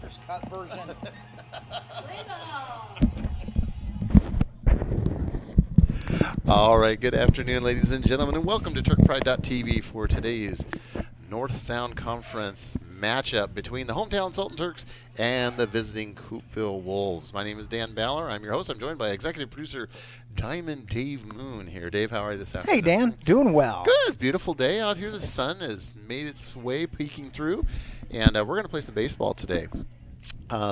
director's cut version. All right, good afternoon, ladies and gentlemen, and welcome to TurkPride.tv for today's North Sound Conference matchup between the hometown Sultan Turks and the visiting Coupeville Wolves. My name is Dan Baller. I'm your host. I'm joined by executive producer Diamond Dave Moon here. Dave, how are you this afternoon? Hey, Dan. Doing well. Good. It's a beautiful day out here. The sun has made its way peeking through, and we're going to play some baseball today.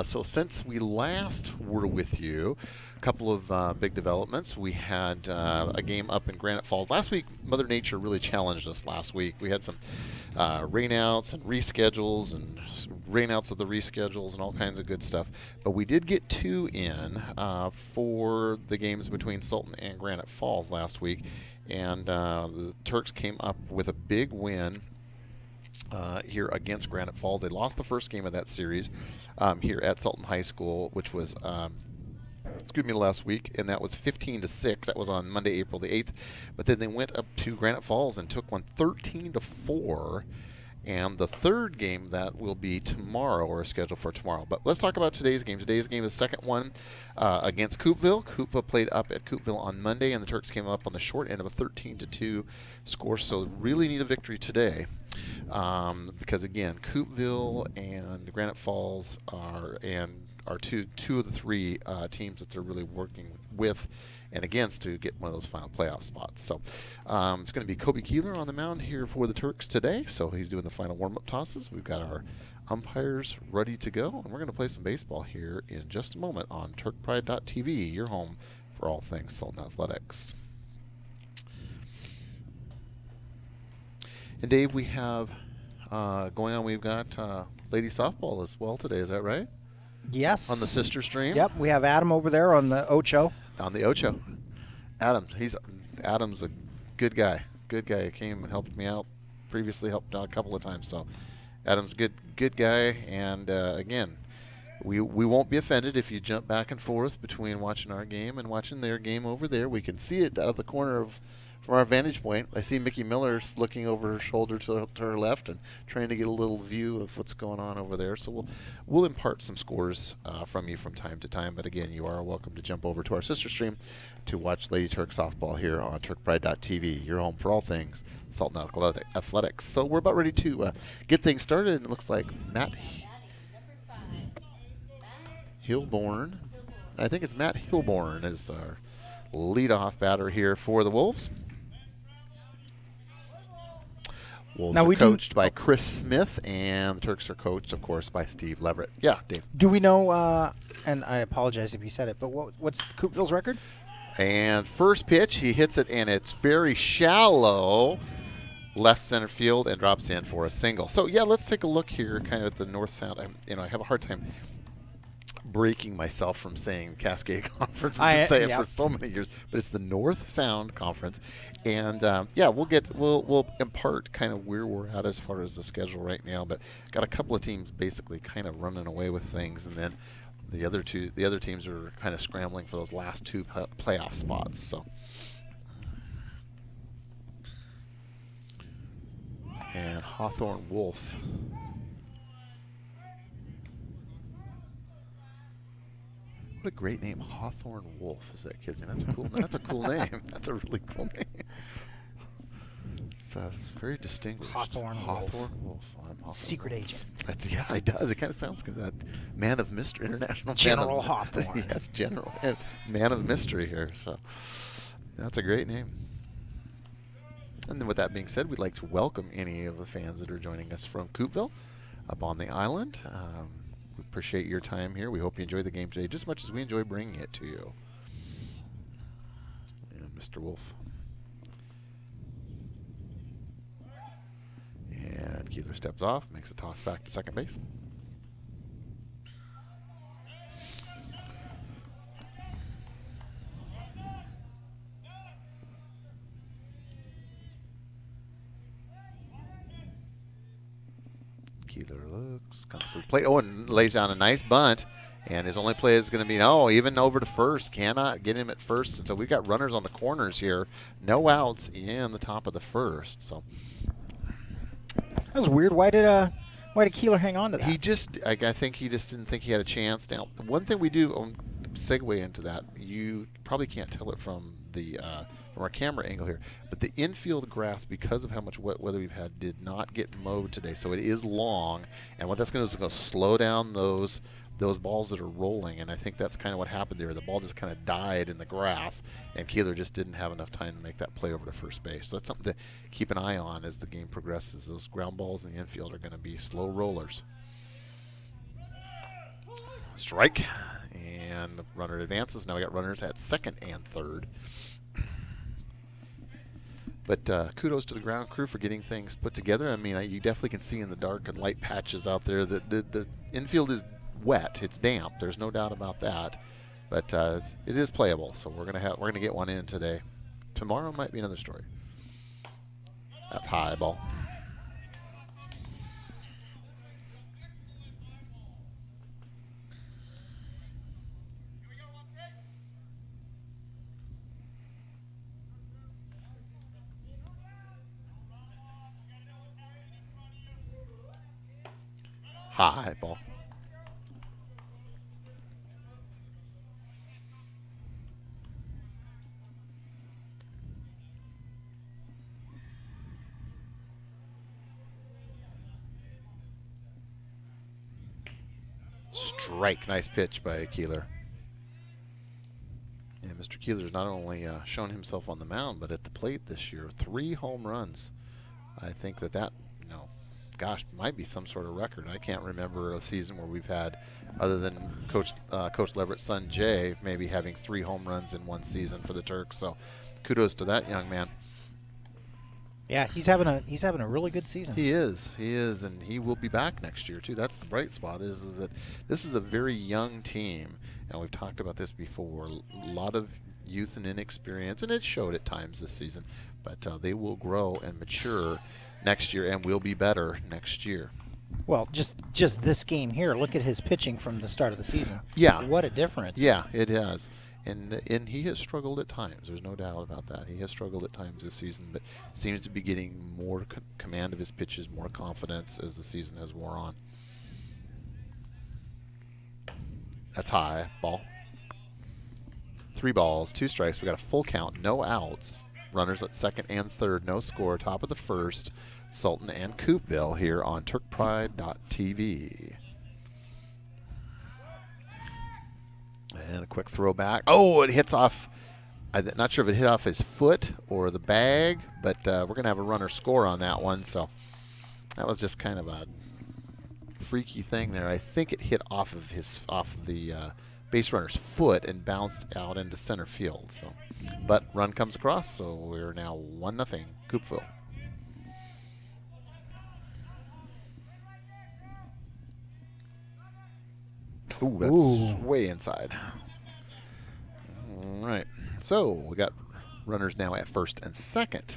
So since we last were with you, a couple of big developments. We had a game up in Granite Falls. Last week, Mother Nature really challenged us last week. We had some rainouts and reschedules and rainouts of the reschedules and all kinds of good stuff. But we did get two in for the games between Sultan and Granite Falls last week. And the Turks came up with a big win here against Granite Falls. They lost the first game of that series here at Sultan High School, which was last week, and that was 15-6. That was on Monday, April the 8th. But then they went up to Granite Falls and took one 13-4. And the third game that will be tomorrow, or scheduled for tomorrow. But let's talk about today's game. Today's game is the second one against Coupeville. Coupeville played up at Coupeville on Monday, and the Turks came up on the short end of a 13-2 score. So really need a victory today. Because again, Coupeville and Granite Falls are two of the three teams that they're really working with and against to get one of those final playoff spots. So it's going to be Kobe Keeler on the mound here for the Turks today. So he's doing the final warm-up tosses. We've got our umpires ready to go, and we're going to play some baseball here in just a moment on TurkPride.tv, your home for all things Sultan Athletics. And Dave, we have going on, we've got lady softball as well today, is that right? Yes. On the sister stream? Yep, we have Adam over there on the Ocho. On the Ocho. Adam's a good guy. Good guy. He came and helped me out. Previously helped out a couple of times. So Adam's a good guy. And again, we won't be offended if you jump back and forth between watching our game and watching their game over there. We can see it out of the corner from our vantage point. I see Mickey Miller's looking over her shoulder to her left and trying to get a little view of what's going on over there. So we'll impart some scores from you from time to time. But again, you are welcome to jump over to our sister stream to watch Lady Turk softball here on TurkPride.tv, your home for all things Sultan Athletics. So we're about ready to get things started, and it looks like Matt Hilborn. I think it's Matt Hilborn is our leadoff batter here for the Wolves. Wolves are coached by Chris Smith, and the Turks are coached, of course, by Steve Leverett. Yeah, Dave. Do we know, and I apologize if you said it, but what's Coupeville's record? And first pitch, he hits it, and it's very shallow left center field and drops in for a single. So, yeah, let's take a look here kind of at the North Sound. I have a hard time breaking myself from saying Cascade Conference. We've been saying it for so many years, but it's the North Sound Conference. And we'll impart kind of where we're at as far as the schedule right now. But got a couple of teams basically kind of running away with things, and then the other teams are kind of scrambling for those last two playoff spots. So, and Hawthorne Wolf. What a great name, Hawthorne Wolf is that kid's name. That's a cool. That's a cool name. That's a really cool name. It's very distinguished. Hawthorne Wolf. Secret agent. It does. It kind of sounds good. That man of mystery, international General Hawthorne. Yes, General man of mystery here. So that's a great name. And then with that being said, we'd like to welcome any of the fans that are joining us from Coupeville up on the island. We appreciate your time here. We hope you enjoy the game today just as much as we enjoy bringing it to you. And Mr. Wolf. And Keeler steps off, makes a toss back to second base. Keeler looks, comes to the plate. Oh, and lays down a nice bunt. And his only play is going to be, even over to first. Cannot get him at first. And so we've got runners on the corners here. No outs in the top of the first. So that was weird. Why did Why did Keeler hang on to that? He just, I think he just didn't think he had a chance. Now, one thing we do, segue into that, you probably can't tell it from the from our camera angle here, but the infield grass, because of how much wet weather we've had, did not get mowed today, so it is long. And what that's going to do is going to slow down those balls that are rolling, and I think that's kind of what happened there. The ball just kind of died in the grass, and Keeler just didn't have enough time to make that play over to first base. So that's something to keep an eye on as the game progresses. Those ground balls in the infield are going to be slow rollers. Strike, and the runner advances. Now we got runners at second and third. But kudos to the ground crew for getting things put together. I mean, you definitely can see in the dark and light patches out there that the infield is wet. It's damp. There's no doubt about that. But it is playable, so we're gonna get one in today. Tomorrow might be another story. That's high ball. High ball. Strike. Nice pitch by Keeler. And Mr. Keeler's not only shown himself on the mound, but at the plate this year. 3 home runs. I think that gosh, might be some sort of record. I can't remember a season where we've had, other than Coach Leverett's son Jay, maybe having 3 home runs in one season for the Turks. So, kudos to that young man. Yeah, he's having a really good season. He is, and he will be back next year too. That's the bright spot is that this is a very young team, and we've talked about this before. A lot of youth and inexperience, and it showed at times this season. But they will grow and mature next year, and will be better next year. Well, just this game here. Look at his pitching from the start of the season. Yeah, what a difference. Yeah, it has. And he has struggled at times. There's no doubt about that. He has struggled at times this season, but seems to be getting more command of his pitches, more confidence as the season has wore on. That's high ball. 3 balls, 2 strikes. We got a full count, no outs. Runners at second and third, no score. Top of the first, Sultan and Coupeville here on TurkPride.tv. And a quick throw back. Oh, it hits off. I'm not sure if it hit off his foot or the bag, but we're going to have a runner score on that one. So that was just kind of a freaky thing there. I think it hit off of the base runner's foot and bounced out into center field. So, but run comes across, so we're now 1-0 Coupeville. Ooh, that's way inside. All right, so we got runners now at first and second.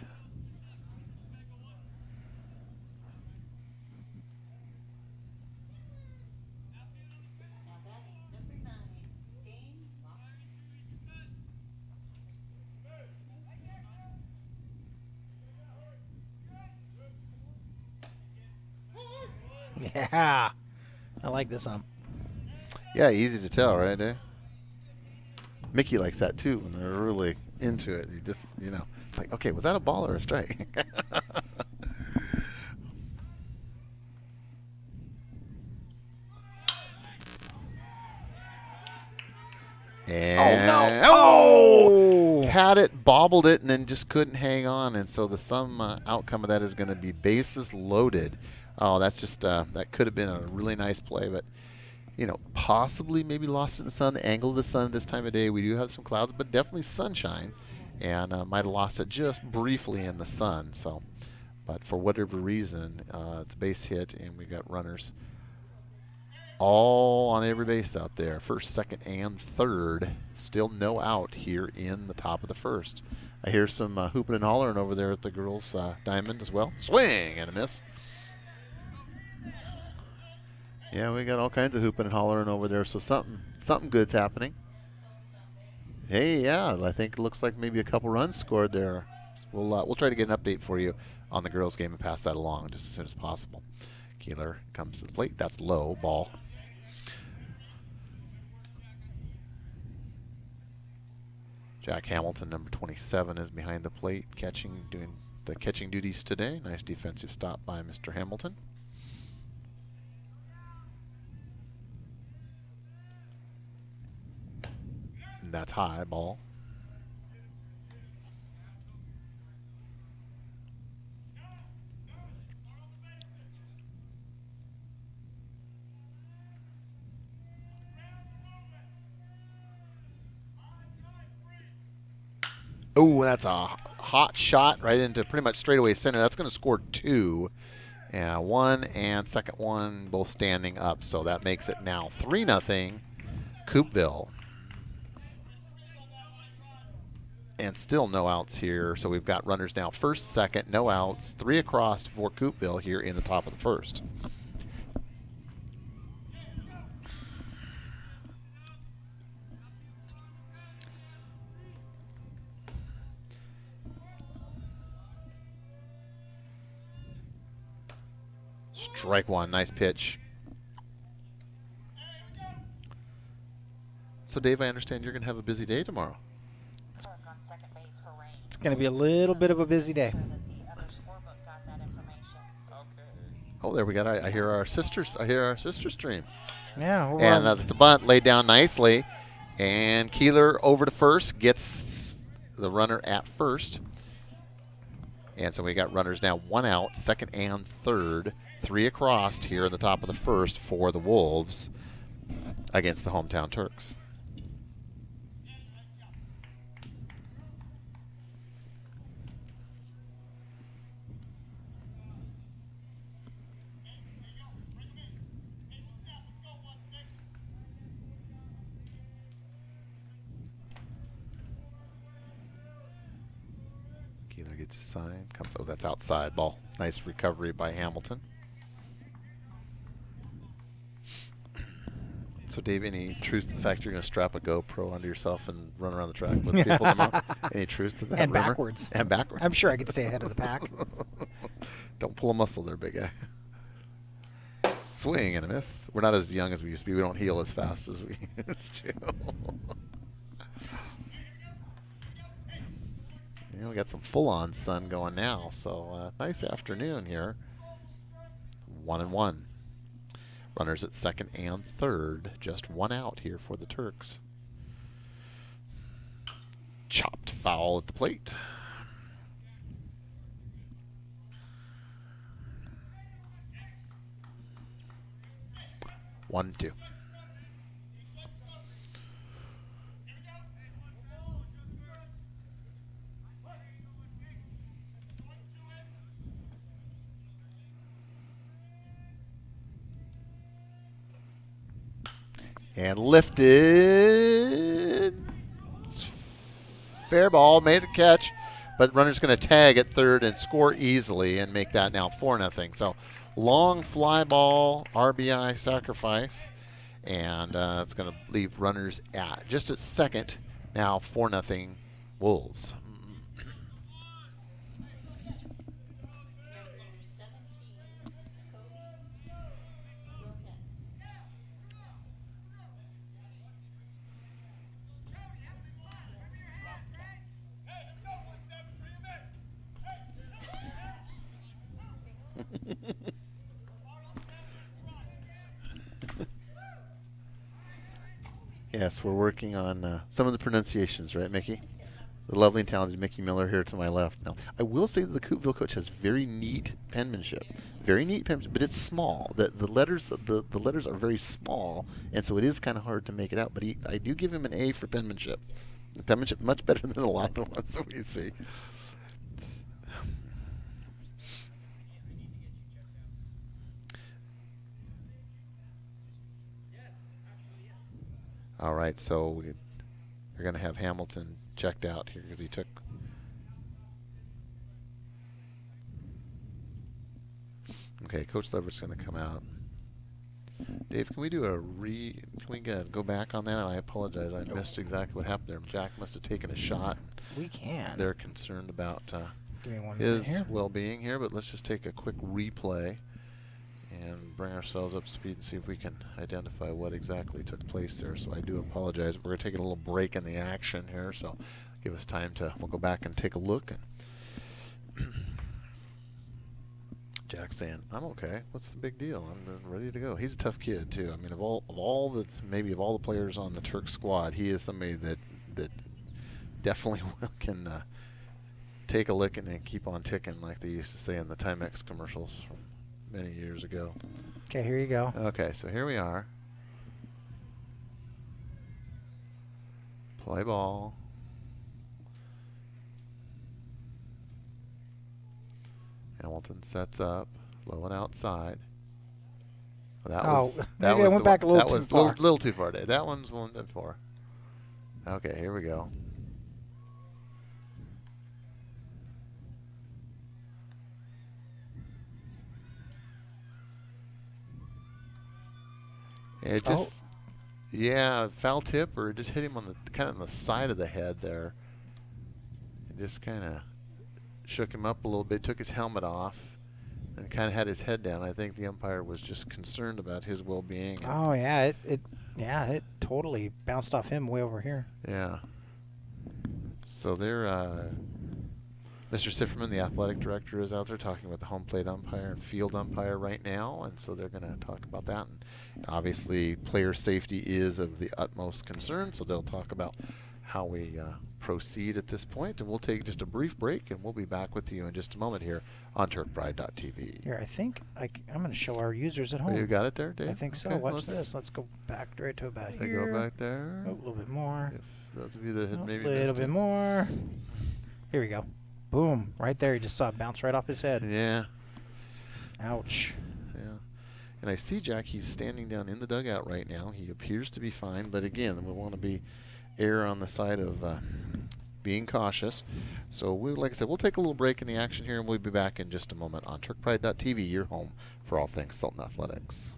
Yeah, I like this ump. Yeah, easy to tell, right? Mickey likes that too when they're really into it. You just, like, okay, was that a ball or a strike? And had it, bobbled it, and then just couldn't hang on. And so the outcome of that is going to be bases loaded. Oh, that's just that could have been a really nice play, but possibly maybe lost in the sun. The angle of the sun this time of day, we do have some clouds, but definitely sunshine, and might have lost it just briefly in the sun. So, but for whatever reason, it's a base hit, and we got runners all on every base out there. First, second, and third. Still no out here in the top of the first. I hear some hooping and hollering over there at the girls' diamond as well. Swing and a miss. Yeah, we got all kinds of hooping and hollering over there, so something good's happening. Hey, yeah, I think it looks like maybe a couple runs scored there. We'll try to get an update for you on the girls' game and pass that along just as soon as possible. Keeler comes to the plate. That's low ball. Jack Hamilton, number 27, is behind the plate, doing the catching duties today. Nice defensive stop by Mr. Hamilton. And that's high ball. Oh, that's a hot shot right into pretty much straightaway center. That's going to score 2. One and second one both standing up. So that makes it now 3-0 Coupeville. And still no outs here. So we've got runners now first, second, no outs, 3 across for Coupeville here in the top of the first. Strike one, nice pitch. So Dave, I understand you're going to have a busy day tomorrow. It's going to be a little bit of a busy day. Oh, there we go. I hear our sisters. I hear our sister stream. Yeah. Well, And that's a bunt laid down nicely. And Keeler over to first, gets the runner at first. And so we got runners now 1 out, second and third, 3 across here in the top of the first for the Wolves against the hometown Turks. Keeler gets his sign. Oh, that's outside ball. Nice recovery by Hamilton. So, Dave, any truth to the fact you're going to strap a GoPro onto yourself and run around the track with people tomorrow? Any truth to that? And rumor? backwards. And backwards. I'm sure I could stay ahead of the pack. Don't pull a muscle there, big guy. Swing and a miss. We're not as young as we used to be. We don't heal as fast as we used to. We got some full-on sun going now, so nice afternoon here. 1-1. Runners at second and third. Just 1 out here for the Turks. Chopped foul at the plate. One, two. And lifted. Fair ball, made the catch, but runner's going to tag at third and score easily and make that now 4-0. So long fly ball, RBI sacrifice, and it's going to leave runners just at second. Now 4-0 Wolves. Yes, we're working on some of the pronunciations, right, Mickey? The lovely and talented Mickey Miller here to my left. Now, I will say that the Coupeville coach has very neat penmanship, but it's small. The letters are very small, and so it is kind of hard to make it out. But I do give him an A for penmanship. The penmanship much better than a lot of the ones that we see. All right, so we're going to have Hamilton checked out here because he took. Okay, Coach Lever's going to come out. Dave, can we do can we go back on that? I apologize, I missed exactly what happened there. Jack must have taken a shot. We can. They're concerned about Give me 1 minute his here. well-being here, but let's just take a quick replay. and bring ourselves up to speed and see if we can identify what exactly took place there. So I do apologize. We're going to take a little break in the action here, so give us time to, we'll go back and take a look. And Jack's saying, I'm okay. What's the big deal? I'm ready to go. He's a tough kid, too. I mean, of all the players on the Turks squad, he is somebody that definitely can take a lick and then keep on ticking, like they used to say in the Timex commercials from many years ago. Okay, here you go. Okay, so here we are. Play ball. Hamilton sets up, low and outside. Maybe I went back a little too far. Little too far. That one's 1-4. Okay, here we go. It just, yeah, foul tip, or just hit him on the kind of on the side of the head there. It just kind of shook him up a little bit, took his helmet off, and kind of had his head down. I think the umpire was just concerned about his well-being. Oh yeah, it totally bounced off him way over here. Yeah. So they're Mr. Sifferman, the athletic director, is out there talking with the home plate umpire and field umpire right now, and so they're going to talk about that. And obviously, player safety is of the utmost concern, so they'll talk about how we proceed at this point. And we'll take just a brief break, and we'll be back with you in just a moment here on TurkPride.tv. Here, I think I'm going to show our users at home. Oh, you got it there, Dave? I think so. Okay, Watch this. Let's go back right to about they here. go back there. Oh, a little bit more. If those of you that had maybe a little missed bit it. more. Here we go. Boom. Right there. You just saw it bounce right off his head. Yeah. Ouch. Yeah. And I see Jack, he's standing down in the dugout right now. He appears to be fine, but again, we want to be err on the side of being cautious. So, like I said, we'll take a little break in the action here, and we'll be back in just a moment on TurkPride.tv, your home for all things Sultan Athletics.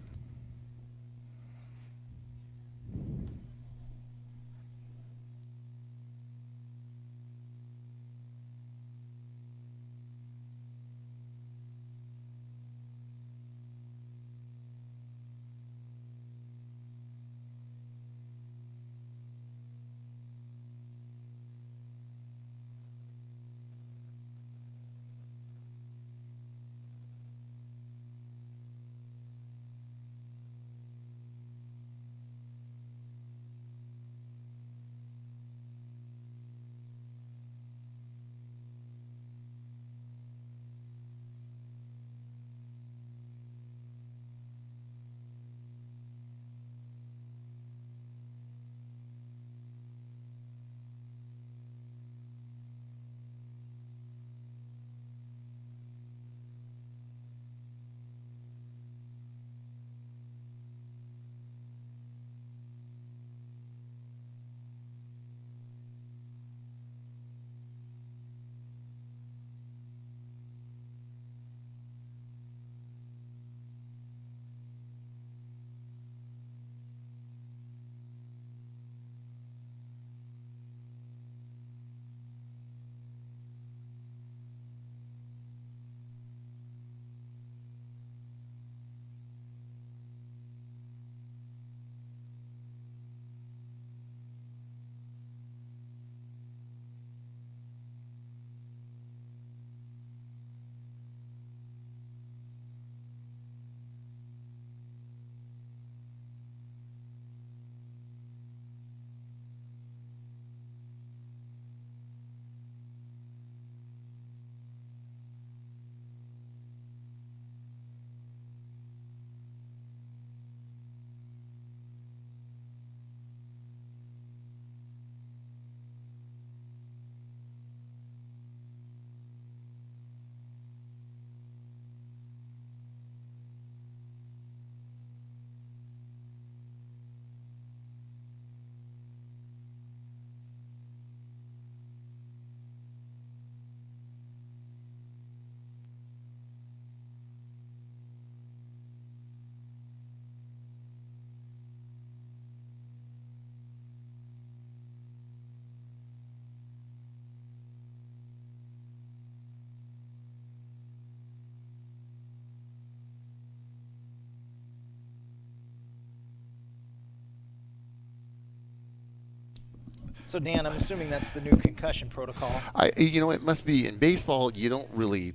So, Dan, I'm assuming that's the new concussion protocol. It must be in baseball. You don't really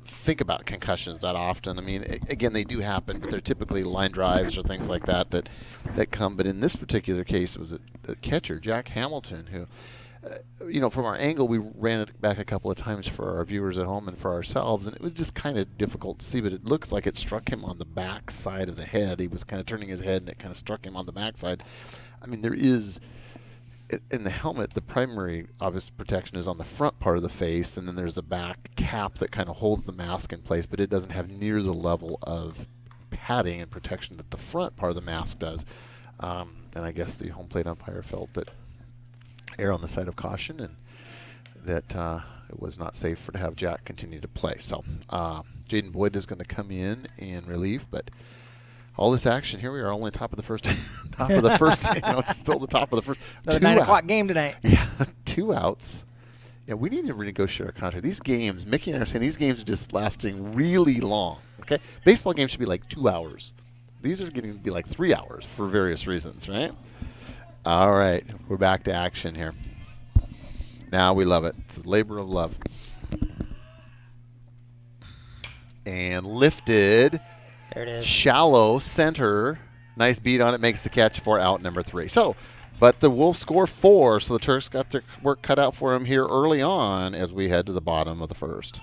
think about concussions that often. I mean, again, they do happen, but they're typically line drives or things like that come. But in this particular case, it was a catcher, Jack Hamilton, who, from our angle, we ran it back a couple of times for our viewers at home and for ourselves, and it was just kind of difficult to see. But it looked like it struck him on the back side of the head. He was kind of turning his head, and it kind of struck him on the back side. I mean, there is. In the helmet, the primary obvious protection is on the front part of the face, and then there's the back cap that kind of holds the mask in place, but it doesn't have near the level of padding and protection that the front part of the mask does. And I guess the home plate umpire felt that err on the side of caution, and that it was not safe to have Jack continue to play. So Jaden Boyd is going to come in and relieve, but all this action here, we are only top of the first. It's still the top of the first. Another 9 o'clock game tonight. Yeah, 2 outs. Yeah, we need to renegotiate our contract. These games, Mickey and I are saying these games are just lasting really long. Okay, baseball games should be like 2 hours. These are getting to be like 3 hours for various reasons, right? All right, we're back to action here. Now we love it. It's a labor of love. And lifted. There it is. Shallow center. Nice beat on it. Makes the catch for out number 3. But the Wolves score 4, so the Turks got their work cut out for them here early on as we head to the bottom of the first.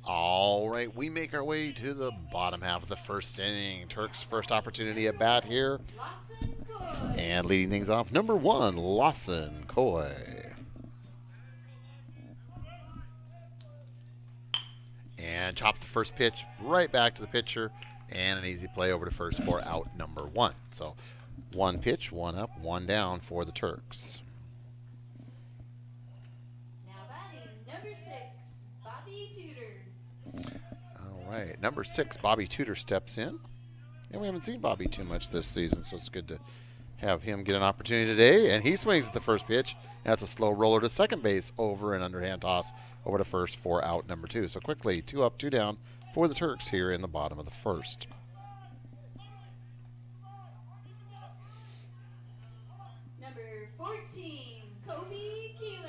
All right, we make our way to the bottom half of the first inning. Turks' first opportunity at bat here. And leading things off, number 1, Lawson Coy. And chops the first pitch right back to the pitcher, and an easy play over to first for out number 1. So 1 pitch, 1 up, 1 down for the Turks. All right, number 6, Bobby Tudor steps in. And we haven't seen Bobby too much this season, so it's good to have him get an opportunity today. And he swings at the first pitch. That's a slow roller to second base over an underhand toss over to first for out number 2. So quickly, 2 up, 2 down for the Turks here in the bottom of the first. Number 14, Kobe Keeler.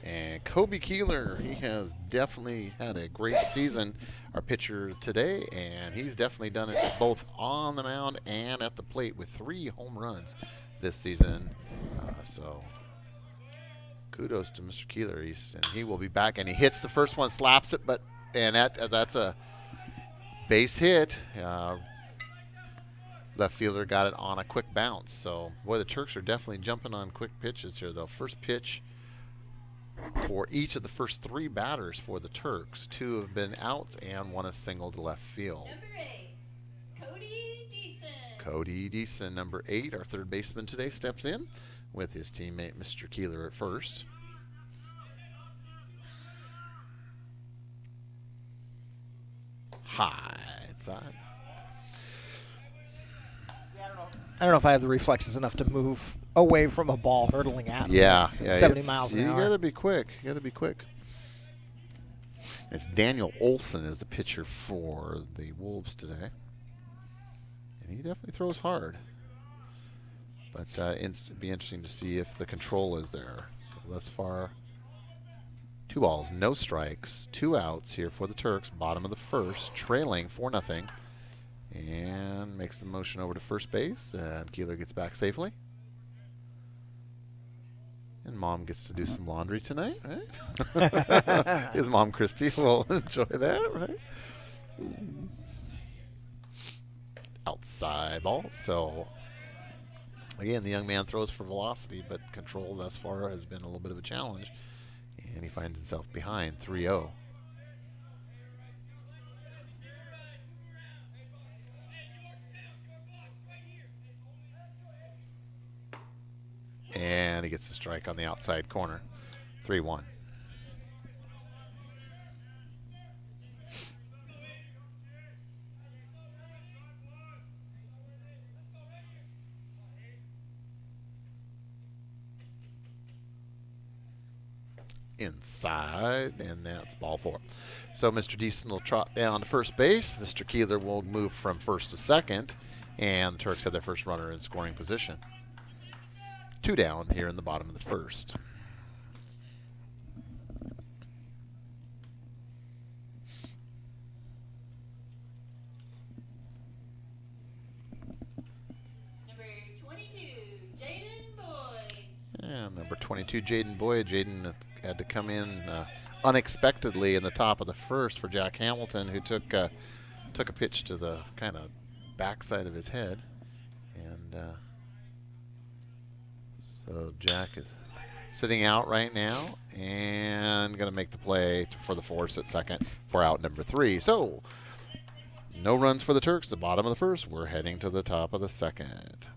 And Kobe Keeler, he has definitely had a great season, our pitcher today, and he's definitely done it both on the mound and at the plate with 3 home runs this season. So kudos to Mr. Keeler. And he will be back, and he hits the first one, slaps it, and that's a base hit. Left fielder got it on a quick bounce. So, boy, the Turks are definitely jumping on quick pitches here, though. First pitch for each of the first 3 batters for the Turks. 2 have been out, and 1 is single to left field. Number 8, Cody Deason. Cody Deason, number 8, our third baseman today, steps in with his teammate Mr. Keeler at first. High inside. I don't know if I have the reflexes enough to move away from a ball hurtling at me. Yeah, 70 miles an you hour. gotta be quick. You gotta be quick. It's Daniel Olson is the pitcher for the Wolves today, and he definitely throws hard. But it'd be interesting to see if the control is there. So thus far, 2 balls, no strikes, 2 outs here for the Turks. Bottom of the first, trailing 4-0. And makes the motion over to first base, and Keeler gets back safely. And Mom gets to do some laundry tonight, right? His mom, Christy, will enjoy that, right? Outside ball. So, again, the young man throws for velocity, but control thus far has been a little bit of a challenge. And he finds himself behind 3-0. And he gets a strike on the outside corner. 3-1. Inside, and that's ball 4. So Mr. Deason will trot down to first base. Mr. Keeler will move from first to second, and the Turks have their first runner in scoring position. 2 down here in the bottom of the first. Number 22, Jaden Boyd. And number 22, Jaden Boyd. Jaden had to come in unexpectedly in the top of the first for Jack Hamilton, who took a pitch to the kind of backside of his head. And so Jack is sitting out right now and going to make the play for the force at second for out number 3. So no runs for the Turks. The bottom of the first. We're heading to the top of the second.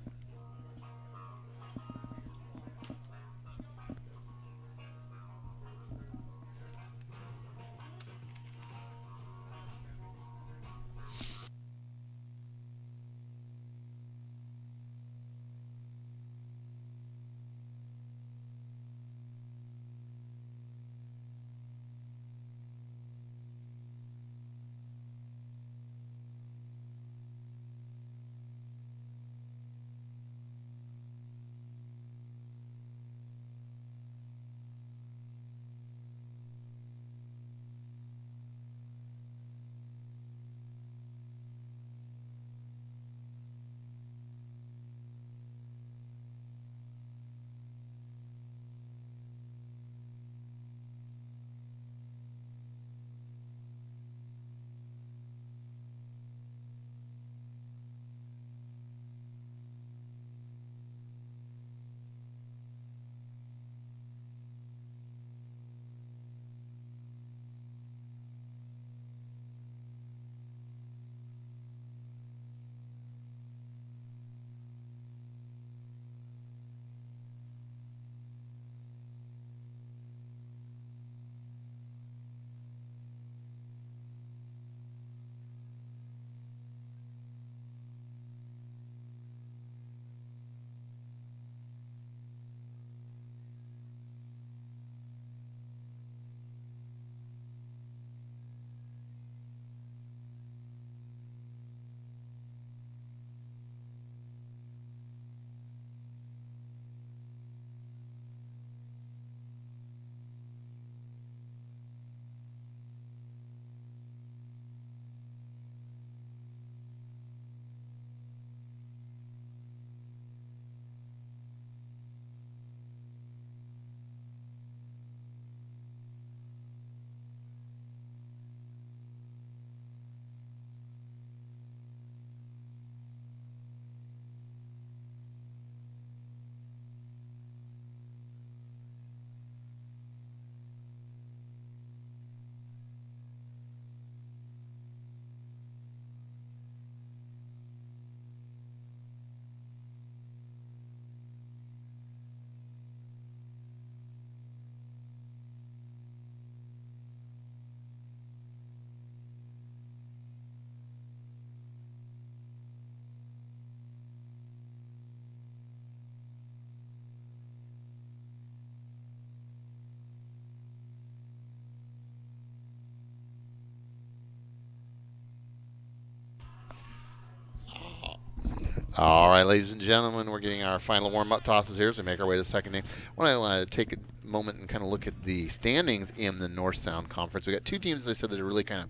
All right, ladies and gentlemen, we're getting our final warm-up tosses here as we make our way to the second inning. I want to take a moment and kind of look at the standings in the North Sound Conference. We got two teams, as I said, that are really kind of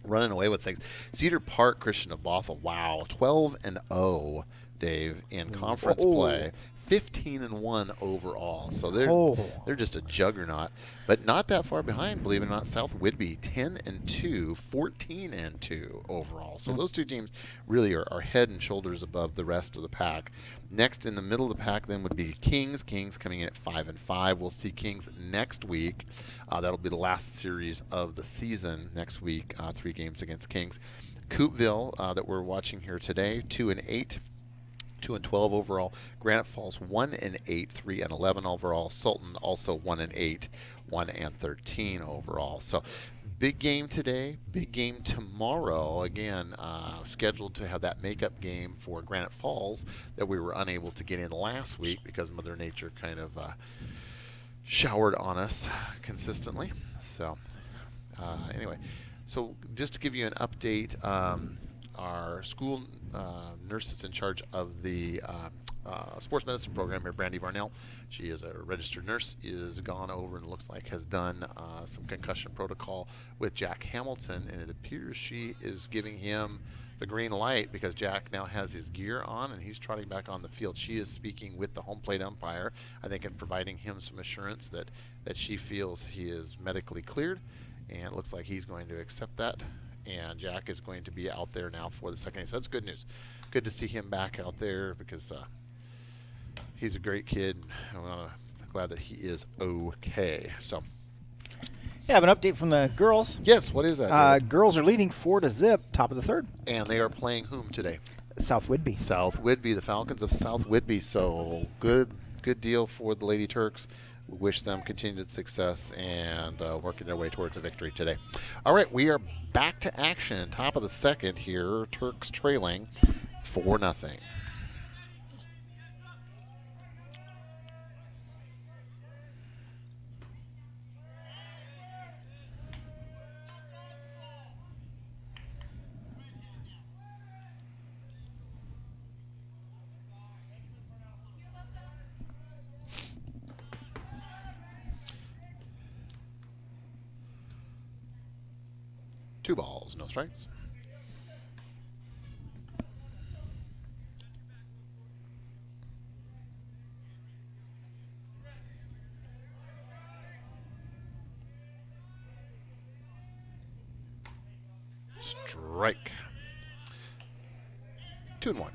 running away with things. Cedar Park Christian of Bothell, wow, 12-0, Dave, in conference play. 15-1 overall. So they're just a juggernaut, but not that far behind, believe it or not. South Whidbey 10-2, 14-2 overall. So those two teams really are head and shoulders above the rest of the pack. Next in the middle of the pack then would be Kings. Kings coming in at 5-5. We'll see Kings next week. That'll be the last series of the season next week. 3 games against Kings. Coupeville that we're watching here today, 2-8. 2-12 overall. Granite Falls 1-8, 3-11 overall. Sultan also 1-8, 1-13 overall. So big game today, big game tomorrow. Again, scheduled to have that makeup game for Granite Falls that we were unable to get in last week because Mother Nature kind of showered on us consistently. So anyway, so just to give you an update, our school nurse that's in charge of the sports medicine program here, Brandy Varnell, she is a registered nurse, is gone over and looks like has done some concussion protocol with Jack Hamilton, and it appears she is giving him the green light because Jack now has his gear on and he's trotting back on the field. She is speaking with the home plate umpire, I think, and providing him some assurance that she feels he is medically cleared, and it looks like he's going to accept that. And Jack is going to be out there now for the second inning. So that's good news. Good to see him back out there because he's a great kid. And I'm glad that he is okay. So, Yeah, I have an update from the girls. yes, what is that? Girls are leading 4-0, top of the third. And they are playing whom today? South Whidbey. South Whidbey, the Falcons of South Whidbey. So good deal for the Lady Turks. We wish them continued success and working their way towards a victory today. All right, we are back to action. Top of the second here. Turks trailing 4-0. Two balls, no strikes. Strike. 2-1.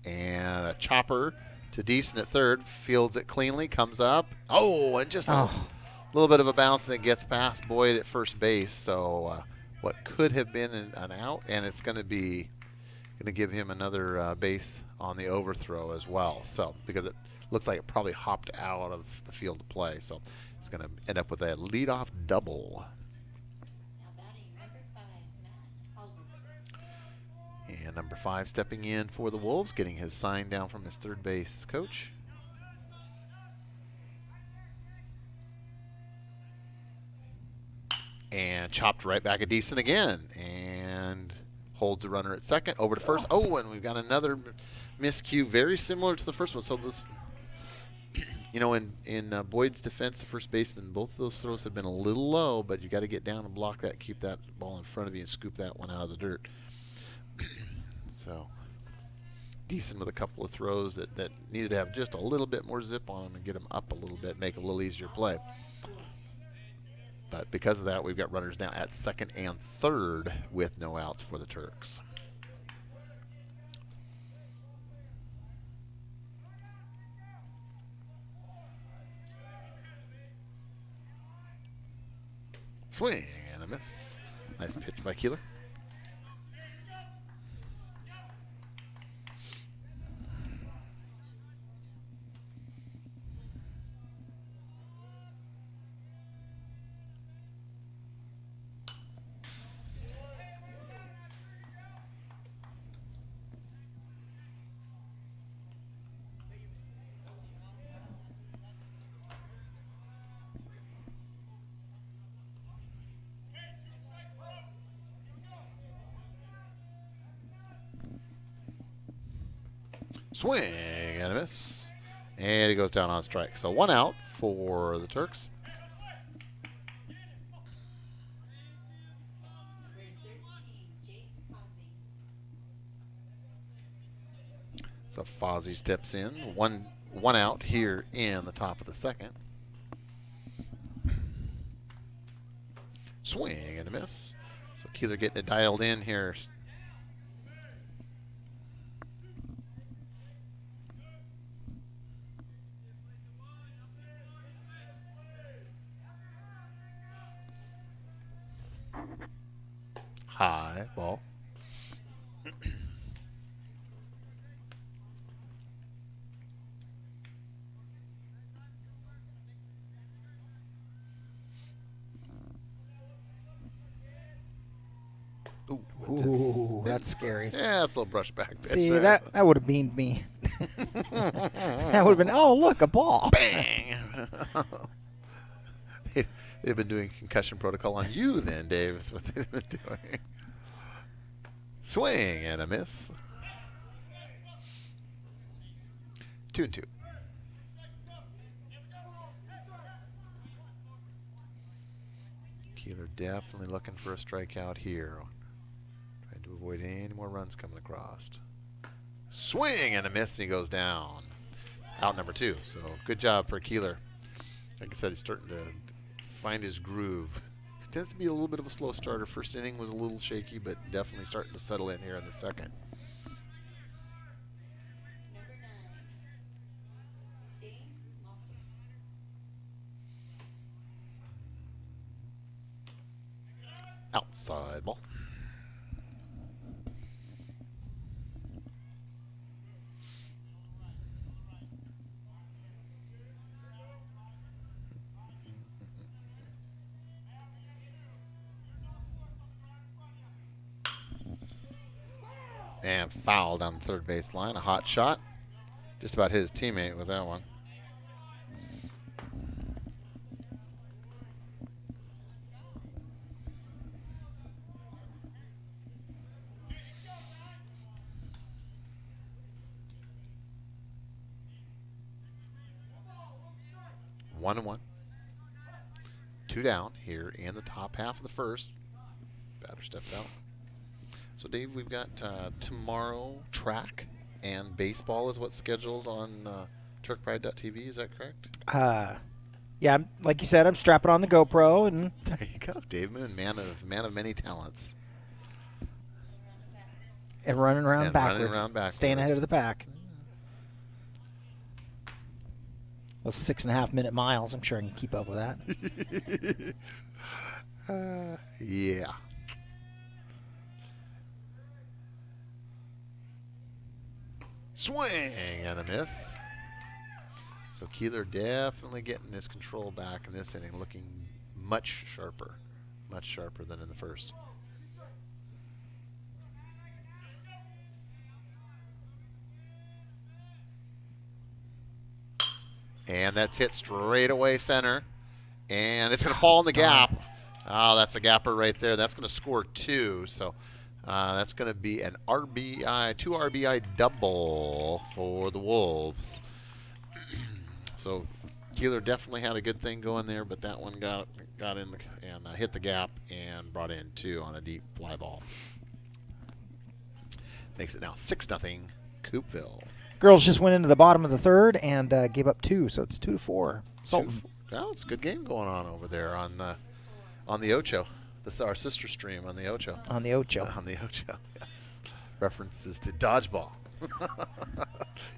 And a chopper to Decent at third. Fields it cleanly. Comes up. Oh, and just a little bit of a bounce, and it gets past Boyd at first base. So what could have been an out, and it's going to give him another base on the overthrow as well. So because it looks like it probably hopped out of the field to play. So it's going to end up with a leadoff double. Now batting number 5, Matt Holman. And number 5 stepping in for the Wolves, getting his sign down from his third base coach. And chopped right back at Decent again. And holds the runner at second. Over to first. Oh, and we've got another miscue, very similar to the first one. So this, you know, in Boyd's defense, the first baseman, both of those throws have been a little low, but you got to get down and block that, keep that ball in front of you, and scoop that one out of the dirt. So Decent with a couple of throws that needed to have just a little bit more zip on them and get them up a little bit, make a little easier play. But because of that, we've got runners now at second and third with no outs for the Turks. Swing and a miss. Nice pitch by Keeler. Swing and a miss. And he goes down on strike. So 1 out for the Turks. Number 13, Jake Fozzie. So Fozzie steps in. One out here in the top of the second. Swing and a miss. So Keeler getting it dialed in here. High ball. Ooh, that's scary. Yeah, that's a little brushback pitch See, there. that would have beamed me. That would have been, oh, look, a ball. Bang! They've been doing concussion protocol on you then, Dave, is what they've been doing. Swing and a miss. 2-2. Keeler definitely looking for a strikeout here. Trying to avoid any more runs coming across. Swing and a miss, and he goes down. Out number 2. So good job for Keeler. Like I said, he's starting to find his groove. He tends to be a little bit of a slow starter. First inning was a little shaky, but definitely starting to settle in here in the second. Number 9, Dane Lawson. Outside ball. And foul down the third base line. A hot shot. Just about his teammate with that one. One and one. 2 down here in the top half of the first. Batter steps out. So, Dave, we've got tomorrow track and baseball is what's scheduled on TurkPride.tv. Is that correct? Yeah, like you said, I'm strapping on the GoPro and There you go, Dave Moon, man of many talents. running around And backwards, running around backwards. staying ahead of the pack. Those 6.5-minute miles, I'm sure I can keep up with that. Yeah. Swing and a miss. So Keeler definitely getting his control back in this inning, looking much sharper than in the first. And that's hit straight away center. And it's going to fall in the gap. Oh, that's a gapper right there. That's going to score 2. So that's going to be an RBI, 2 RBI double for the Wolves. So Keeler definitely had a good thing going there, but that one got in and hit the gap and brought in 2 on a deep fly ball. Makes it now 6-0 Coupeville. Girls just went into the bottom of the third and gave up 2, so it's 2-4. Sultan. Well, it's a good game going on over there on the Ocho. This is our sister stream on the Ocho. On the Ocho. On the Ocho, yes. References to dodgeball.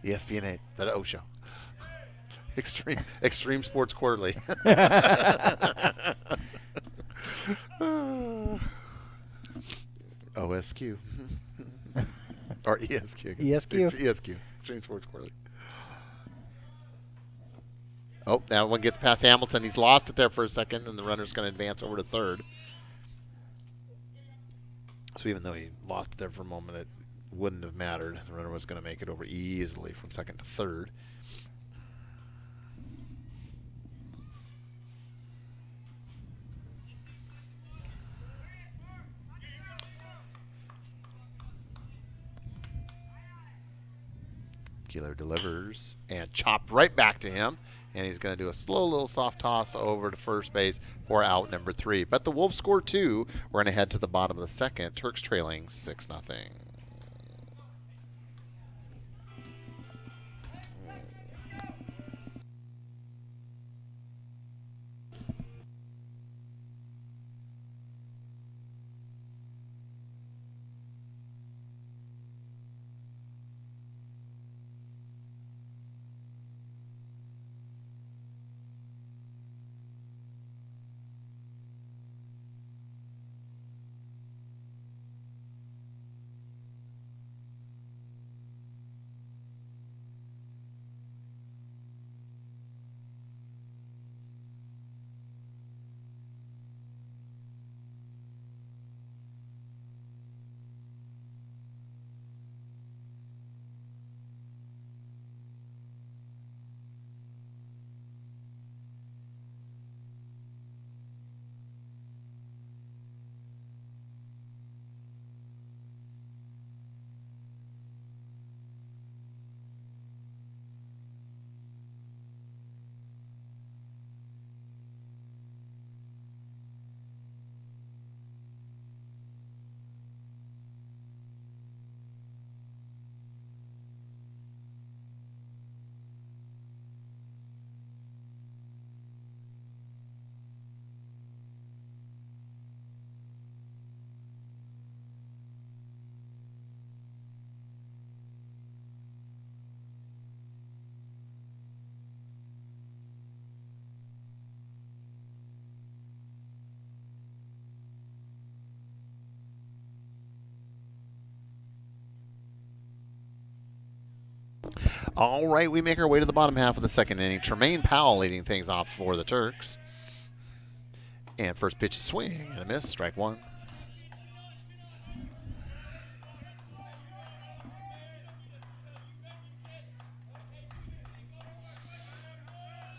ESPN 8, the Ocho. Extreme Sports Quarterly. OSQ. Or ESQ. ESQ. ESQ. Extreme Sports Quarterly. Oh, that one gets past Hamilton. He's lost it there for a second, and the runner's going to advance over to third. So even though he lost it there for a moment, it wouldn't have mattered. The runner was going to make it over easily from second to third. Keeler delivers and chopped right back to him. And he's going to do a slow little soft toss over to first base for out number 3. But the Wolves score 2. We're going to head to the bottom of the second. Turks trailing 6-0. All right, we make our way to the bottom half of the second inning. Tremaine Powell leading things off for the Turks. And first pitch is swing and a miss, strike 1.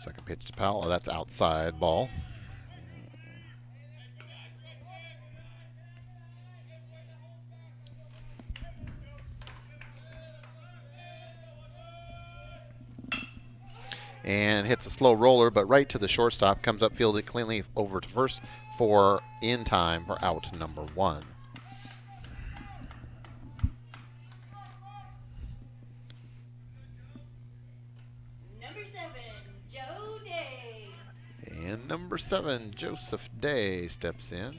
Second pitch to Powell, that's outside ball. And hits a slow roller, but right to the shortstop. Comes up fielded cleanly over to first for in time for out number 1. Number 7, Joe Day. And number 7, Joseph Day steps in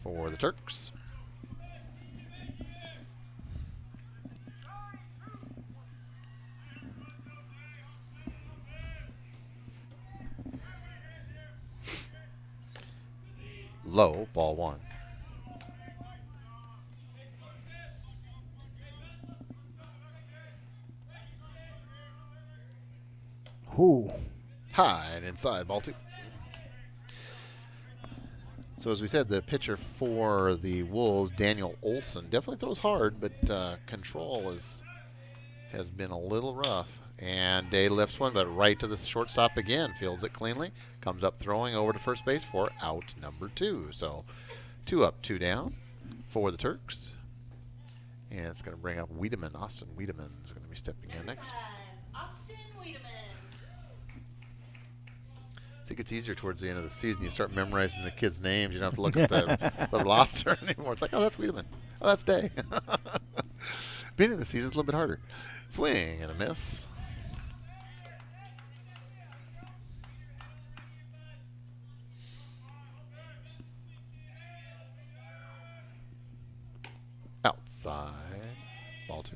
for the Turks. Low, ball 1. Ooh. High and inside, ball 2. So as we said, the pitcher for the Wolves, Daniel Olson, definitely throws hard, but control has been a little rough. And Day lifts one, but right to the shortstop again. Fields it cleanly. Comes up throwing over to first base for out number 2. So 2 up, 2 down for the Turks. And it's going to bring up Wiedemann. Austin Wiedemann is going to be stepping in Number next. 5, Austin Wiedemann. I think it's easier towards the end of the season. You start memorizing the kids' names. You don't have to look at the roster anymore. It's like, oh, that's Wiedemann. Oh, that's Day. Beginning of the season is a little bit harder. Swing and a miss. Outside. Ball 2.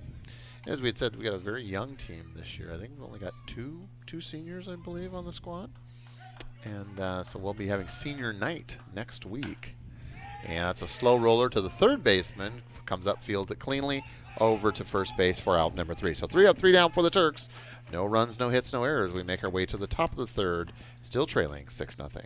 As we had said, we got a very young team this year. I think we've only got two seniors, I believe, on the squad. And so we'll be having senior night next week. And that's a slow roller to the third baseman. Comes up, fields it cleanly over to first base for out number 3. So 3 up, 3 down for the Turks. No runs, no hits, no errors. We make our way to the top of the third, still trailing 6-0.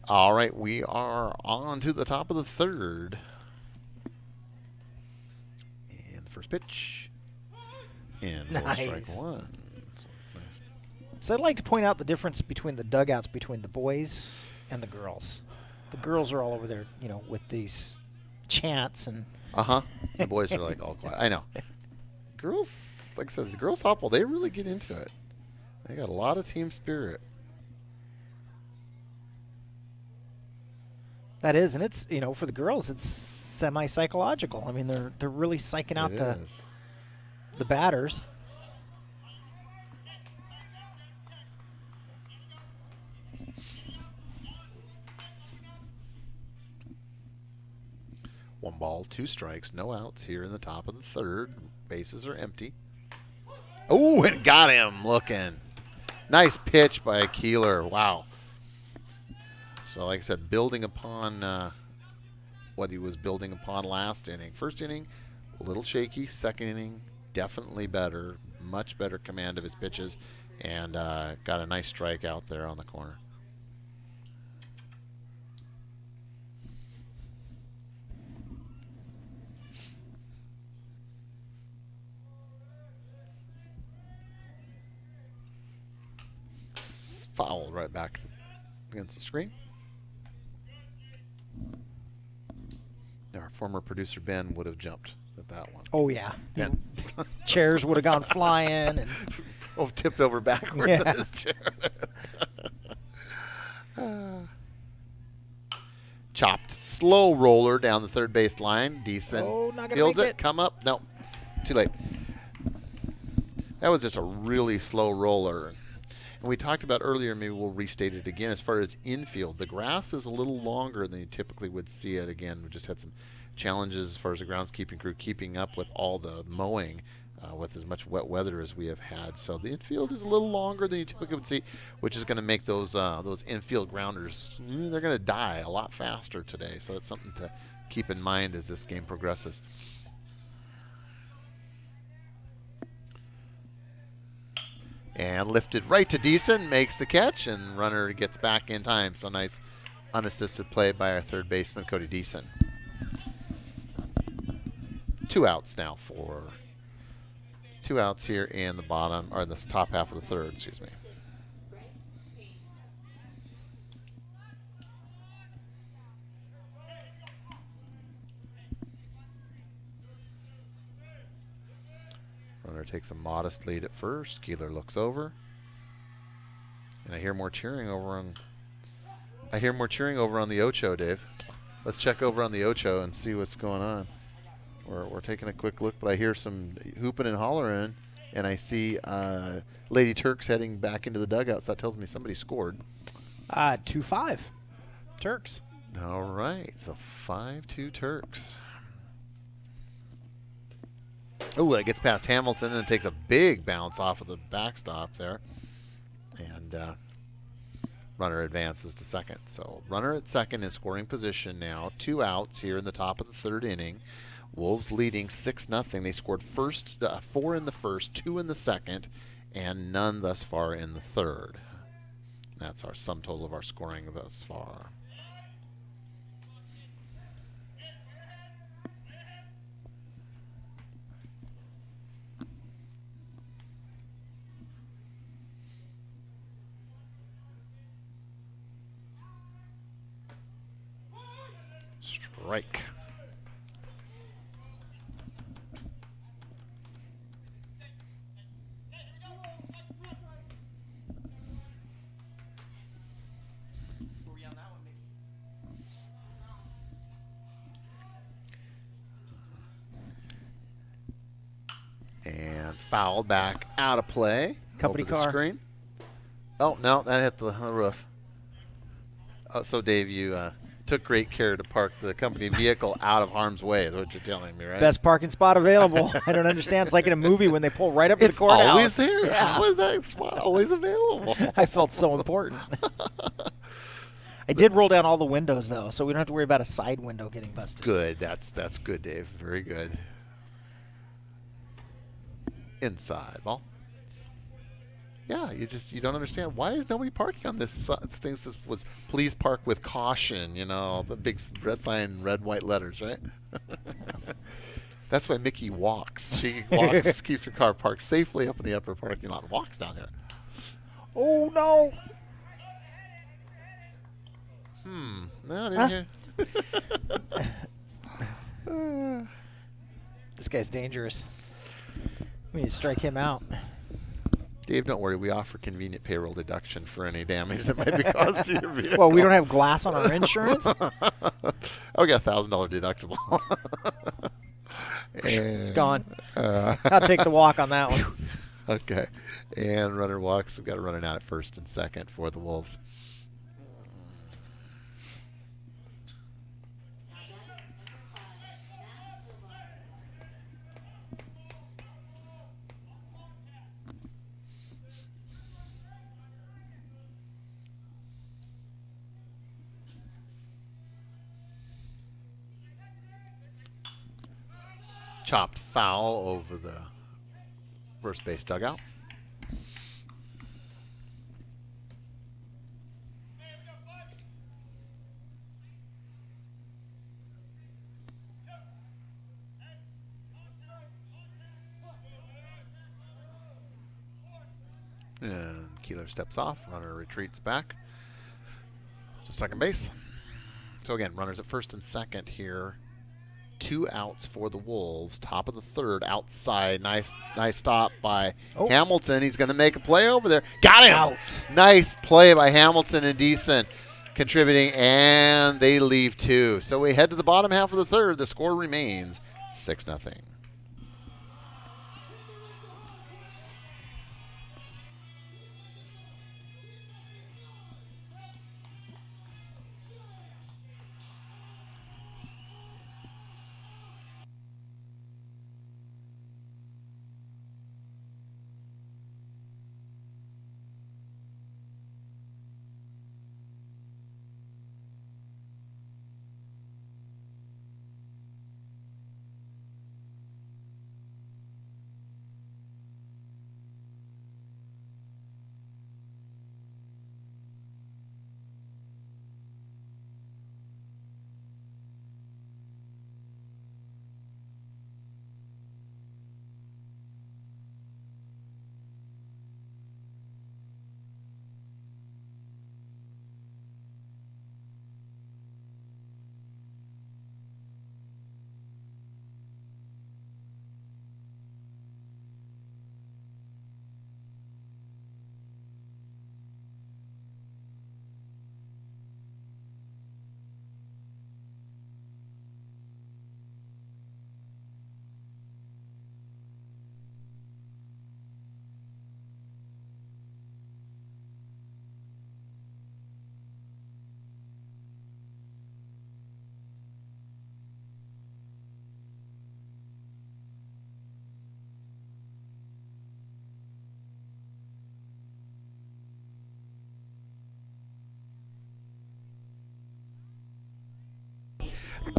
All right, we are on to the top of the third. And the first pitch. And strike Nice. one. So I'd like to point out the difference between the dugouts between the boys and the girls. The girls are all over there, you know, with these chants and. Uh-huh. The boys are like all quiet. I know. Girls, like I said, the girls softball, they really get into it. They got a lot of team spirit. That is, and it's, you know, for the girls, it's semi-psychological. I mean, they're really psyching out It the is. batters. One ball, two strikes, no outs here in the top of the third. Bases are empty. Oh, it got him looking. Nice pitch by Keeler. Wow. So, like I said, building upon what he was building upon last inning. First inning, a little shaky. Second inning, definitely better. Much better command of his pitches. And got a nice strike out there on the corner. Foul right back against the screen. Our former producer Ben would have jumped at that one. Oh yeah, Ben. chairs would have gone flying and. Oh, tipped over backwards Yeah. in his chair. Chopped slow roller down the third base line. Decent. Oh, not gonna Fields make it. it. Come up. No, too late. That was just a really slow roller. And we talked about earlier, maybe we'll restate it again, as far as infield. The grass is a little longer than you typically would see it. Again, we just had some challenges as far as the groundskeeping crew keeping up with all the mowing with as much wet weather as we have had. So the infield is a little longer than you typically would see, which is going to make those infield grounders, they're going to die a lot faster today. So that's something to keep in mind as this game progresses. And lifted right to Deason, makes the catch, and runner gets back in time. So nice unassisted play by our third baseman, Cody Deason. 2 outs now for 2 outs here in the bottom, or in this top half of the third, excuse me. Runner takes a modest lead at first. Keeler looks over. And I hear more cheering over on the Ocho, Dave. Let's check over on the Ocho and see what's going on. We're taking a quick look, but I hear some hooping and hollering, and I see Lady Turks heading back into the dugout, so that tells me somebody scored. 2-5. Turks. All right, so 5-2 Turks. Oh, that gets past Hamilton and takes a big bounce off of the backstop there. And runner advances to second. So runner at second in scoring position now. 2 outs here in the top of the third inning. Wolves leading 6-0. They scored 4 in the first, 2 in the second, and none thus far in the third. That's our sum total of our scoring thus far. Strike. And foul back out of play. Company over the car. screen. Oh, no, that hit the roof. So, Dave, you took great care to park the company vehicle out of harm's way, is what you're telling me, right? Best parking spot available. I don't understand. It's like in a movie when they pull right up to the It's courthouse. always there. Yeah. How is that spot always available? I felt so important. I did roll down all the windows, though, so we don't have to worry about a side window getting busted. Good. That's good, Dave. Very good. Inside ball. Yeah, you don't understand why is nobody parking on this thing. This was please park with caution. The big red sign, red white letters, right? That's why Mickey walks. She walks, keeps her car parked safely up in the upper parking lot, and walks down here. Oh no! No, I didn't hear. This guy's dangerous. We need to strike him out. Dave, don't worry. We offer convenient payroll deduction for any damage that might be caused to your vehicle. Well, we don't have glass on our insurance. We got $1,000 deductible. It's gone. I'll take the walk on that one. Okay. And runner walks. We've got a runner out at first and second for the Wolves. Chopped foul over the first base dugout. And Keeler steps off. Runner retreats back to second base. So again, runners at first and second here. 2 outs for the Wolves. Top of the third, outside. Nice stop by Hamilton. He's going to make a play over there. Got him! Out. Nice play by Hamilton and Decent contributing, and they leave 2. So we head to the bottom half of the third. The score remains 6-0.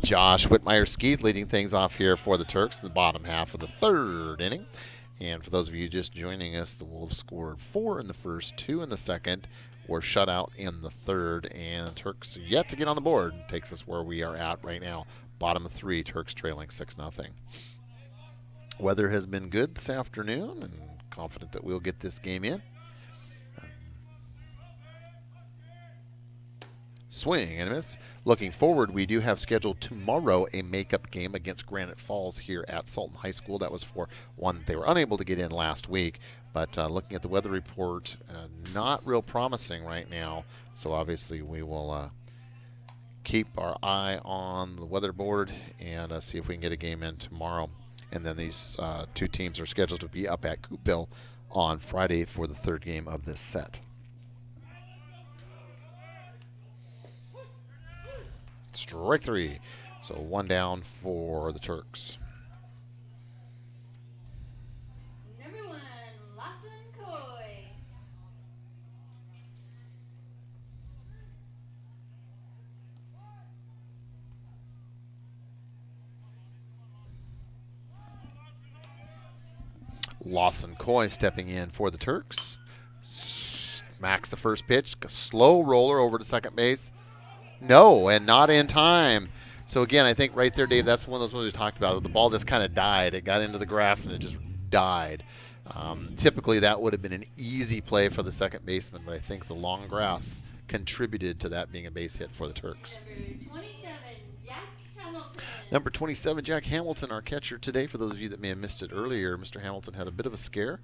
Josh Whitmire-Skeeth leading things off here for the Turks in the bottom half of the third inning. And for those of you just joining us, the Wolves scored 4 in the first, 2 in the second, were shut out in the third, and Turks yet to get on the board. Takes us where we are at right now. Bottom of 3, Turks trailing 6-0. Weather has been good this afternoon, and confident that we'll get this game in. Swing and a miss. Looking forward, we do have scheduled tomorrow a makeup game against Granite Falls here at Sultan High School. That was for one they were unable to get in last week. But looking at the weather report, not real promising right now. So obviously we will keep our eye on the weather board and see if we can get a game in tomorrow. And then these 2 teams are scheduled to be up at Coupeville on Friday for the third game of this set. Strike 3. So 1 down for the Turks. Number 1, Lawson Coy. Lawson Coy stepping in for the Turks. Max the first pitch, a slow roller over to second base. No, and not in time. So again, I think right there, Dave, that's one of those ones we talked about. The ball just kind of died. It got into the grass and it just died. Typically, that would have been an easy play for the second baseman, but I think the long grass contributed to that being a base hit for the Turks. Number 27, Jack Hamilton. Number 27, Jack Hamilton, our catcher today. For those of you that may have missed it earlier, Mr. Hamilton had a bit of a scare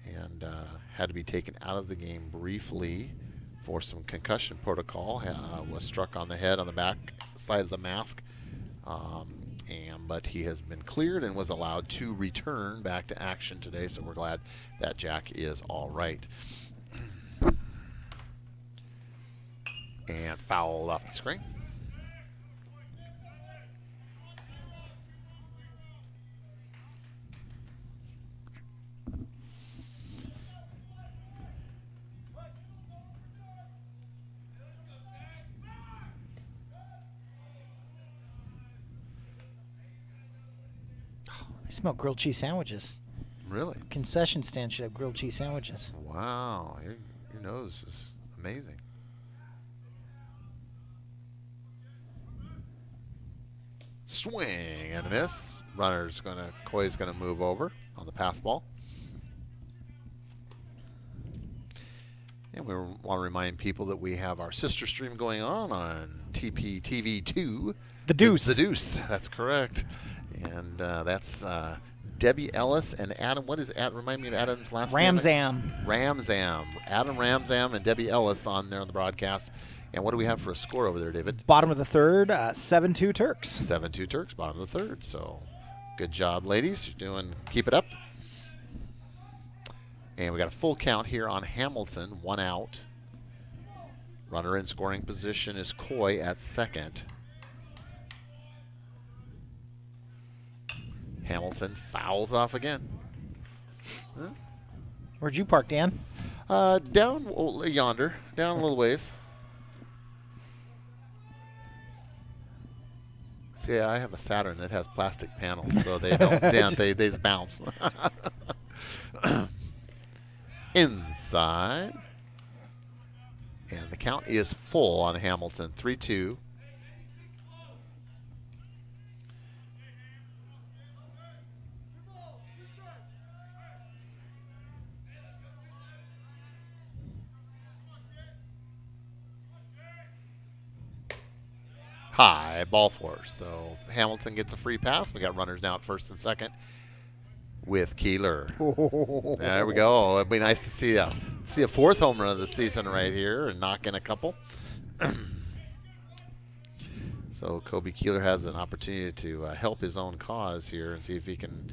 and had to be taken out of the game briefly for some concussion protocol. Was struck on the head on the back side of the mask, but he has been cleared and was allowed to return back to action today, so we're glad that Jack is all right. And foul off the screen. I smell grilled cheese sandwiches. Really? Concession stand should have grilled cheese sandwiches. Wow, your nose is amazing. Swing and a miss. Coy's gonna move over on the pass ball. And we want to remind people that we have our sister stream going on TPTV2. The Deuce. The Deuce, that's correct. And that's Debbie Ellis and Adam. What is Adam? Remind me of Adam's last name. Ramzam. Adam Ramzam and Debbie Ellis on there on the broadcast. And what do we have for a score over there, David? Bottom of the third, 7-2 Turks. 7-2 Turks, bottom of the third. So good job, ladies. Keep it up. And we got a full count here on Hamilton, 1 out. Runner in scoring position is Coy at second. Hamilton fouls off again. Huh? Where'd you park, Dan? Down yonder, down a little ways. See, I have a Saturn that has plastic panels, so they don't dance, they just bounce. Inside. And the count is full on Hamilton, 3-2. High ball force. So Hamilton gets a free pass. We got runners now at first and second with Keeler. There we go. It'd be nice to see a fourth home run of the season right here and knock in a couple. So Kobe Keeler has an opportunity to help his own cause here and see if he can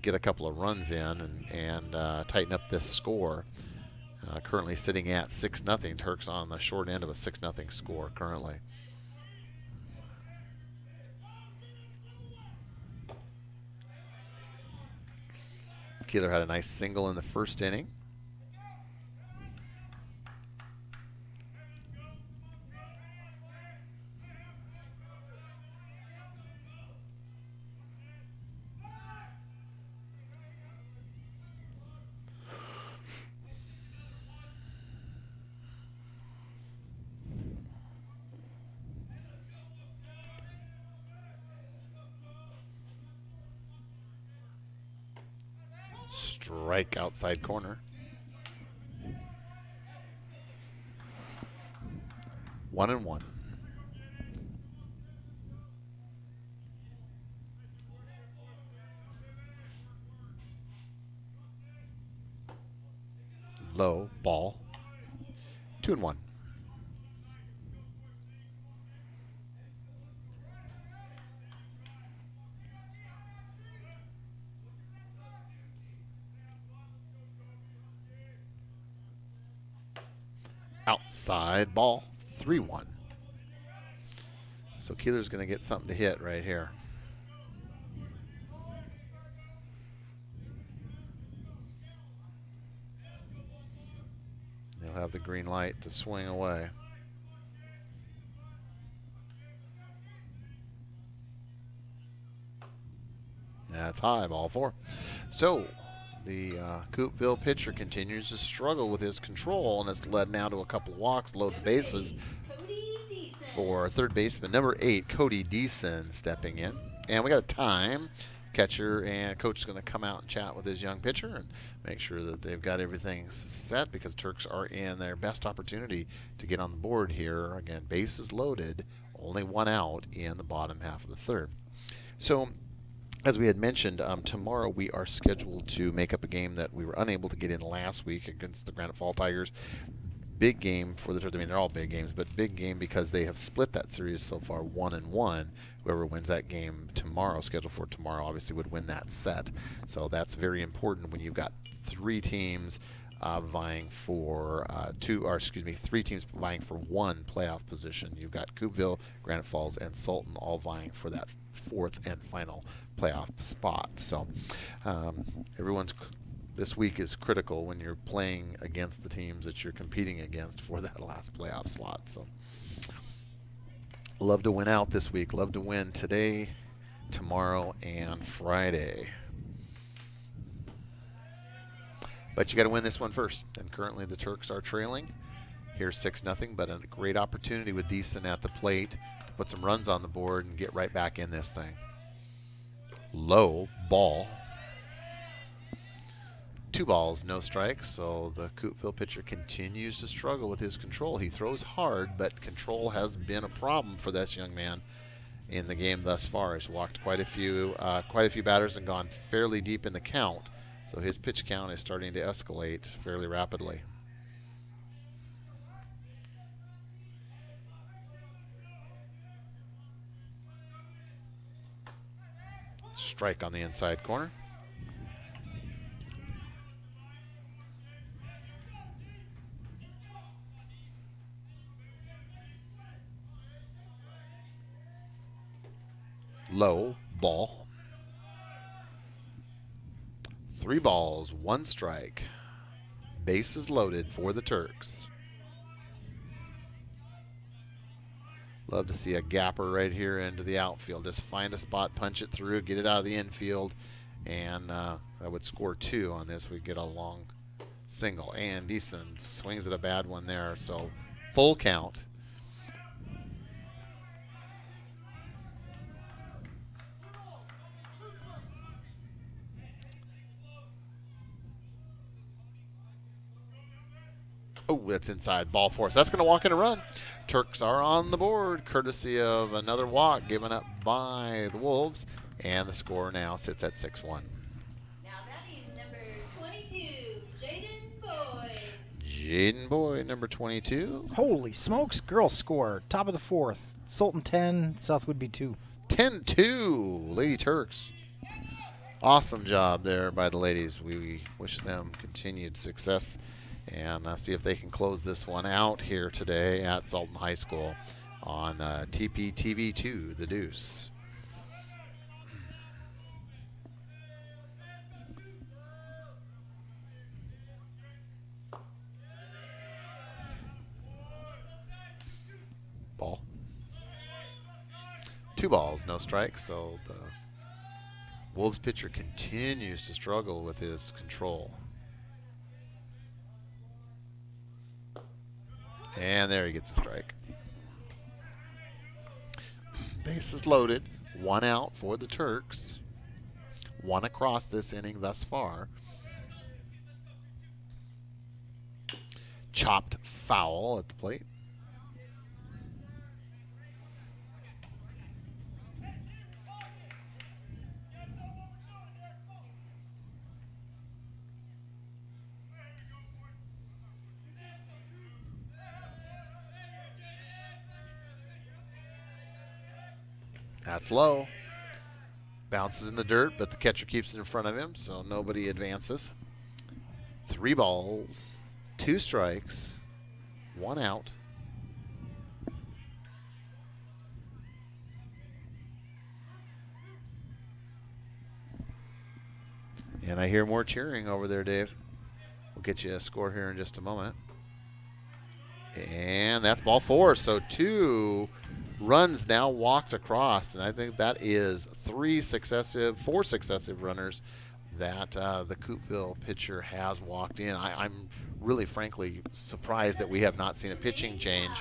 get a couple of runs in and tighten up this score. Currently sitting at 6-0. Turks on the short end of a 6-0 score currently. Keeler had a nice single in the first inning. Strike outside corner. 1-1. Low ball. 2-1. Outside ball, 3-1. So Keeler's going to get something to hit right here. He'll have the green light to swing away. That's high, ball 4. So The Coupeville pitcher continues to struggle with his control, and it's led now to a couple walks, load the bases for third baseman number 8, Cody Deason, stepping in. And we got a time. Catcher and coach is going to come out and chat with his young pitcher and make sure that they've got everything set, because Turks are in their best opportunity to get on the board here. Again, bases loaded, only one out in the bottom half of the third. So, as we had mentioned, tomorrow we are scheduled to make up a game that we were unable to get in last week against the Granite Fall Tigers. Big game for the Turks. I mean, they're all big games, but big game because they have split that series so far 1-1. Whoever wins that game tomorrow, scheduled for tomorrow, obviously would win that set. So that's very important when you've got three teams vying for three teams vying for one playoff position. You've got Coupeville, Granite Falls, and Sultan all vying for that fourth and final playoff spot. So this week is critical when you're playing against the teams that you're competing against for that last playoff slot. So love to win out this week. Love to win today, tomorrow, and Friday. But you got to win this one first. And currently the Turks are trailing. Here's 6-0, but a great opportunity with Deason at the plate to put some runs on the board and get right back in this thing. Low ball. 2 balls, no strikes, so the Coupeville pitcher continues to struggle with his control. He throws hard, but control has been a problem for this young man in the game thus far. He's walked quite a few batters and gone fairly deep in the count, so his pitch count is starting to escalate fairly rapidly. Strike on the inside corner. Low ball. 3 balls, 1 strike. Bases loaded for the Turks. Love to see a gapper right here into the outfield. Just find a spot, punch it through, get it out of the infield, and that would score 2 on this. We get a long single. And Deason swings at a bad one there, so full count. Oh, that's inside, ball 4. So that's going to walk in a run. Turks are on the board, courtesy of another walk given up by the Wolves. And the score now sits at 6-1. Now batting number 22, Jaden Boyd. Jaden Boyd, number 22. Holy smokes, girls score. Top of the 4th. Sultan 10, Southwoodby 2. 10-2, Lady Turks. Awesome job there by the ladies. We wish them continued success and see if they can close this one out here today at Sultan High School on TPTV2, The Deuce. Ball. 2 balls, no strikes, so the Wolves pitcher continues to struggle with his control. And there he gets a strike. Bases loaded. 1 out for the Turks. 1 across this inning thus far. Chopped foul at the plate. That's low. Bounces in the dirt, but the catcher keeps it in front of him, so nobody advances. 3 balls, 2 strikes, 1 out. And I hear more cheering over there, Dave. We'll get you a score here in just a moment. And that's ball 4, so 2 runs now walked across, and I think that is 4 successive runners that the Coupeville pitcher has walked in. I'm really, frankly, surprised that we have not seen a pitching change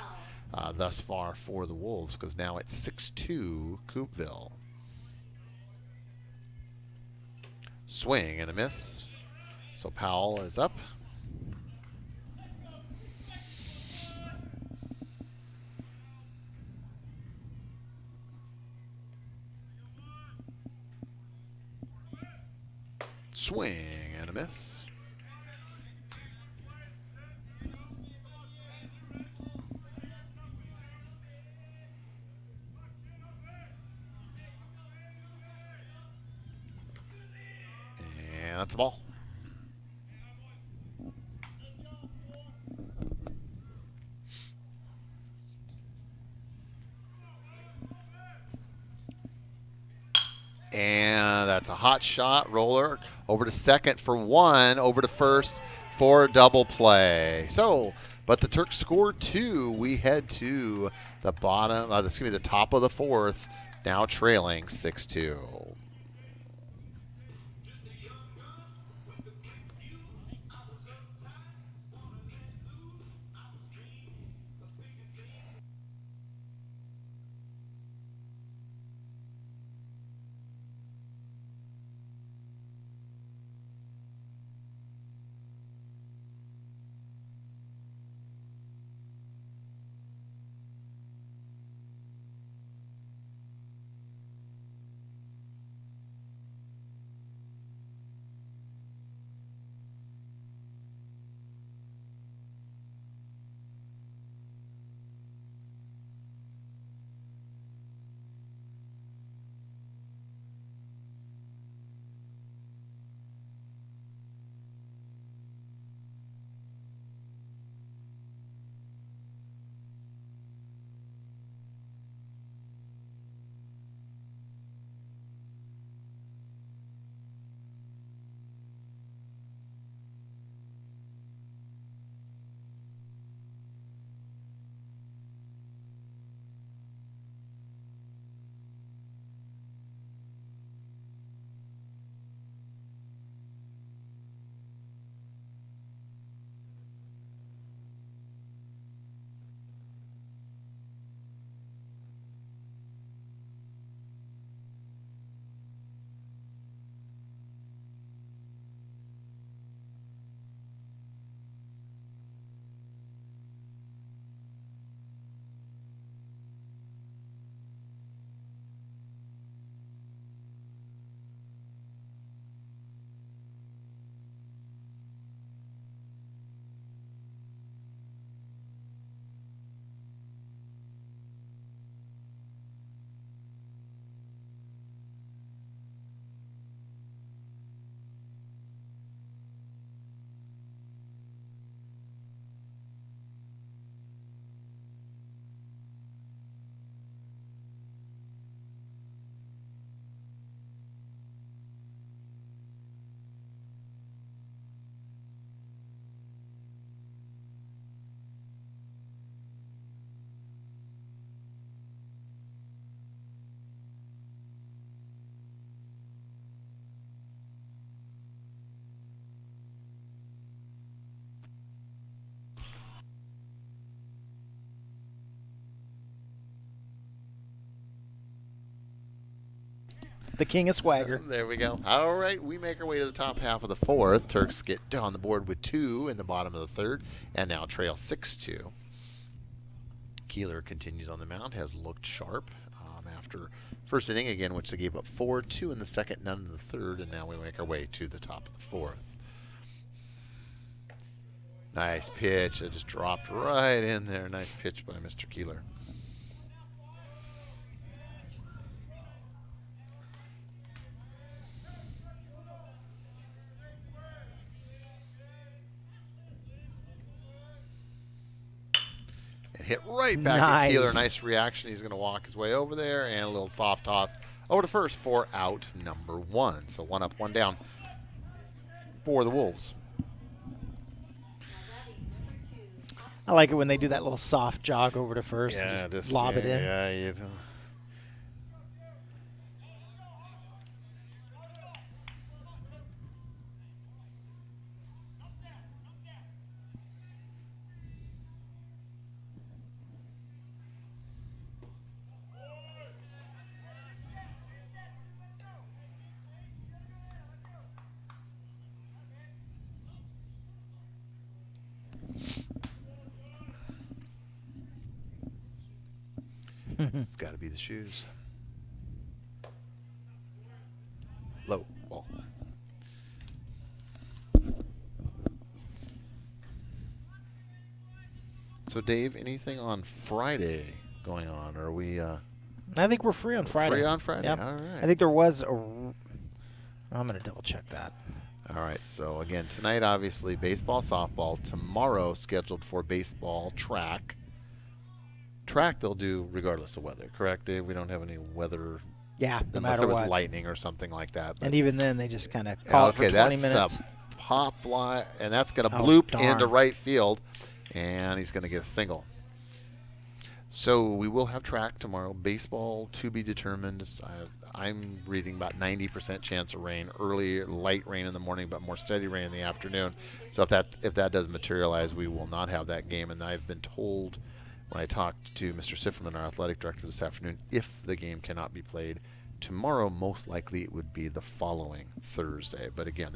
thus far for the Wolves, because now it's 6-2 Coupeville. Swing and a miss. So Powell is up. Swing and a miss. And that's the ball. And that's a hot shot. Roller over to second for one, over to first for a double play. So, but the Turks score 2. We head to the the top of the fourth, now trailing 6-2. The king of swagger. There we go. All right, we make our way to the top half of the fourth. Turks get on the board with 2 in the bottom of the third, and now trail 6-2. Keeler continues on the mound, has looked sharp after first inning again, which they gave up 4, 2 in the second, none in the third, and now we make our way to the top of the fourth. Nice pitch. It just dropped right in there. Nice pitch by Mr. Keeler. And hit right back at Keeler. Nice reaction. He's going to walk his way over there, and a little soft toss over to first for out number 1. So 1 up, 1 down for the Wolves. I like it when they do that little soft jog over to first and just lob it in. Yeah, It's got to be the shoes. Low ball. So, Dave, anything on Friday going on? Are we I think we're free on Friday. free on Friday? Yep. All right. I think there was I'm going to double check that. All right. So, again, tonight, obviously, baseball, softball. Tomorrow, scheduled for baseball, track. Track they'll do regardless of weather, correct, Dave? We don't have any weather Yeah, no unless matter there was what. lightning or something like that. But And even then, they just kind of call it for 20 minutes. A pop fly, and that's going to Oh, bloop darn. into right field, and he's going to get a single. So we will have track tomorrow. Baseball to be determined. I'm reading about 90% chance of rain, early light rain in the morning, but more steady rain in the afternoon. So if that does materialize, we will not have that game. And I've been told when I talked to Mr. Sifferman, our athletic director, this afternoon, if the game cannot be played tomorrow, most likely it would be the following Thursday. But again,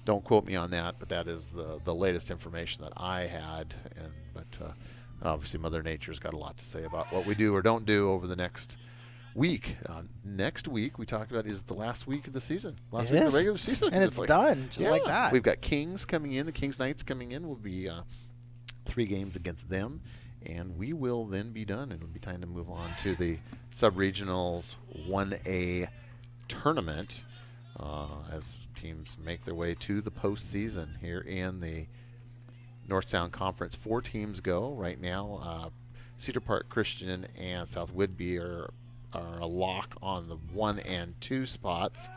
don't quote me on that, but that is the latest information that I had. But obviously Mother Nature's got a lot to say about what we do or don't do over the next week. Next week, we talked about, is the last week of the season. Last week of the regular season. And it's done, just like that. We've got Kings coming in. The Kings Knights coming in will be 3 games against them. And we will then be done. It'll be time to move on to the Sub-Regionals 1A tournament as teams make their way to the postseason here in the North Sound Conference. 4 teams go right now. Cedar Park Christian and South Whidbey are a lock on the 1 and 2 spots.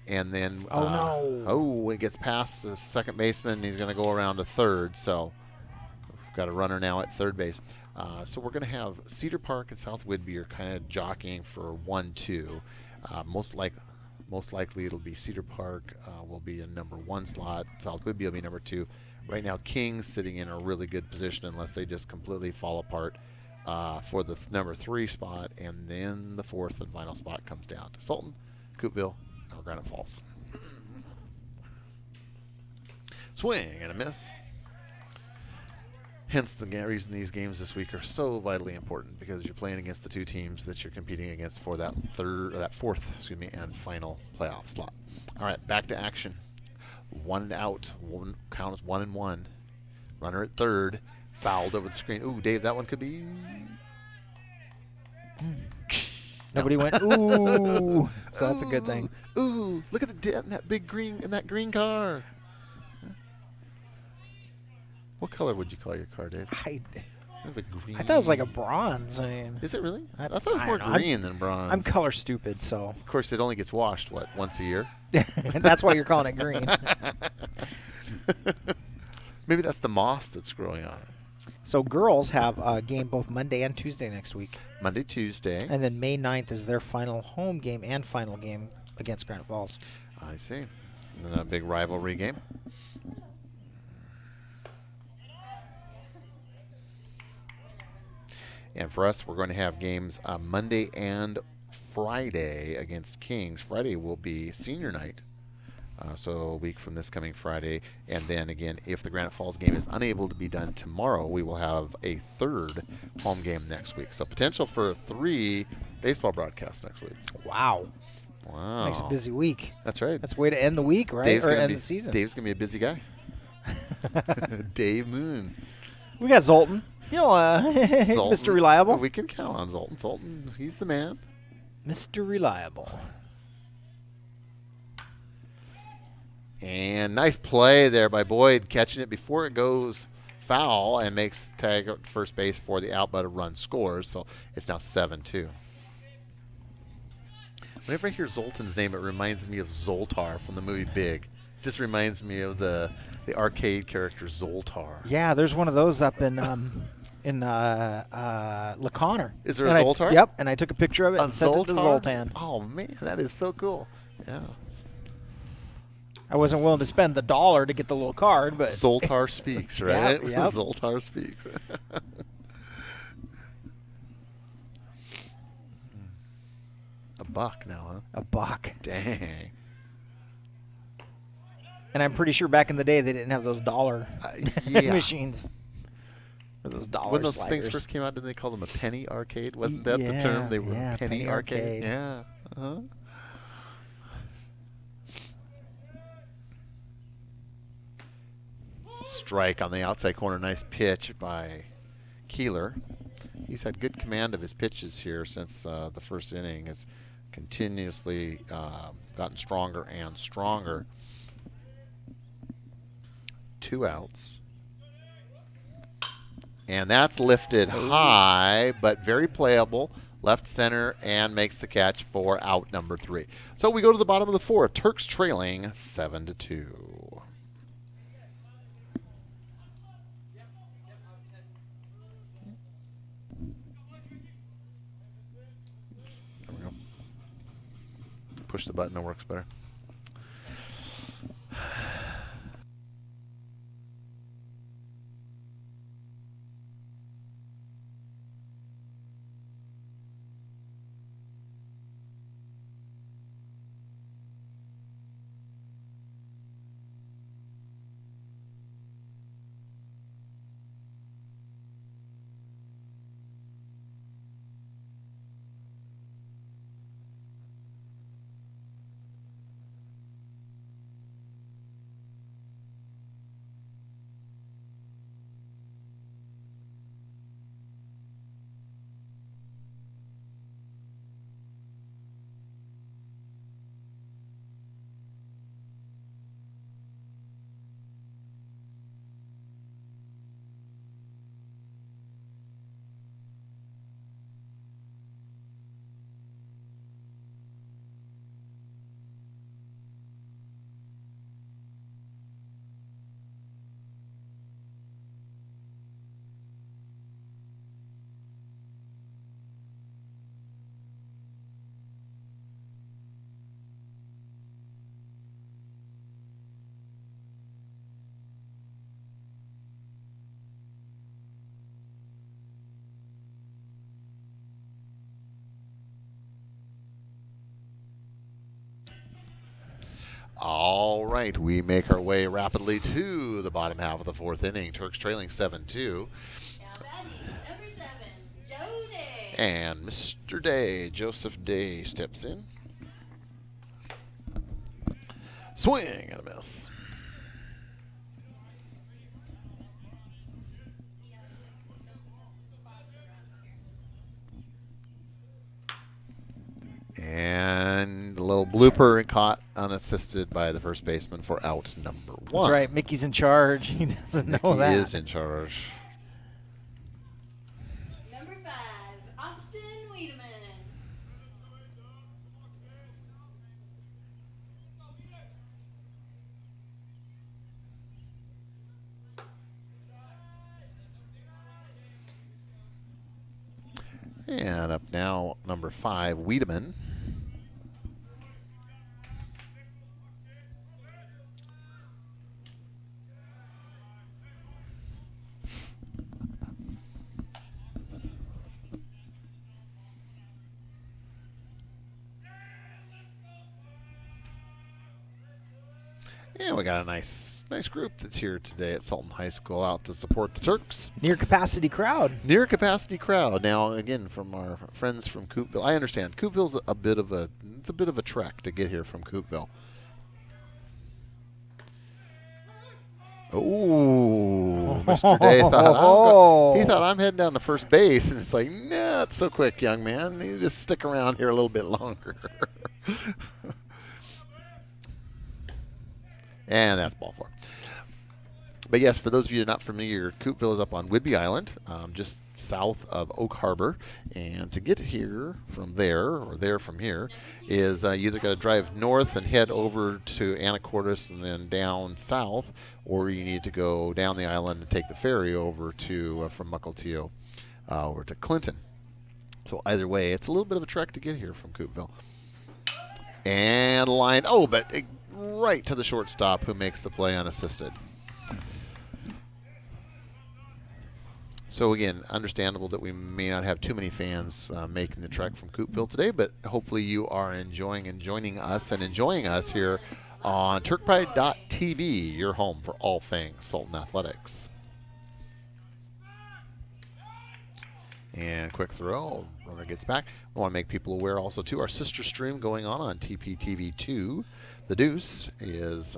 And then it gets past the second baseman. He's going to go around to third. So we've got a runner now at third base. So we're going to have Cedar Park and South Whidbey are kind of jockeying for 1-2. Most likely it'll be Cedar Park will be in number 1 slot. South Whidbey will be number 2. Right now, Kings sitting in a really good position unless they just completely fall apart for the number 3 spot, and then the 4th and final spot comes down to Sultan, Coupeville, or Granite Falls. Swing and a miss. Hence the reason these games this week are so vitally important, because you're playing against the 2 teams that you're competing against for that 4th, and final playoff slot. All right, back to action. 1 out. Count is 1-1. Runner at third. Fouled over the screen. Ooh, Dave, that one could be. Nobody went, ooh. So that's a good thing. Ooh, look at the dent in that green car. What color would you call your car, Dave? I have a green. thought it was like a bronze. I mean, is it really? I thought it was I more don't know. green than bronze. I'm color stupid, so. Of course, it only gets washed, once a year? That's why you're calling it green. Maybe that's the moss that's growing on it. So girls have a game both Monday and Tuesday next week. Monday, Tuesday. And then May 9th is their final home game and final game against Granite Falls. I see. And then a big rivalry game. And for us, we're going to have games Monday and Friday against Kings. Friday will be senior night, so a week from this coming Friday. And then again, if the Granite Falls game is unable to be done tomorrow, we will have a 3rd home game next week. So potential for 3 baseball broadcasts next week. Wow. Wow. Makes a busy week. That's right. That's a way to end the week, right? Dave's or gonna end be, the season. Dave's going to be a busy guy. Dave Moon. We got Zoltan. You know, Zoltan, Mr. Reliable. We can count on Zoltan. Zoltan, he's the man. Mr. Reliable. And nice play there by Boyd, catching it before it goes foul and makes tag at first base for the out, but a run scores. So it's now 7-2. Whenever I hear Zoltan's name, it reminds me of Zoltar from the movie Big. Just reminds me of the arcade character Zoltar. Yeah, there's one of those up in LaConner. Is there a Zoltar? Yep, and I took a picture of it and sent it to Zoltar? Zoltan. Oh man, that is so cool. Yeah. I wasn't willing to spend the $1 to get the little card, but Zoltar speaks, right? Yep. Zoltar speaks. A buck now, huh? a buck. Dang. And I'm pretty sure back in the day they didn't have those dollar Yeah. machines. Or those dollar When those sliders. things first came out, didn't they call them a penny arcade? Wasn't that the Yeah, term? They were yeah, penny arcade. arcade. Yeah. Uh-huh. Strike on the outside corner. Nice pitch by Keeler. He's had good command of his pitches here since the first inning. Has continuously gotten stronger and stronger. 2 outs. And that's lifted high, but very playable. Left center and makes the catch for out number 3. So we go to the bottom of the 4th. Turks trailing 7-2. There we go. Push the button, it works better. All right, we make our way rapidly to the bottom half of the 4th inning. Turks trailing 7-2. Now batting, number 7, Joe Day. And Mr. Day, Joseph Day, steps in. Swing and a miss. And a little blooper caught unassisted by the first baseman for out number 1. That's right. Mickey's in charge. He doesn't know that. He is in charge. Number 5, Austin Wiedemann. And up now, number 5, Wiedemann. And we got a nice group that's here today at Sultan High School out to support the Turks. Near capacity crowd. Near capacity crowd. Now, again, from our friends from Coupeville, I understand Coupeville's a bit of a trek to get here from Coupeville. Oh, Mr. Day thought I'm heading down to first base, and it's like, nah, it's so quick, young man. You just stick around here a little bit longer. And that's ball 4. But yes, for those of you not familiar, Coupeville is up on Whidbey Island, just south of Oak Harbor. And to get here from there, or there from here, is you either got to drive north and head over to Anacortes and then down south, or you need to go down the island and take the ferry over to from Mukilteo over to Clinton. So either way, it's a little bit of a trek to get here from Coupeville. And line, but right to the shortstop who makes the play unassisted. So again, understandable that we may not have too many fans making the trek from Coupeville today, but hopefully you are enjoying and joining us and enjoying us here on TurkPride.tv, your home for all things Sultan Athletics. And quick throw. Runner gets back. I want to make people aware also, too, our sister stream going on TPTV2. The Deuce is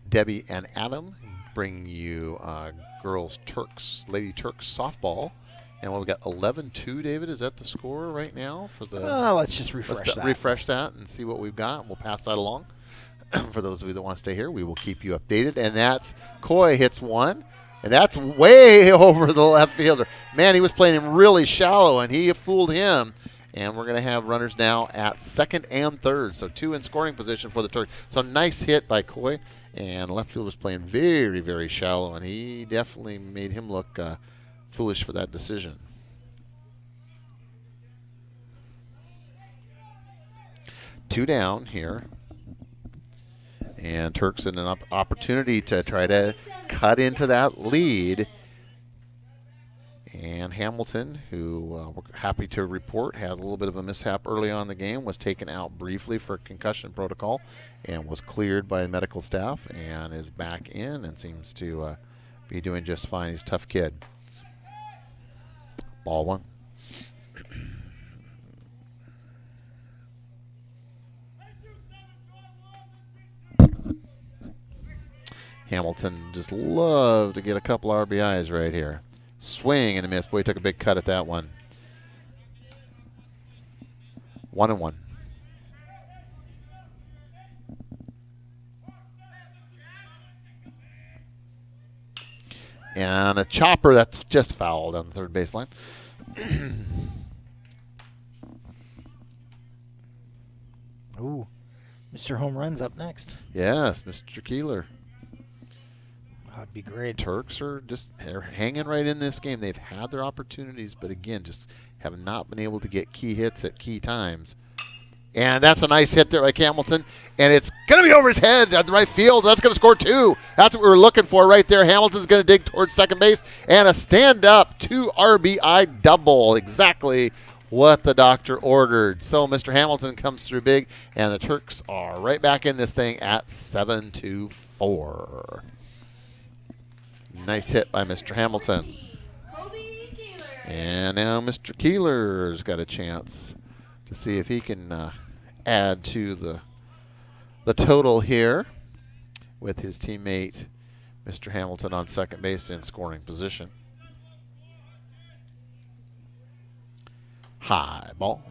Debbie and Adam bringing you girls Turks, Lady Turks softball. And what we got, 11-2, David? Is that the score right now for the? Let's just refresh that. Refresh that and see what we've got. We'll pass that along. For those of you that want to stay here, we will keep you updated. And that's Coy hits one, and that's way over the left fielder. Man, he was playing him really shallow, and he fooled him. And we're going to have runners now at second and third, so 2 in scoring position for the Turks. So nice hit by Coy, and left field was playing very, very shallow, and he definitely made him look foolish for that decision. Two down here. And Turks in an opportunity to try to cut into that lead. And Hamilton, who we're happy to report had a little bit of a mishap early on in the game, was taken out briefly for concussion protocol and was cleared by medical staff and is back in and seems to be doing just fine. He's a tough kid. Ball one. Hamilton just loved to get a couple RBIs right here. Swing and a miss. Boy, he took a big cut at that one. 1-1. And a chopper that's just fouled on the third baseline. Ooh, Mr. Home Run's up next. Yes, Mr. Keeler. That'd be great. Turks are just hanging right in this game. They've had their opportunities, but again, just have not been able to get key hits at key times. And that's a nice hit there by Hamilton. And it's going to be over his head at the right field. That's going to score 2. That's what we were looking for right there. Hamilton's going to dig towards second base. And a stand-up 2 RBI double. Exactly what the doctor ordered. So Mr. Hamilton comes through big. And the Turks are right back in this thing at 7-4. Nice hit by Mr. Hamilton. And now Mr. Keeler's got a chance to see if he can add to the total here with his teammate Mr. Hamilton on second base in scoring position. High ball.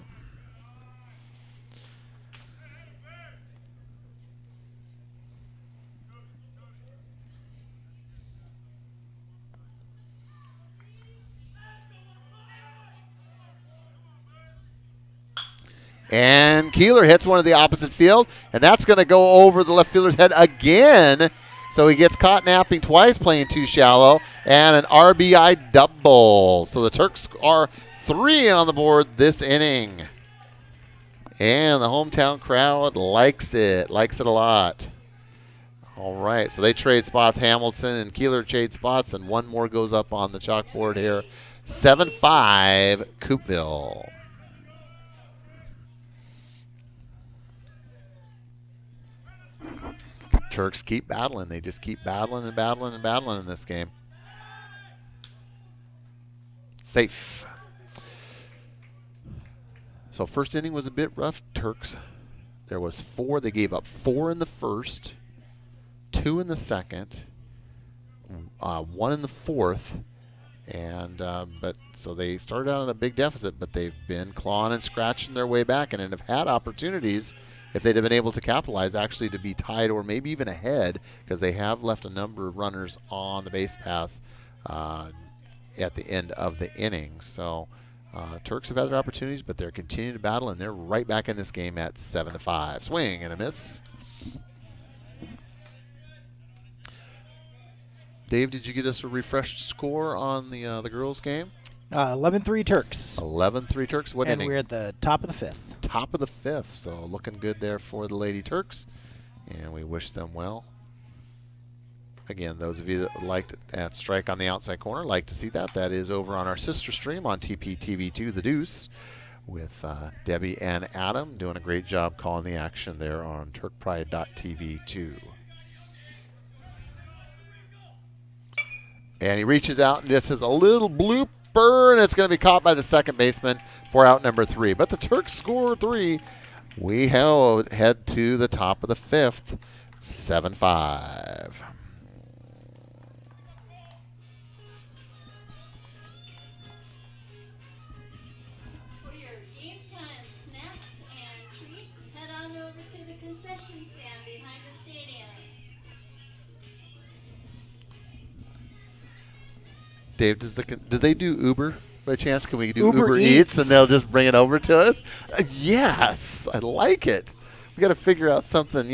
And Keeler hits one of the opposite field, and that's going to go over the left fielder's head again. So he gets caught napping twice, playing too shallow, and an RBI double. So the Turks are 3 on the board this inning. And the hometown crowd likes it a lot. All right, so they trade spots. Hamilton and Keeler trade spots, and one more goes up on the chalkboard here. 7-5, Coupeville. Turks keep battling. They just keep battling and battling and battling in this game. Safe. So first inning was a bit rough. Turks, there was 4. They gave up 4 in the first, 2 in the second, 1 in the fourth. And but so they started out in a big deficit, but they've been clawing and scratching their way back and have had opportunities, if they'd have been able to capitalize, actually to be tied or maybe even ahead, because they have left a number of runners on the base paths at the end of the inning. So Turks have had their opportunities, but they're continuing to battle, and they're right back in this game at 7-5. Swing and a miss. Dave, did you get us a refreshed score on the girls' game? 11-3 Turks. 11-3 Turks. What and inning? We're at the top of the 5th. Top of the 5th, so looking good there for the Lady Turks, and we wish them well. Again, those of you that liked at Strike on the outside corner, like to see that. That is over on our sister stream on TPTV2, The Deuce, with Debbie and Adam doing a great job calling the action there on TurkPride.tv2. And he reaches out and just has a little bloop spur, and it's going to be caught by the second baseman for out number 3. But the Turks score 3. We head to the top of the 5th, 7-5. For your game time snacks and treats, head on over to the concession stand behind the stadium. Dave, do they do Uber by chance? Can we do Uber Eats Eats. and they'll just bring it over to us? Yes, I like it. We got to figure out something,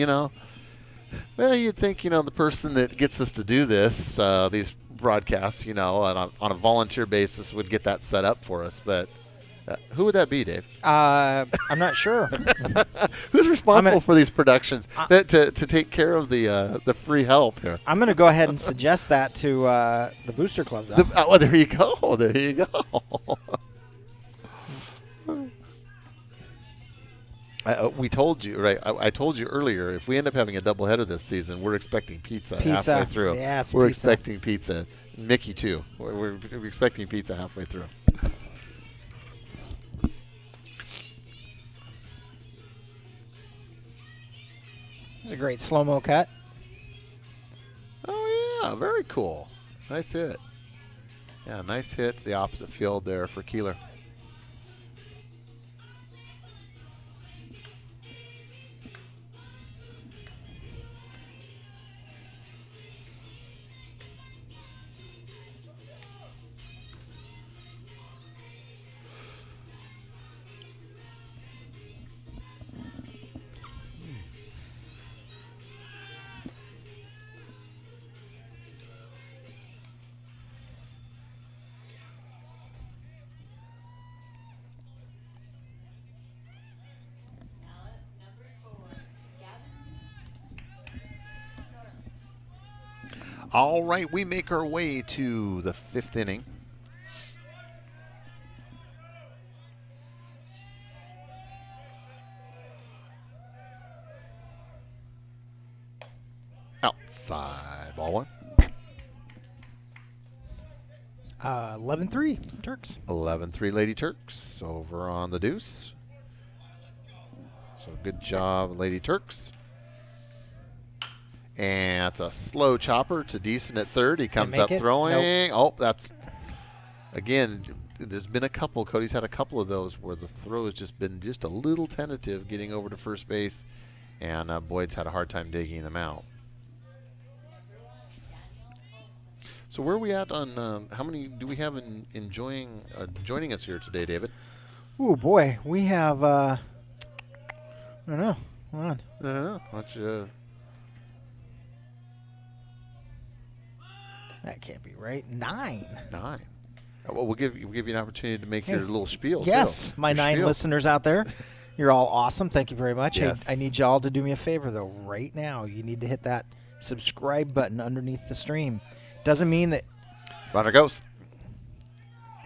Well, you'd think, the person that gets us to do this, these broadcasts, on a volunteer basis would get that set up for us. But who would that be, Dave? I'm not sure. Who's responsible for these productions to take care of the free help here? I'm going to go ahead and suggest that to the Booster Club, though. Oh, there you go. There you go. We told you, right? I told you earlier, if we end up having a doubleheader this season, we're expecting pizza halfway through. Yes, we're pizza. expecting pizza. Mickey, too. We're expecting pizza halfway through. It's a great slow-mo cut. Oh, yeah. Very cool. Nice hit. Yeah, nice hit to the opposite field there for Keeler. Ballot number 4, Gavin. All right, we make our way to the 5th inning. Outside, ball 1. 11-3, Turks. 11-3 Lady Turks over on the deuce. So good job, Lady Turks. And it's a slow chopper to Decent at third. He comes up make it? throwing. Oh, that's, again, there's been a couple. Cody's had a couple of those where the throw has just been just a little tentative getting over to first base. And Boyd's had a hard time digging them out. So where are we at on how many do we have joining us here today, David? Ooh, boy. We have, I don't know. Hold on. I don't know. Why don't you, That can't be right. 9. 9. Well, we'll give you an opportunity to make Hey, your little spiel. Yes, too. my Your 9 spiel. listeners out there. You're all awesome. Thank you very much. Yes. Hey, I need y'all to do me a favor, though, right now. You need to hit that subscribe button underneath the stream. Doesn't mean that Runner goes.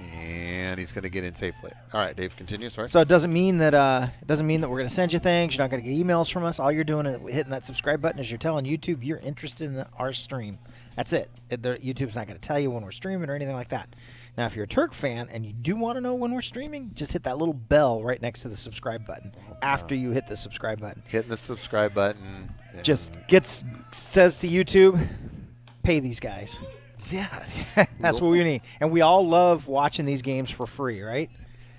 And he's going to get in safely. All right, Dave, continue. Sorry. So it doesn't mean that we're going to send you things. You're not going to get emails from us. All you're doing is hitting that subscribe button is you're telling YouTube you're interested in our stream. That's it. YouTube's not going to tell you when we're streaming or anything like that. Now, if you're a Turk fan and you do want to know when we're streaming, just hit that little bell right next to the subscribe button after you hit the subscribe button. Hitting the subscribe button. Just says to YouTube, pay these guys. Yes. That's what we need. And we all love watching these games for free, right?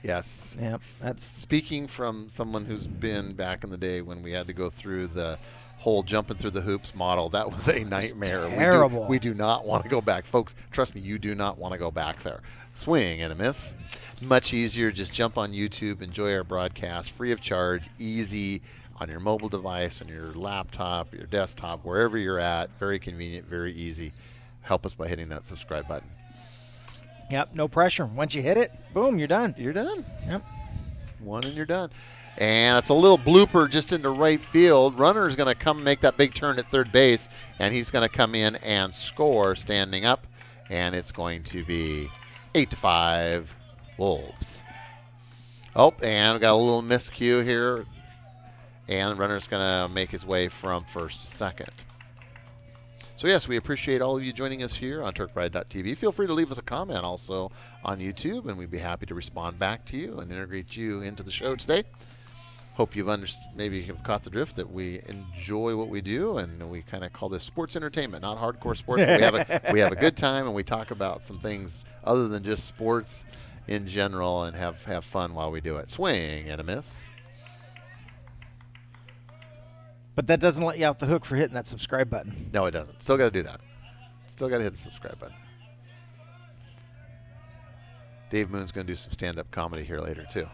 Yes. Yep. That's Speaking from someone who's been back in the day when we had to go through the whole jumping through the hoops model, that was a nightmare. terrible. We do not want to go back. Folks, trust me, you do not want to go back there. Swing and a miss. Much easier. Just jump on YouTube, enjoy our broadcast, free of charge, easy on your mobile device, on your laptop, your desktop, wherever you're at. Very convenient, very easy. Help us by hitting that subscribe button. Yep, no pressure. Once you hit it, boom, you're done. You're done. Yep. One and you're done. And it's a little blooper just into right field. Runner's going to come make that big turn at third base, and he's going to come in and score standing up, and it's going to be 8-5 Wolves. Oh, and we got a little miscue here, and the runner's going to make his way from first to second. So yes, we appreciate all of you joining us here on TurkPride.tv. Feel free to leave us a comment also on YouTube, and we'd be happy to respond back to you and integrate you into the show today. Hope you've maybe you've caught the drift that we enjoy what we do, and we kind of call this sports entertainment, not hardcore sports. But we have a good time, and we talk about some things other than just sports in general, and have fun while we do it. Swing and a miss. But that doesn't let you off the hook for hitting that subscribe button. No, it doesn't. Still got to do that. Still got to hit the subscribe button. Dave Moon's going to do some stand-up comedy here later too.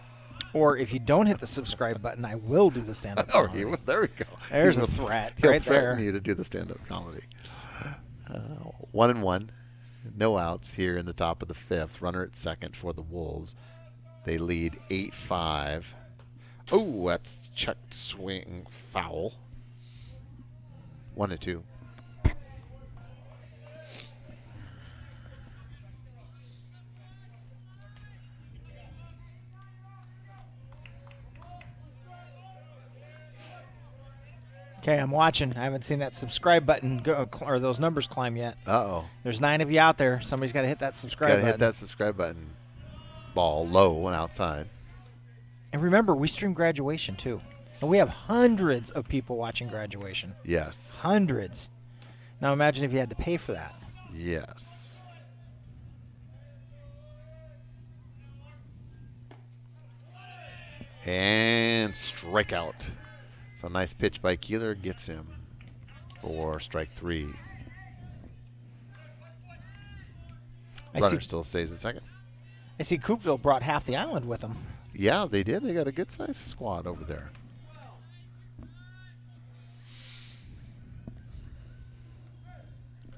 Or if you don't hit the subscribe button, I will do the stand-up comedy. There we go. There's a threat He'll right threaten there. you to do the stand-up comedy. 1-1. No outs here in the top of the fifth. Runner at second for the Wolves. They lead 8-5. Oh, that's checked swing foul. 1-2. Okay, I'm watching. I haven't seen that subscribe button go, or those numbers climb yet. Uh-oh. There's 9 of you out there. Somebody's got to hit that subscribe Got to button. hit that subscribe button. Ball low and outside. And remember, we stream graduation too. And we have hundreds of people watching graduation. Yes. Hundreds. Now imagine if you had to pay for that. Yes. And strikeout. So nice pitch by Keeler gets him for strike 3. Runner still stays in second. I see Coupeville brought half the island with them. Yeah, they did. They got a good sized squad over there.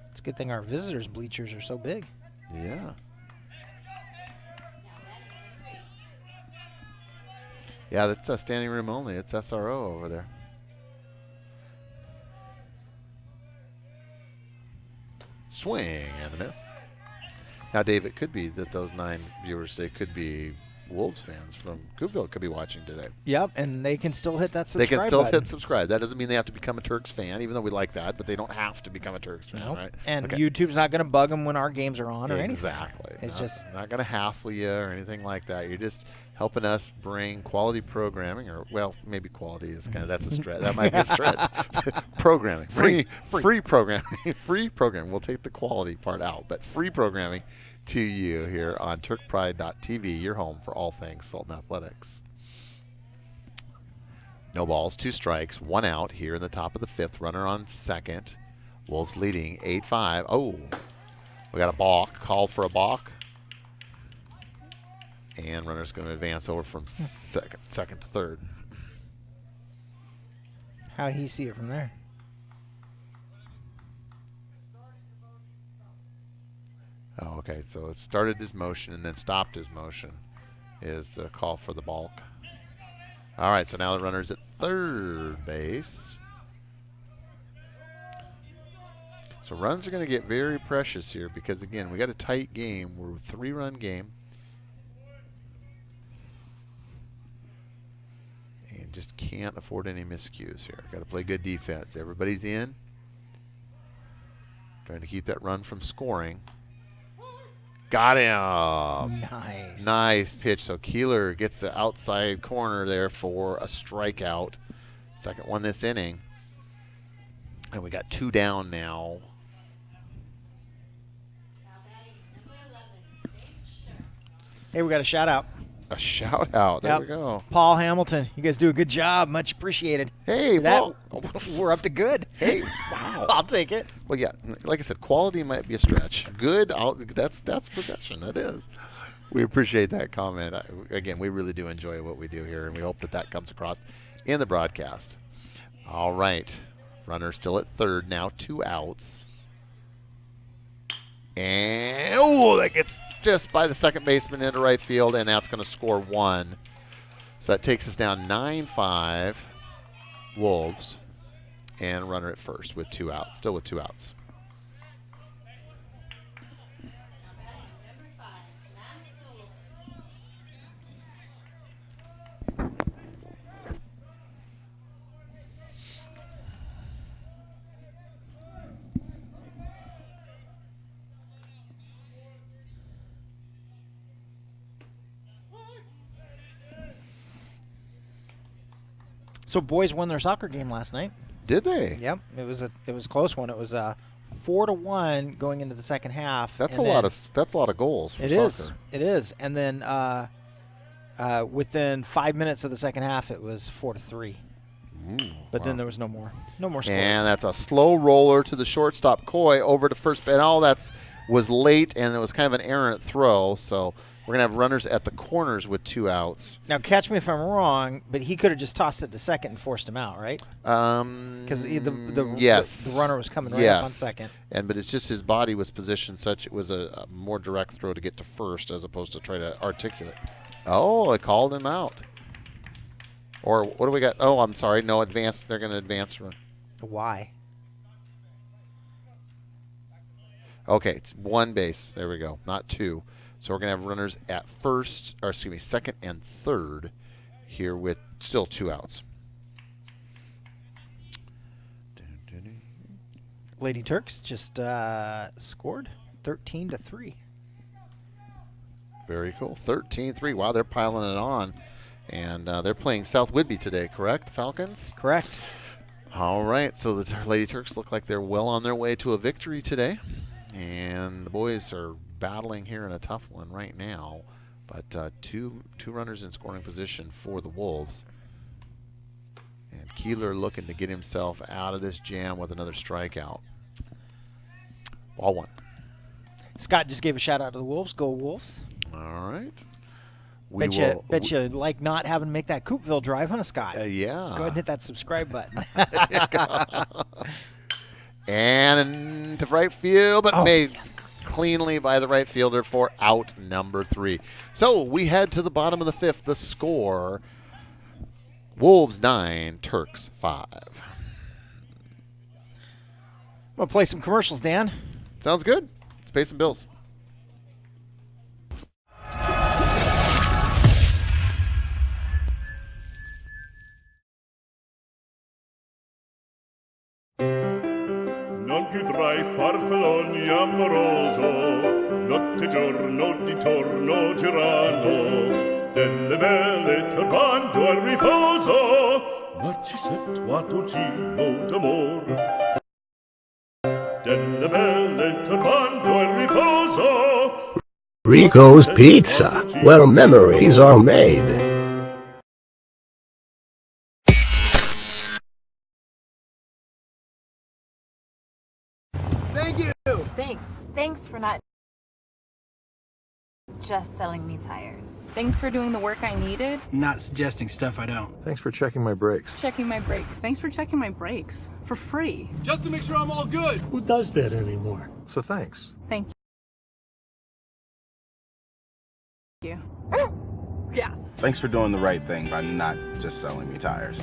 It's a good thing our visitors' bleachers are so big. Yeah. Yeah, that's a standing room only. It's SRO over there. Swing and a miss. Now, Dave, it could be that those 9 viewers today could be Wolves fans from Coupeville could be watching today. Yep, and they can still hit that subscribe They can still button. hit subscribe. That doesn't mean they have to become a Turks fan, even though we like that, but they don't have to become a Turks fan, Nope. right? And Okay. YouTube's not going to bug them when our games are on or anything. Exactly. It's just not going to hassle you or anything like that. You're just helping us bring quality programming, or well, maybe quality is kind of that's a stretch. That might be a stretch. Programming, free programming, free programming. We'll take the quality part out, but free programming to you here on TurkPride.tv, your home for all things Sultan Athletics. No balls, 2 strikes, 1 out here in the top of the fifth. Runner on second. Wolves leading 8-5. Oh, we got a balk. Called for a balk. And runner's going to advance over from second to third. how did he see it from there? Oh, okay. So it started his motion and then stopped his motion is the call for the balk. All right, so now the runner's at third base. So runs are going to get very precious here because, again, we got a tight game. We're a 3-run game. And just can't afford any miscues here. Got to play good defense. Everybody's in. Trying to keep that run from scoring. Got him. Nice. Nice pitch. So Keeler gets the outside corner there for a strikeout. Second one this inning. And we got 2 down now. Hey, we got a shout out. A shout out. There Yep. we go. Paul Hamilton. You guys do a good job. Much appreciated. Hey, That, Paul. we're up to good. Hey, wow. I'll take it. Well, yeah, like I said, quality might be a stretch. Good, that's progression. That is. We appreciate that comment. Again, we really do enjoy what we do here, and we hope that comes across in the broadcast. All right. Runner still at third now, 2 outs. And, that gets just by the second baseman into right field, and that's going to score 1. So that takes us down 9-5 Wolves, and runner at first with 2 outs, still with 2 outs. So boys won their soccer game last night. Did they? Yep, it was a close one. It was 4-1 going into the second half. That's and a lot of goals for soccer. It is. And then within 5 minutes of the second half, it was 4-3. But then there was no more scores. And that's a slow roller to the shortstop, Coy, over to first base. And all that was late, and it was kind of an errant throw. So we're going to have runners at the corners with 2 outs. Now, catch me if I'm wrong, but he could have just tossed it to second and forced him out, right? Because the runner was coming right up on second. But it's just his body was positioned such it was a more direct throw to get to first as opposed to try to articulate. Oh, I called him out. Or what do we got? Oh, I'm sorry. No, advance. They're going to advance run. Why? Okay, it's 1 base. There we go. Not 2. So we're going to have runners at second and third here with still 2 outs. Lady Turks just scored 13-3. Very cool. 13-3. Wow, they're piling it on. And they're playing South Whidbey today, correct, Falcons? Correct. All right, so the Lady Turks look like they're well on their way to a victory today. And the boys are battling here in a tough one right now. But two runners in scoring position for the Wolves. And Keeler looking to get himself out of this jam with another strikeout. Ball 1. Scott just gave a shout out to the Wolves. Go Wolves. All right. Bet you like not having to make that Coupeville drive, huh, Scott? Yeah. Go ahead and hit that subscribe button. And to right field, but made cleanly by the right fielder for out number 3. So we head to the bottom of the 5th. The score, Wolves 9, Turks 5. I'm going to play some commercials, Dan. Sounds good. Let's pay some bills. Non più tra i farfalloni amoroso, notte e giorno di torno girano, delle belle turbando al riposo, Narcisetto a dolcino d'amor. Delle belle turbando al riposo, Rico's Pizza, where memories are made. Thanks for not just selling me tires. Thanks for doing the work I needed. Not suggesting stuff I don't. Thanks for checking my brakes. Checking my brakes. Thanks for checking my brakes. For free. Just to make sure I'm all good. Who does that anymore? So thanks. Thank you. Yeah. Thanks for doing the right thing by not just selling me tires.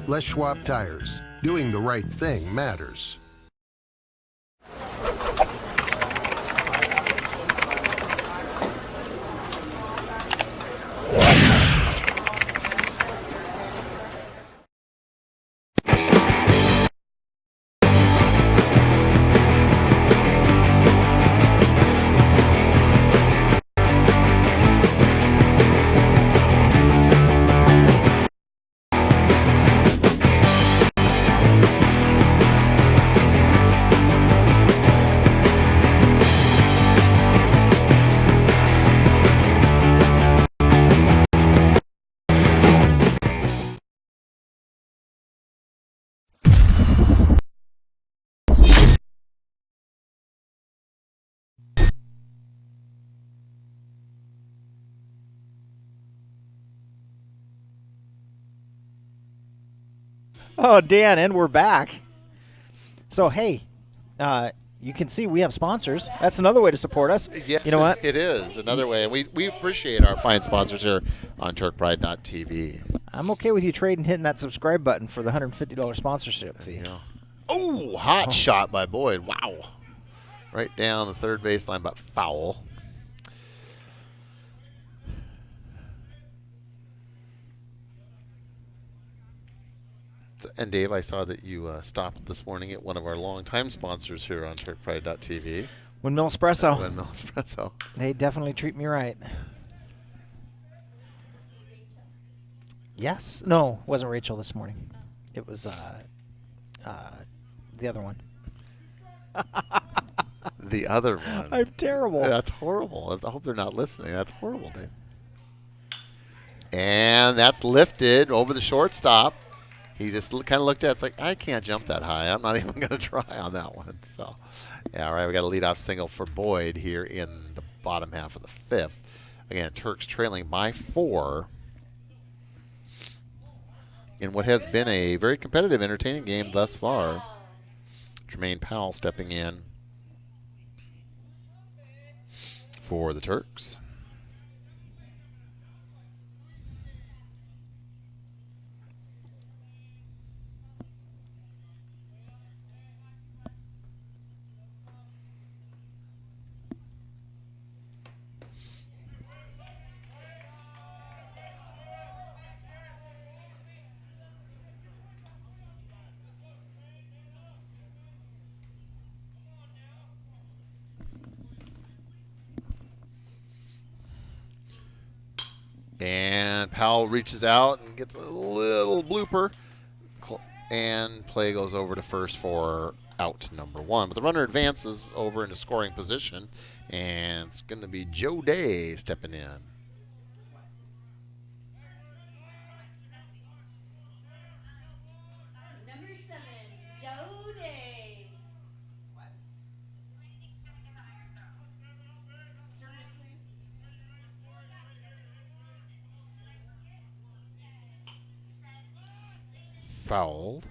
Les Schwab Tires. Doing the right thing matters. Oh, Dan, and we're back. So, hey, you can see we have sponsors. That's another way to support us. Yes, you know what? It is another way. And we appreciate our fine sponsors here on TurkPride.tv. I'm okay with you trading hitting that subscribe button for the $150 sponsorship fee. Yeah. Oh, hot shot by Boyd. Wow. Right down the third baseline, but foul. And Dave, I saw that you stopped this morning at one of our longtime sponsors here on TurkPride.tv. Windmill Espresso. Windmill Espresso. They definitely treat me right. Yes. No, it wasn't Rachel this morning. It was the other one. The other one. I'm terrible. That's horrible. I hope they're not listening. That's horrible, Dave. And that's lifted over the shortstop. He just kind of looked at it. It's like, I can't jump that high. I'm not even going to try on that one. So, yeah, all right, we got a leadoff single for Boyd here in the bottom half of the fifth. Again, Turks trailing by 4 in what has been a very competitive, entertaining game thus far. Jermaine Powell stepping in for the Turks. And Powell reaches out and gets a little blooper. And play goes over to first for out number 1. But the runner advances over into scoring position. And it's going to be Joe Day stepping in. Number 7, Joe Day. Fouled.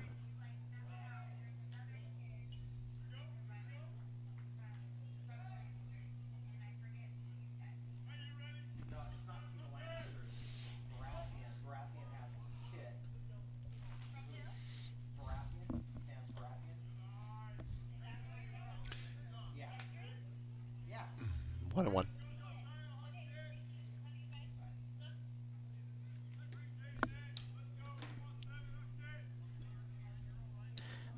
One and one.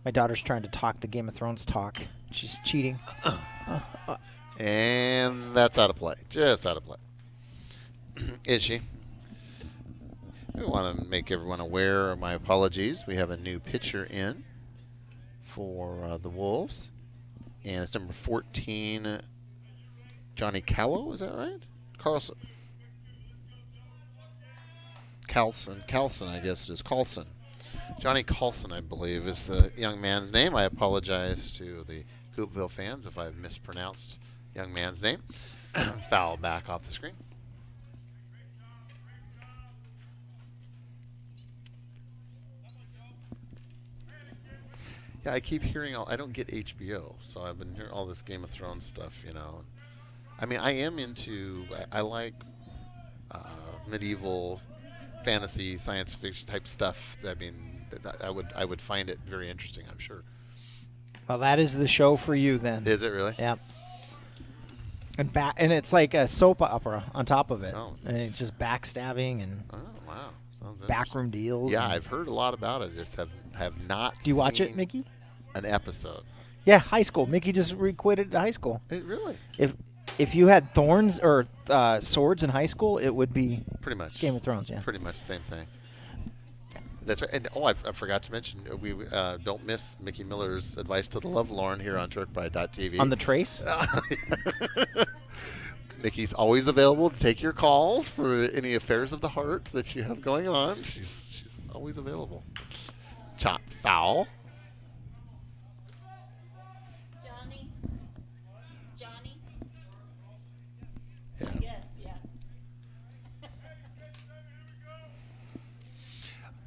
My daughter's trying to talk the Game of Thrones talk. She's cheating. And that's out of play. Just out of play. Is she? We want to make everyone aware of my apologies. We have a new pitcher in for the Wolves. And it's number 14, Johnny Callow. Is that right? Carlson. Carlson, I guess it is. Carlson. Johnny Carlson, I believe, is the young man's name. I apologize to the Coupeville fans if I've mispronounced young man's name. Foul back off the screen. Yeah, I keep hearing I don't get HBO, so I've been hearing all this Game of Thrones stuff, you know. I mean, I am into, I like medieval fantasy, science fiction type stuff. I mean, I would find it very interesting, I'm sure. Well, that is the show for you then. Is it really? Yeah. And it's like a soap opera on top of it. Oh. And it's just backstabbing and Wow. Sounds backroom deals. Yeah, I've heard a lot about it. Just have not Do you watch it, seen Mickey? an episode. Yeah, high school. Mickey just quitted high school. Really? If you had thorns or swords in high school, it would be pretty much Game of Thrones. Yeah, pretty much the same thing. That's right. And I forgot to mention, we don't miss Mickey Miller's advice to the lovelorn here on TurkPride.tv. On the trace. Mickey's always available to take your calls for any affairs of the heart that you have going on. She's always available. Chop foul. Johnny. Yeah. Yes, yeah.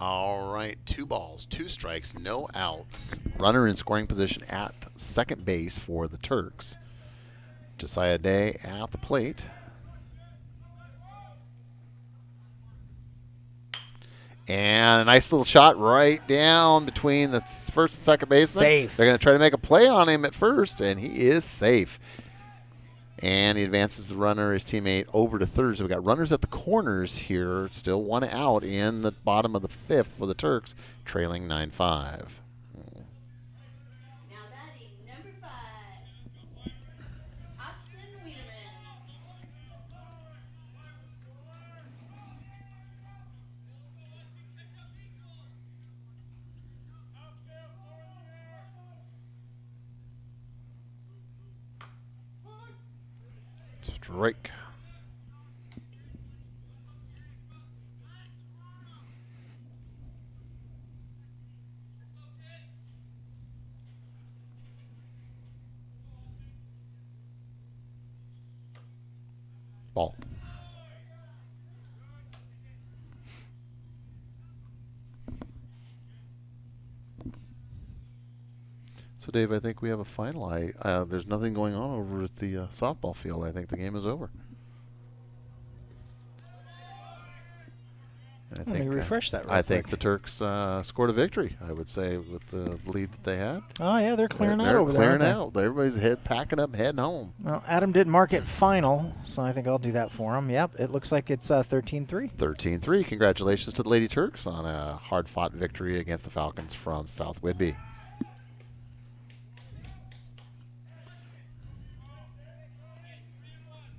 All right, 2 balls, 2 strikes, no outs. Runner in scoring position at second base for the Turks. Josiah Day at the plate. And a nice little shot right down between the first and second baseman. Safe. They're going to try to make a play on him at first, and he is safe. And he advances the runner, his teammate, over to third. So we got runners at the corners here. Still 1 out in the bottom of the fifth for the Turks, trailing 9-5. Now batting number 5, Austin Wiedemann. Strike. Ball. So, Dave, I think we have a final. There's nothing going on over at the softball field. I think the game is over. Let me refresh that real I quick. think the Turks scored a victory, I would say, with the lead that they had. Oh, yeah, they're clearing out They're over there. clearing out. Everybody's packing up, heading home. Well, Adam didn't mark it final, so I think I'll do that for him. Yep, it looks like it's 13-3. 13-3. Congratulations to the Lady Turks on a hard-fought victory against the Falcons from South Whidbey.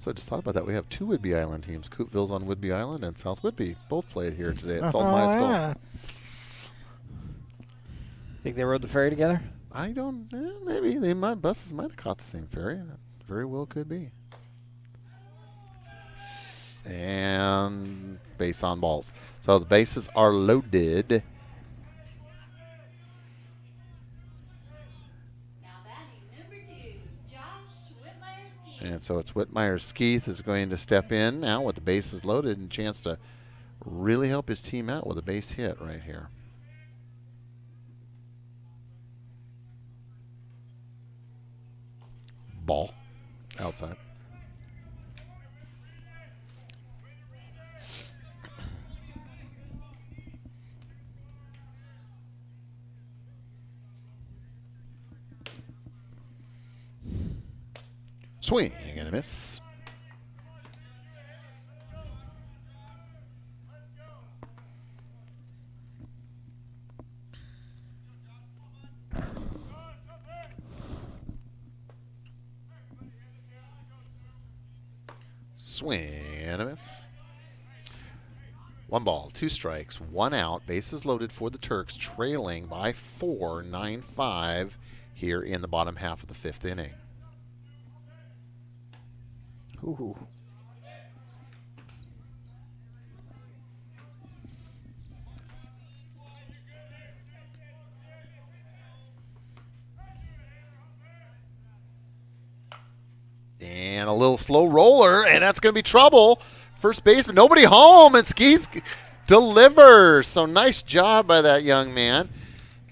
So I just thought about that. We have two Whidbey Island teams. Coupeville's on Whidbey Island, and South Whidbey both played here today at Sultan High School. Yeah. Think they rode the ferry together? I don't. Maybe buses might have caught the same ferry. That very well could be. And base on balls. So the bases are loaded. And so it's Whitmire-Skeeth is going to step in now with the bases loaded and a chance to really help his team out with a base hit right here. Ball outside. Swing and a miss. Swing and a miss. 1 ball, 2 strikes, 1 out. Bases loaded for the Turks, trailing by 4, 9-5 here in the bottom half of the 5th inning. Ooh. And a little slow roller, and that's going to be trouble. First baseman, nobody home, and Skeeth delivers. So nice job by that young man.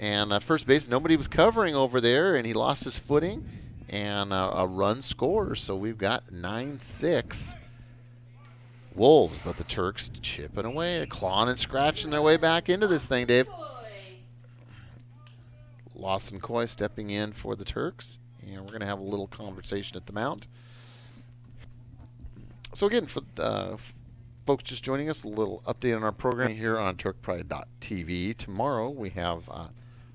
And first base, nobody was covering over there, and he lost his footing. And a run scores, so we've got 9-6 Wolves, but the Turks chipping away, clawing and scratching their way back into this thing, Dave. Lawson Coy stepping in for the Turks, and we're going to have a little conversation at the mound. So again, for folks just joining us, a little update on our program here on TurkPride.tv. Tomorrow we have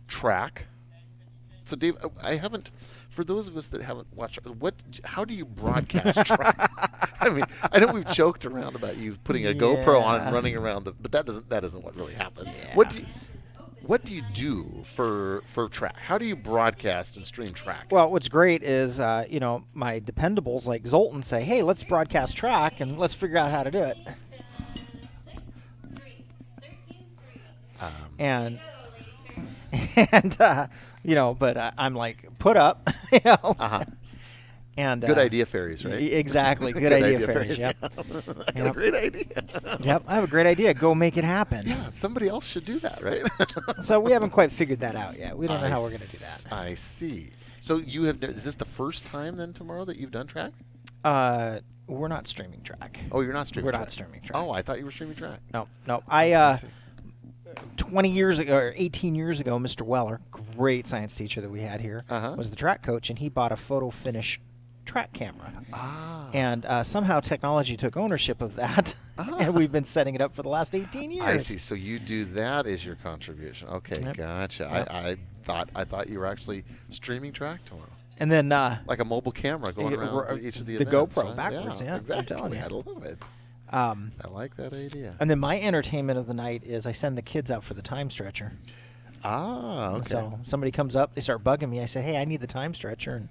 track. So Dave, I haven't. For those of us that haven't watched, how do you broadcast track? I mean, I know we've joked around about you putting a GoPro on and running around, but that isn't what really happens. Yeah. What do you do for track? How do you broadcast and stream track? Well, what's great is my dependables like Sultan say, "Hey, let's broadcast track and let's figure out how to do it." And but I'm like, put up, And good idea fairies, right? Exactly, good idea fairies. Yep. I got a great idea. Yep, I have a great idea. Go make it happen. Yeah, somebody else should do that, right? So we haven't quite figured that out yet. We don't know how we're going to do that. I see. So is this the first time then tomorrow that you've done track? We're not streaming track. Oh, you're not streaming. We're track. not streaming track. Oh, I thought you were streaming track. No. I 20 years ago, or 18 years ago, Mr. Weller, great science teacher that we had here, was the track coach, and he bought a photo finish track camera. And somehow technology took ownership of that, and we've been setting it up for the last 18 years. I see. So you do that as your contribution. Okay, gotcha. Yep. I thought you were actually streaming track tomorrow. And then like a mobile camera going around each of the events. GoPro backwards. Yeah, exactly. I'm telling you. I love it. I like that idea. And then my entertainment of the night is I send the kids out for the time stretcher. Okay. So somebody comes up, they start bugging me. I say, "Hey, I need the time stretcher," and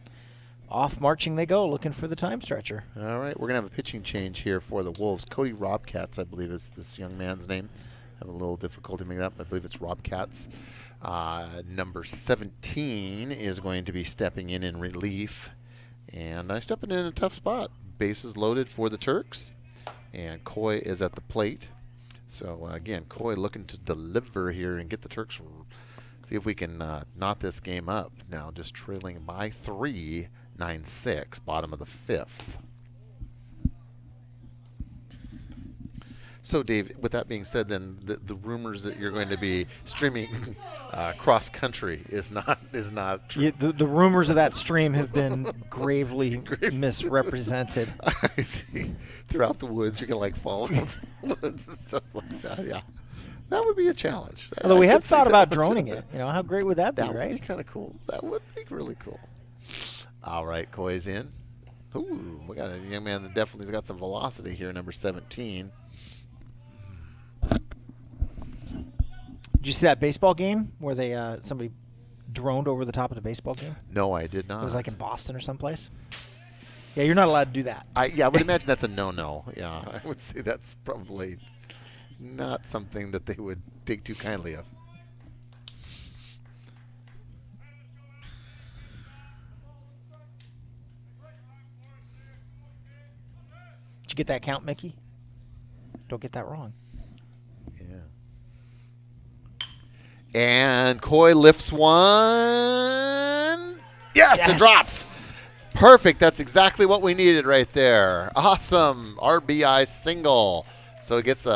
off marching they go, looking for the time stretcher. All right, we're going to have a pitching change here for the Wolves. Cody Robcats, I believe, is this young man's name. I have a little difficulty making that, but I believe it's Robcats. Number 17 is going to be stepping in relief. And stepping in a tough spot. Bases loaded for the Turks. And Coy is at the plate. So, again, Coy looking to deliver here and get the Turks. See if we can knot this game up. Now just trailing by 3, 9-6, bottom of the 5th. So, Dave, with that being said, then the rumors that you're going to be streaming cross country is not true. Yeah, the rumors of that stream have been gravely misrepresented. I see. Throughout the woods, you're gonna like fall into the woods and stuff like that. Yeah, that would be a challenge. Although we have thought about droning it. You know, how great would that be, that right? Would be kind of cool. That would be really cool. All right, Coy's in. Ooh, we got a young man that definitely's got some velocity here, number 17. Did you see that baseball game where they somebody droned over the top of the baseball game? No, I did not. It was like in Boston or someplace. Yeah, you're not allowed to do that. I would imagine that's a no-no. Yeah, I would say that's probably not something that they would take too kindly of. Did you get that count, Mickey? Don't get that wrong. And Coy lifts one. Yes, it drops. Perfect. That's exactly what we needed right there. Awesome. RBI single. So it gets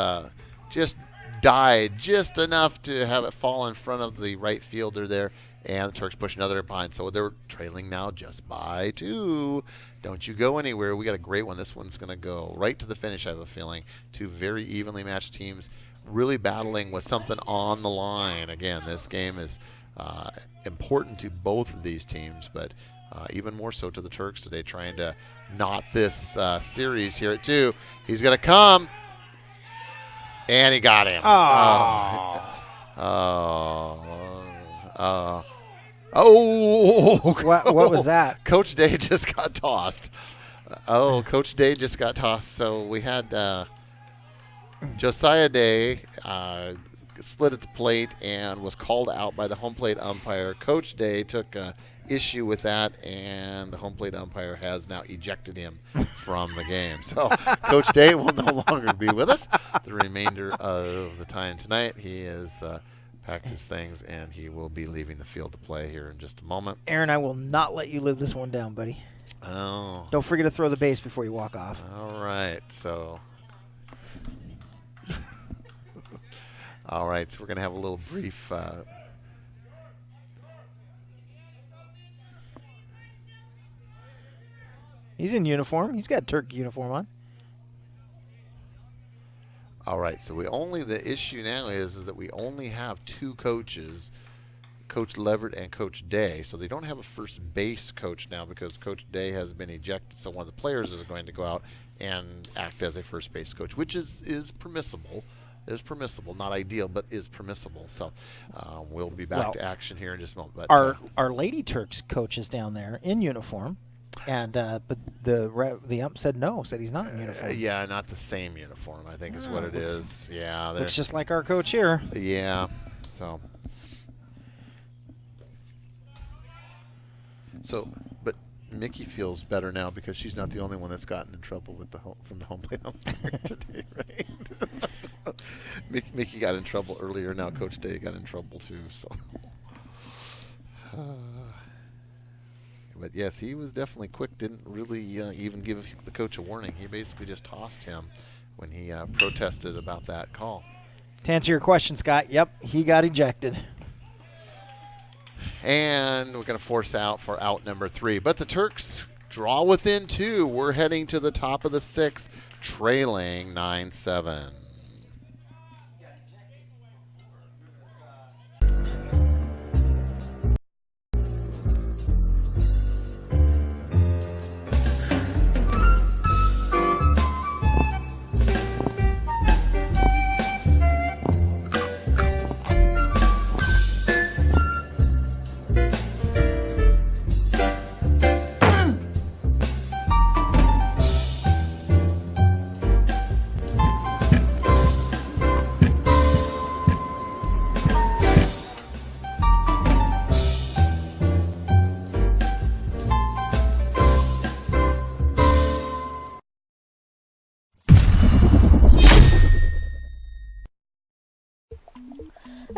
just died just enough to have it fall in front of the right fielder there. And the Turks push another behind. So they're trailing now just by 2. Don't you go anywhere. We got a great one. This one's going to go right to the finish, I have a feeling. 2 very evenly matched teams. Really battling with something on the line. Again, this game is important to both of these teams, but even more so to the Turks today, trying to knot this series here at 2. He's going to come, and he got him. What was that? Coach Day just got tossed. Coach Day just got tossed. So we had Josiah Day slid at the plate and was called out by the home plate umpire. Coach Day took issue with that, and the home plate umpire has now ejected him from the game. So Coach Day will no longer be with us the remainder of the time tonight. He has packed his things, and he will be leaving the field to play here in just a moment. Aaron, I will not let you live this one down, buddy. Oh. Don't forget to throw the base before you walk off. All right, so... All right, so we're going to have a little brief He's in uniform. He's got a Turk uniform on. All right, so the issue now is that we only have 2 coaches, Coach Leverett and Coach Day. So they don't have a first base coach now because Coach Day has been ejected. So one of the players is going to go out and act as a first base coach, which is permissible. Is permissible, not ideal, but is permissible. So we'll be back to action here in just a moment. But our Lady Turks coach is down there in uniform, and but the ump said no, said he's not in uniform. Yeah, not the same uniform, I think is what it is. Yeah, looks just like our coach here. Yeah, so but Mickey feels better now because she's not the only one that's gotten in trouble with from the home plate umpire today, right? Mickey got in trouble earlier. Now Coach Day got in trouble too. So, but yes, he was definitely quick. Didn't really even give the coach a warning. He basically just tossed him when he protested about that call. To answer your question, Scott, yep, he got ejected. And we're going to force out for out number 3. But the Turks draw within 2. We're heading to the top of the 6th, trailing 9-7.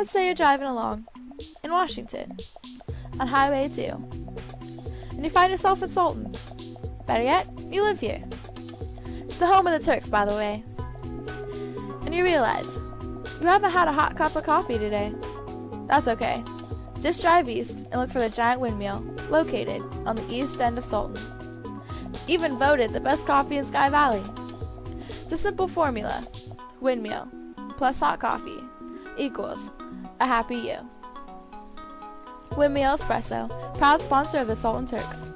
Let's say you're driving along in Washington on Highway 2, and you find yourself in Sultan. Better yet, you live here. It's the home of the Turks, by the way. And you realize you haven't had a hot cup of coffee today. That's okay. Just drive east and look for the giant windmill located on the east end of Sultan. Even voted the best coffee in Sky Valley. It's a simple formula. Windmill plus hot coffee equals a happy you. Windmill Espresso, proud sponsor of the Sultan Turks.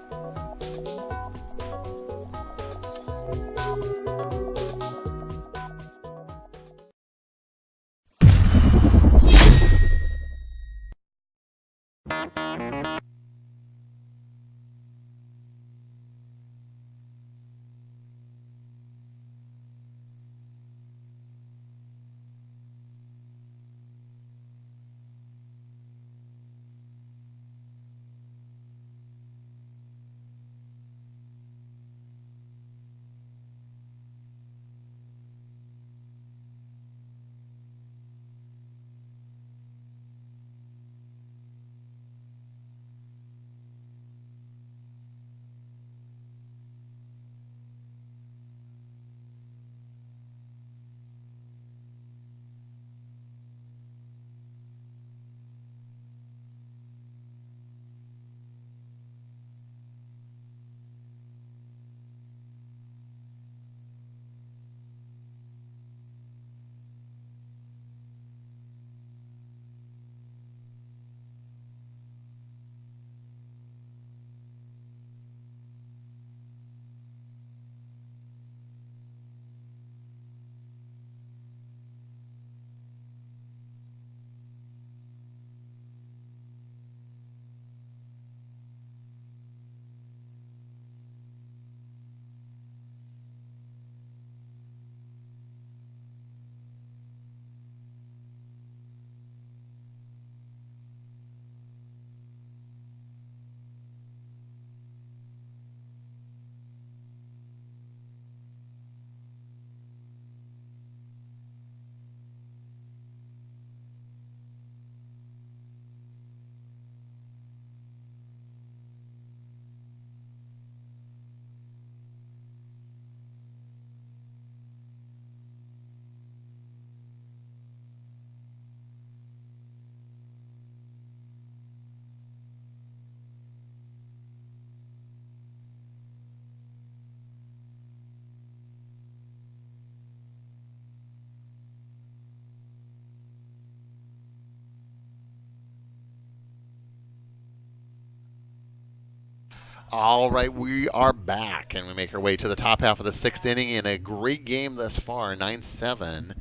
All right, we are back, and we make our way to the top half of the sixth inning in a great game thus far, 9-7.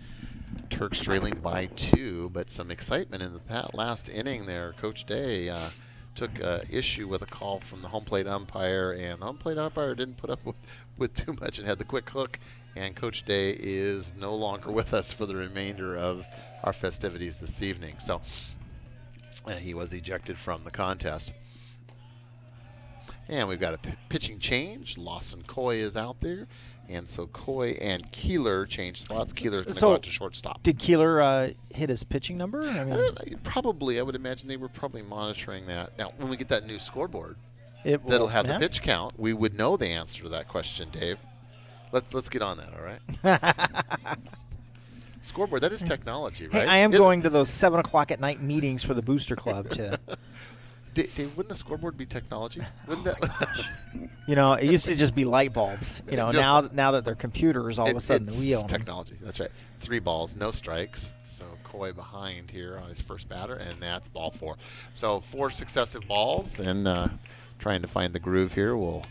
Turks trailing by 2, but some excitement in the last inning there. Coach Day took issue with a call from the home plate umpire, and the home plate umpire didn't put up with too much and had the quick hook, and Coach Day is no longer with us for the remainder of our festivities this evening. So he was ejected from the contest. And we've got a pitching change. Lawson Coy is out there. And so Coy and Keeler change spots. Keeler's going to go out to shortstop. Did Keeler hit his pitching number? I mean, probably. I would imagine they were probably monitoring that. Now, when we get that new scoreboard that'll have the pitch count, we would know the answer to that question, Dave. Let's get on that, all right? Scoreboard, that is technology, right? Hey, I am going to those 7 o'clock at night meetings for the Booster Club to... Dave, wouldn't a scoreboard be technology? Wouldn't that? You know, it used to just be light bulbs. You know, now that they're computers, all of a sudden the wheel. Technology. That's right. 3 balls, no strikes. So Coy behind here on his first batter, and that's ball 4. So 4 successive balls, and trying to find the groove here. We'll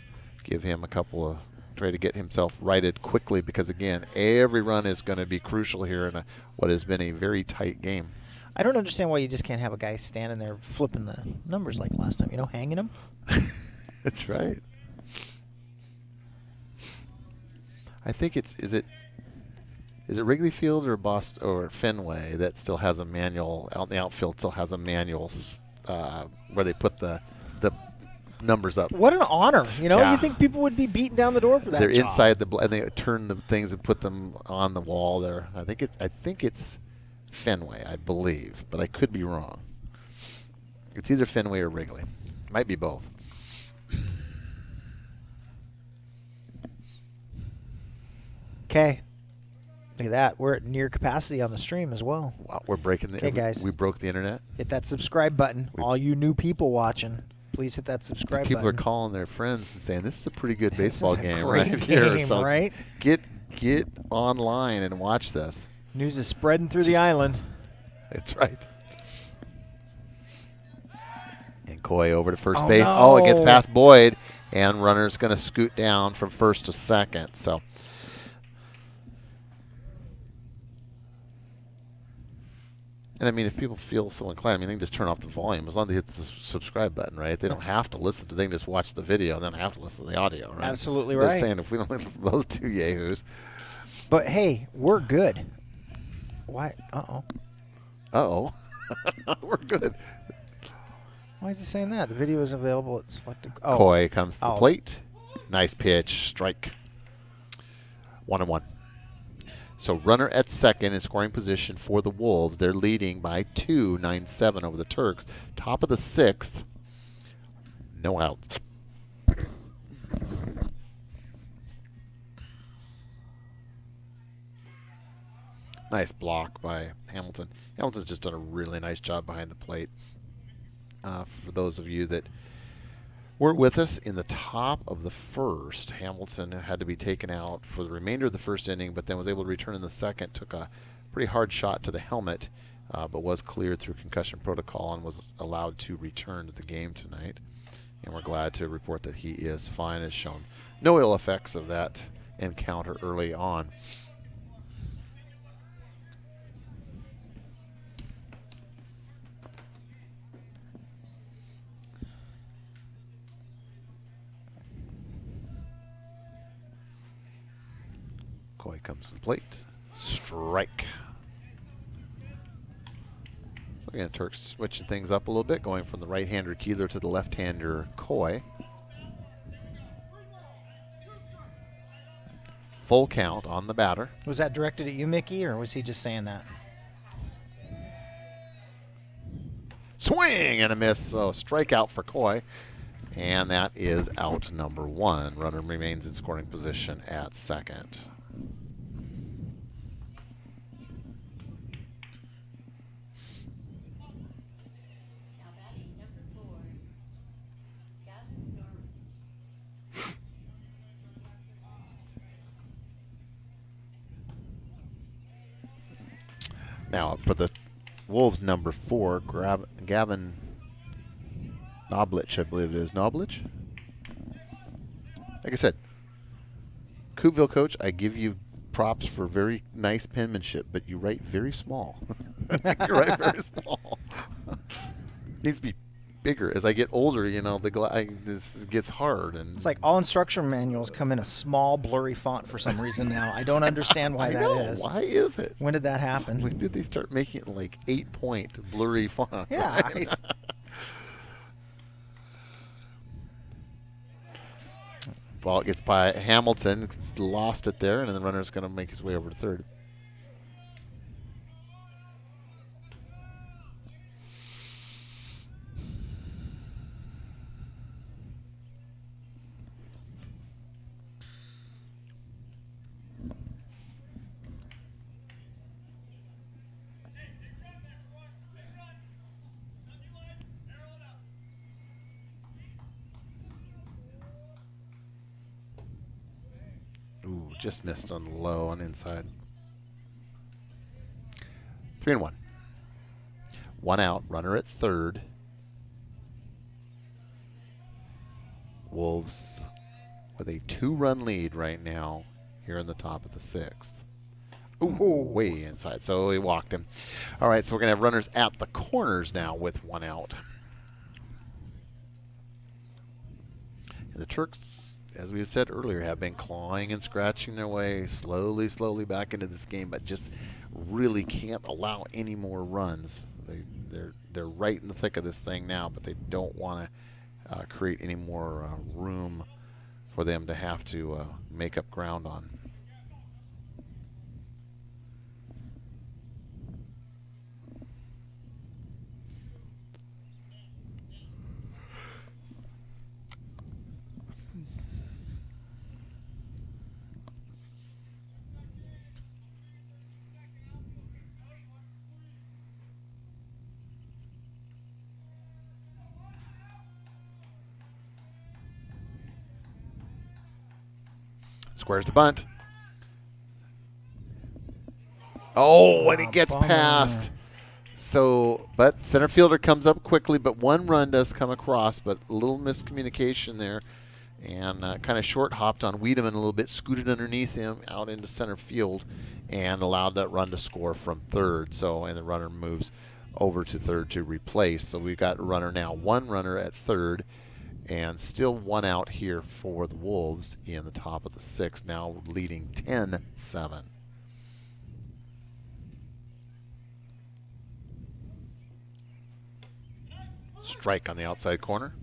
give him a couple of try to get himself righted quickly because again, every run is going to be crucial here in what has been a very tight game. I don't understand why you just can't have a guy standing there flipping the numbers like last time, hanging them. That's right. I think is it Wrigley Field or Boston or Fenway that still has a manual out in the outfield still has a manual where they put the numbers up. What an honor, You think people would be beating down the door for that? They're job. inside and they turn the things and put them on the wall there. I think it's Fenway, I believe, but I could be wrong. It's either Fenway or Wrigley. Might be both. Okay. Look at that. We're at near capacity on the stream as well. Wow, we're breaking the. Okay, guys. We broke the internet. Hit that subscribe button. All you new people watching, please hit that subscribe People button. are calling their friends and saying, "This is a pretty good baseball This is a game great right here." game, So right? get online and watch this. News is spreading through the island. That's right. And Coy over to first Oh, base. no. Oh, it gets past Boyd, and runner's going to scoot down from first to second. So. And I mean, if people feel so inclined, I mean, they can just turn off the volume as long as they hit the subscribe button, right? They don't have to listen to. They can just watch the video and then have to listen to the audio, right? Absolutely They're right. saying if we don't listen to those two yahoos. But hey, we're good. Why? Uh-oh. Uh-oh. We're good. Why is it saying that? The video is available at selected. Oh. Coy comes to the plate. Nice pitch. Strike. 1-1. So runner at second in scoring position for the Wolves. They're leading by 2, 9-7 over the Turks. Top of the sixth. No outs. Nice block by Hamilton. Hamilton's just done a really nice job behind the plate. For those of you that weren't with us in the top of the first, Hamilton had to be taken out for the remainder of the first inning, but then was able to return in the second, took a pretty hard shot to the helmet, but was cleared through concussion protocol and was allowed to return to the game tonight. And we're glad to report that he is fine, has shown no ill effects of that encounter early on. Coy comes to the plate. Strike. So again, Turks switching things up a little bit, going from the right-hander Keeler to the left-hander Coy. Full count on the batter. Was that directed at you, Mickey, or was he just saying that? Swing and a miss. So strikeout for Coy. And that is out number 1. Runner remains in scoring position at second. Now for the Wolves, number 4, Gavin Noblich, I believe it is. Noblich? Like I said, Coupeville coach, I give you props for very nice penmanship, but you write very small. You write very small. Needs to be bigger. As I get older, you know, this gets hard. And it's like all instruction manuals come in a small, blurry font for some reason now. I don't understand why that is. Why is it? When did that happen? When did they start making it like 8-point blurry font? Yeah. Right? Ball gets by Hamilton, lost it there, and then the runner's going to make his way over to third. Ooh, just missed on the low on inside. 3-1. 1 out, runner at third. Wolves with a 2-run lead right now here in the top of the sixth. Ooh, way inside. So he walked him. All right, so we're going to have runners at the corners now with 1 out. And the Turks, as we said earlier, have been clawing and scratching their way slowly back into this game, but just really can't allow any more runs. They're right in the thick of this thing now, but they don't want to create any more room for them to have to make up ground on. Squares to bunt. Oh, and it gets past. So, but center fielder comes up quickly, but one run does come across, but a little miscommunication there. And kind of short hopped on Wiedemann a little bit, scooted underneath him out into center field, and allowed that run to score from third. So, and the runner moves over to third to replace. So we've got a runner now, one runner at third, and still one out here for the Wolves in the top of the sixth, now leading 10-7. Strike on the outside corner.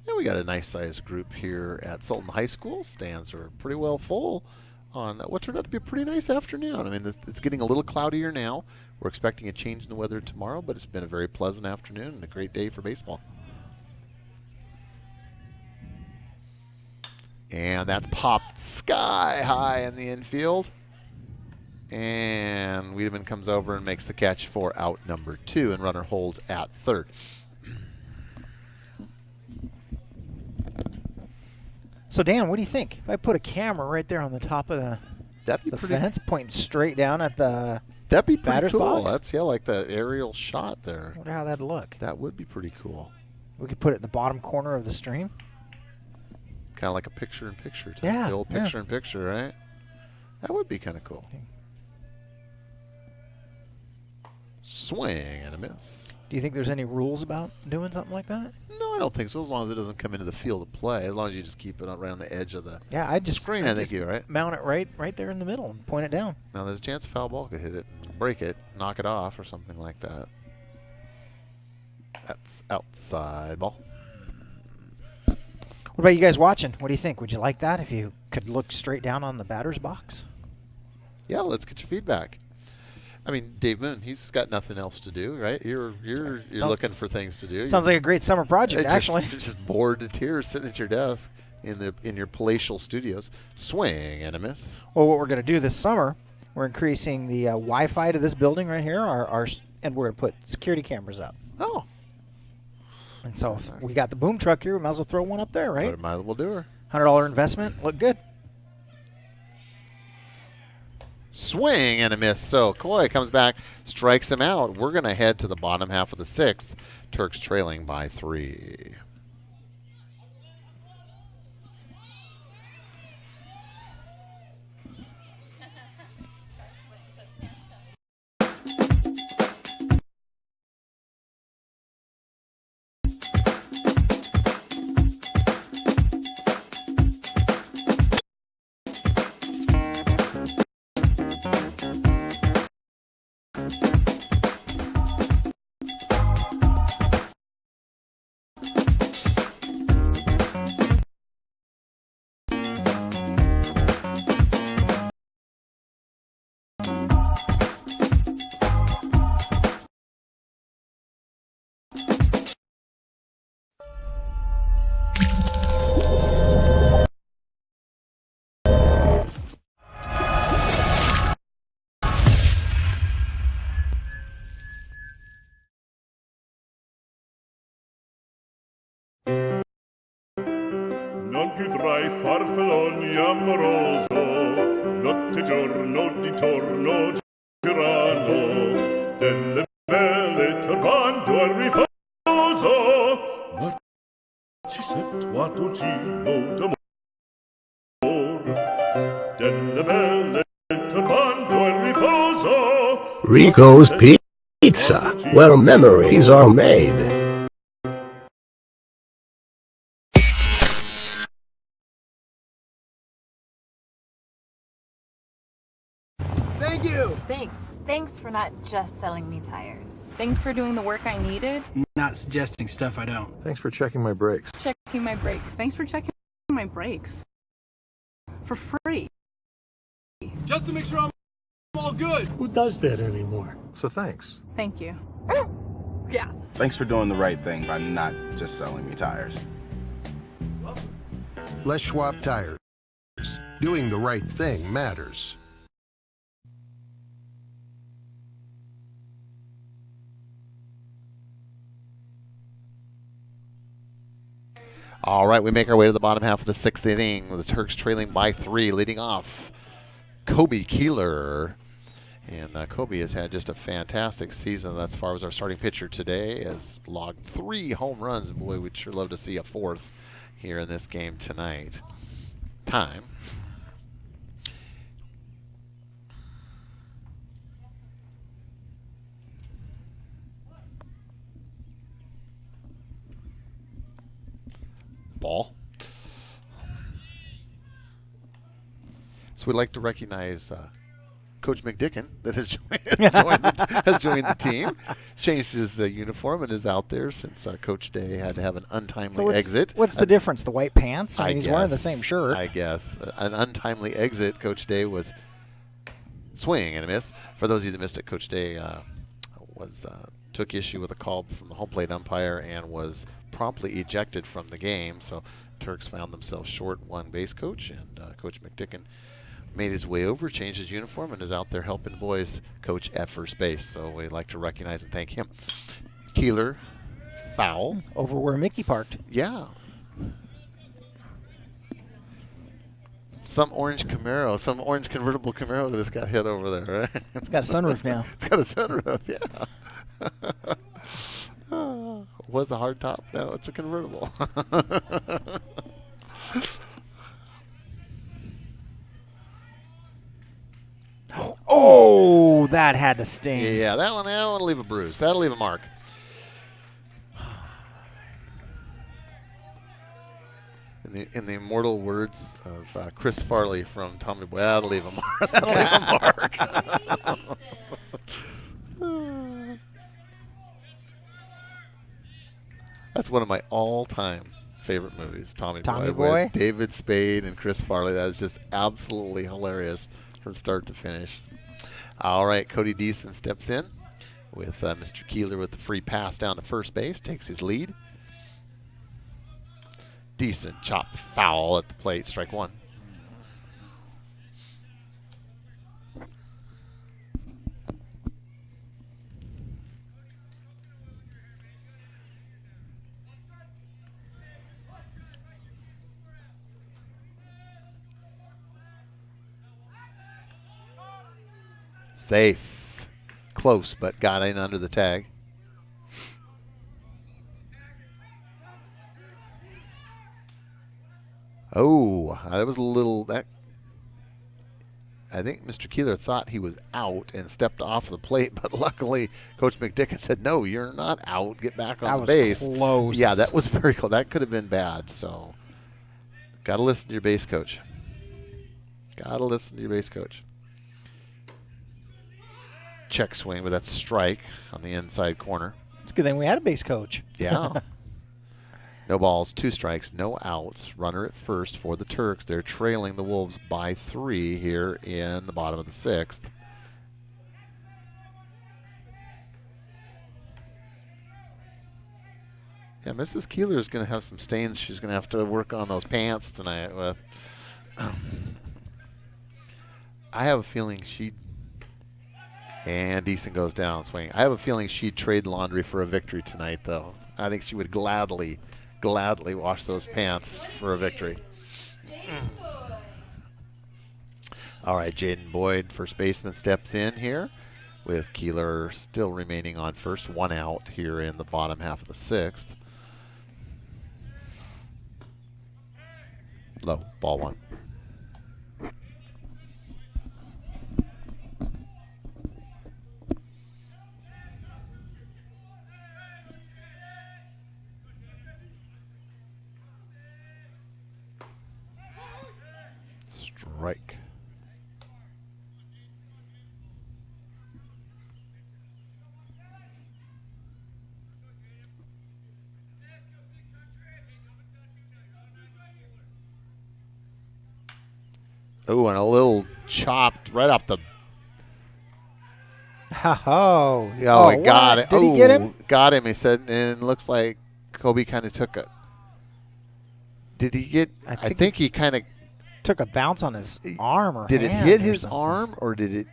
And we got a nice sized group here at Sultan High School. Stands are pretty well full on what turned out to be a pretty nice afternoon. I mean, it's getting a little cloudier now. We're expecting a change in the weather tomorrow, but it's been a very pleasant afternoon and a great day for baseball. And that's popped sky high in the infield. And Wiedemann comes over and makes the catch for out number 2, and runner holds at third. So, Dan, what do you think? If I put a camera right there on the top of the fence, pointing straight down at the that'd be pretty batter's cool. box? That's like the aerial shot there. I wonder how that'd look. That would be pretty cool. We could put it in the bottom corner of the stream. Kind of like a picture-in-picture. Yeah. The old picture-in-picture, right? That would be kind of cool. Swing and a miss. Do you think there's any rules about doing something like that? No, I don't think so. As long as it doesn't come into the field of play, as long as you just keep it right on the edge of the screen, I think you're right. Mount it right there in the middle and point it down. Now there's a chance a foul ball could hit it, break it, knock it off, or something like that. That's outside ball. What about you guys watching? What do you think? Would you like that if you could look straight down on the batter's box? Yeah, let's get your feedback. I mean, Dave Moon, he's got nothing else to do, right? You're looking for things to do. Sounds like a great summer project, actually. You're just bored to tears sitting at your desk in your palatial studios. Swing and a miss. Well, what we're going to do this summer, we're increasing the Wi-Fi to this building right here, and we're going to put security cameras up. Oh. And so if we got the boom truck here, we might as well throw one up there, right? Might as well do her. $100 investment, look good. Swing and a miss. So Coy comes back, strikes him out. We're going to head to the bottom half of the sixth. Turks trailing by 3. Non più tra i farfalloni amoroso, notte e giorno di torno girano, delle belle turbando al riposo, Narcisetto a Torcino d'amor, delle belle turbando al riposo. Rico's Pizza, where memories are made. Thank you! Thanks. Thanks for not just selling me tires. Thanks for doing the work I needed. Not suggesting stuff I don't. Thanks for checking my brakes. Checking my brakes. Thanks for checking my brakes. For free. Just to make sure I'm all good. Who does that anymore? So thanks. Thank you. Yeah. Thanks for doing the right thing by not just selling me tires. Let's swap tires. Doing the right thing matters. All right, we make our way to the bottom half of the 6th inning. The Turks trailing by 3, leading off Kobe Keeler. And Kobe has had just a fantastic season as far as our starting pitcher today. Has logged 3 home runs. Boy, we'd sure love to see a 4th here in this game tonight. Time. Ball. So we'd like to recognize Coach McDicken that has joined the team. Changed his uniform and is out there since Coach Day had to have an untimely exit. What's the difference? The white pants? I mean, he's wearing the same shirt. I guess. An untimely exit. Coach Day was swing and a miss. For those of you that missed it, Coach Day took issue with a call from the home plate umpire and was promptly ejected from the game. So Turks found themselves short one base coach, and Coach McDicken made his way over, changed his uniform, and is out there helping the boys coach at first base. So we'd like to recognize and thank him. Keeler, foul. Over where Mickey parked. Yeah. Some orange Camaro, some orange convertible Camaro just got hit over there, right? It's got a sunroof now. It's got a sunroof, yeah. Was a hardtop. No, it's a convertible. Oh, that had to sting. Yeah, that one will leave a bruise. That'll leave a mark. In the immortal words of Chris Farley from Tommy Boy, that'll leave a mark. That'll leave a mark. That's one of my all-time favorite movies, Tommy Boy. With David Spade and Chris Farley. That is just absolutely hilarious from start to finish. All right, Cody Deason steps in with Mr. Keeler with the free pass down to first base, takes his lead. Deason chopped foul at the plate, strike one. Safe. Close, but got in under the tag. Oh, that was a little. I think Mr. Keeler thought he was out and stepped off the plate, but luckily Coach McDicken said, "No, you're not out. Get back on the base." That was close. Yeah, that was very close. That could have been bad. So, got to listen to your base coach. Got to listen to your base coach. Check swing, but that's strike on the inside corner. It's a good thing we had a base coach. Yeah. No balls, 2 strikes, no outs. Runner at first for the Turks. They're trailing the Wolves by 3 here in the bottom of the 6th. Yeah, Mrs. Keeler is going to have some stains she's going to have to work on those pants tonight with. I have a feeling and Deason goes down swing. I have a feeling she'd trade laundry for a victory tonight, though. I think she would gladly wash those pants for a victory. All right, Jaden Boyd, first baseman, steps in here with Keeler still remaining on first. 1 out here in the bottom half of the 6th. Low, ball 1. Strike. Oh, and a little chopped right off the. Oh, he got it. Did he get him? Got him. He said, and it looks like Kobe kind of took it. Did he get? I think he kind of took a bounce on his arm or did hand. It hit his arm or did it?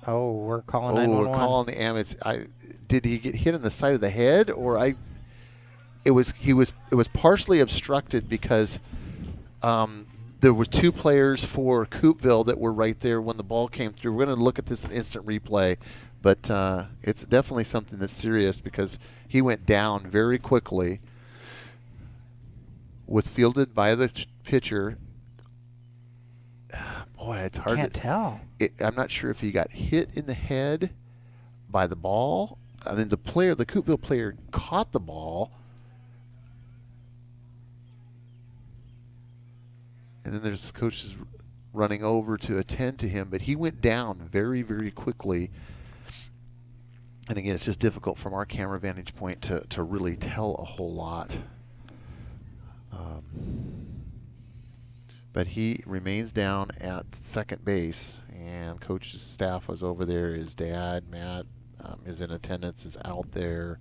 Oh, we're calling 911. We're calling the ambulance. Did he get hit in the side of the head or it was partially obstructed because there were 2 players for Coupeville that were right there when the ball came through. We're going to look at this instant replay, but it's definitely something that's serious because he went down very quickly, was fielded by the pitcher. Boy, it's hard to tell. I'm not sure if he got hit in the head by the ball. I mean, the Coupeville player caught the ball. And then there's coaches running over to attend to him, but he went down very, very quickly. And again, it's just difficult from our camera vantage point to really tell a whole lot. But he remains down at second base, and coach's staff was over there. His dad, Matt, is in attendance, is out there.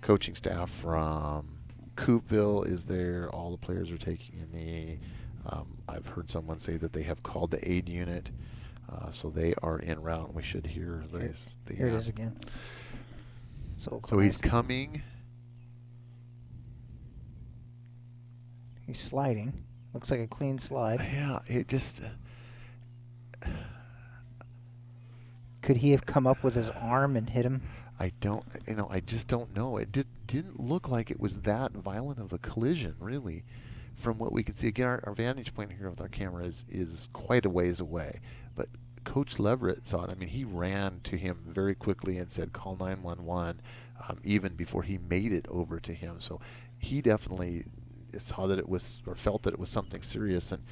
Coaching staff from Coupeville is there. All the players are taking a knee. I've heard someone say that they have called the aid unit, so they are en route, and we should hear this. Here it is again. So he's coming. He's sliding. Looks like a clean slide. Yeah, it just... Could he have come up with his arm and hit him? I just don't know. It didn't look like it was that violent of a collision, really, from what we could see. Again, our vantage point here with our camera is quite a ways away. But Coach Leverett saw it. I mean, he ran to him very quickly and said, call 911, even before he made it over to him. So he definitely saw that it was, or felt that it was something serious. And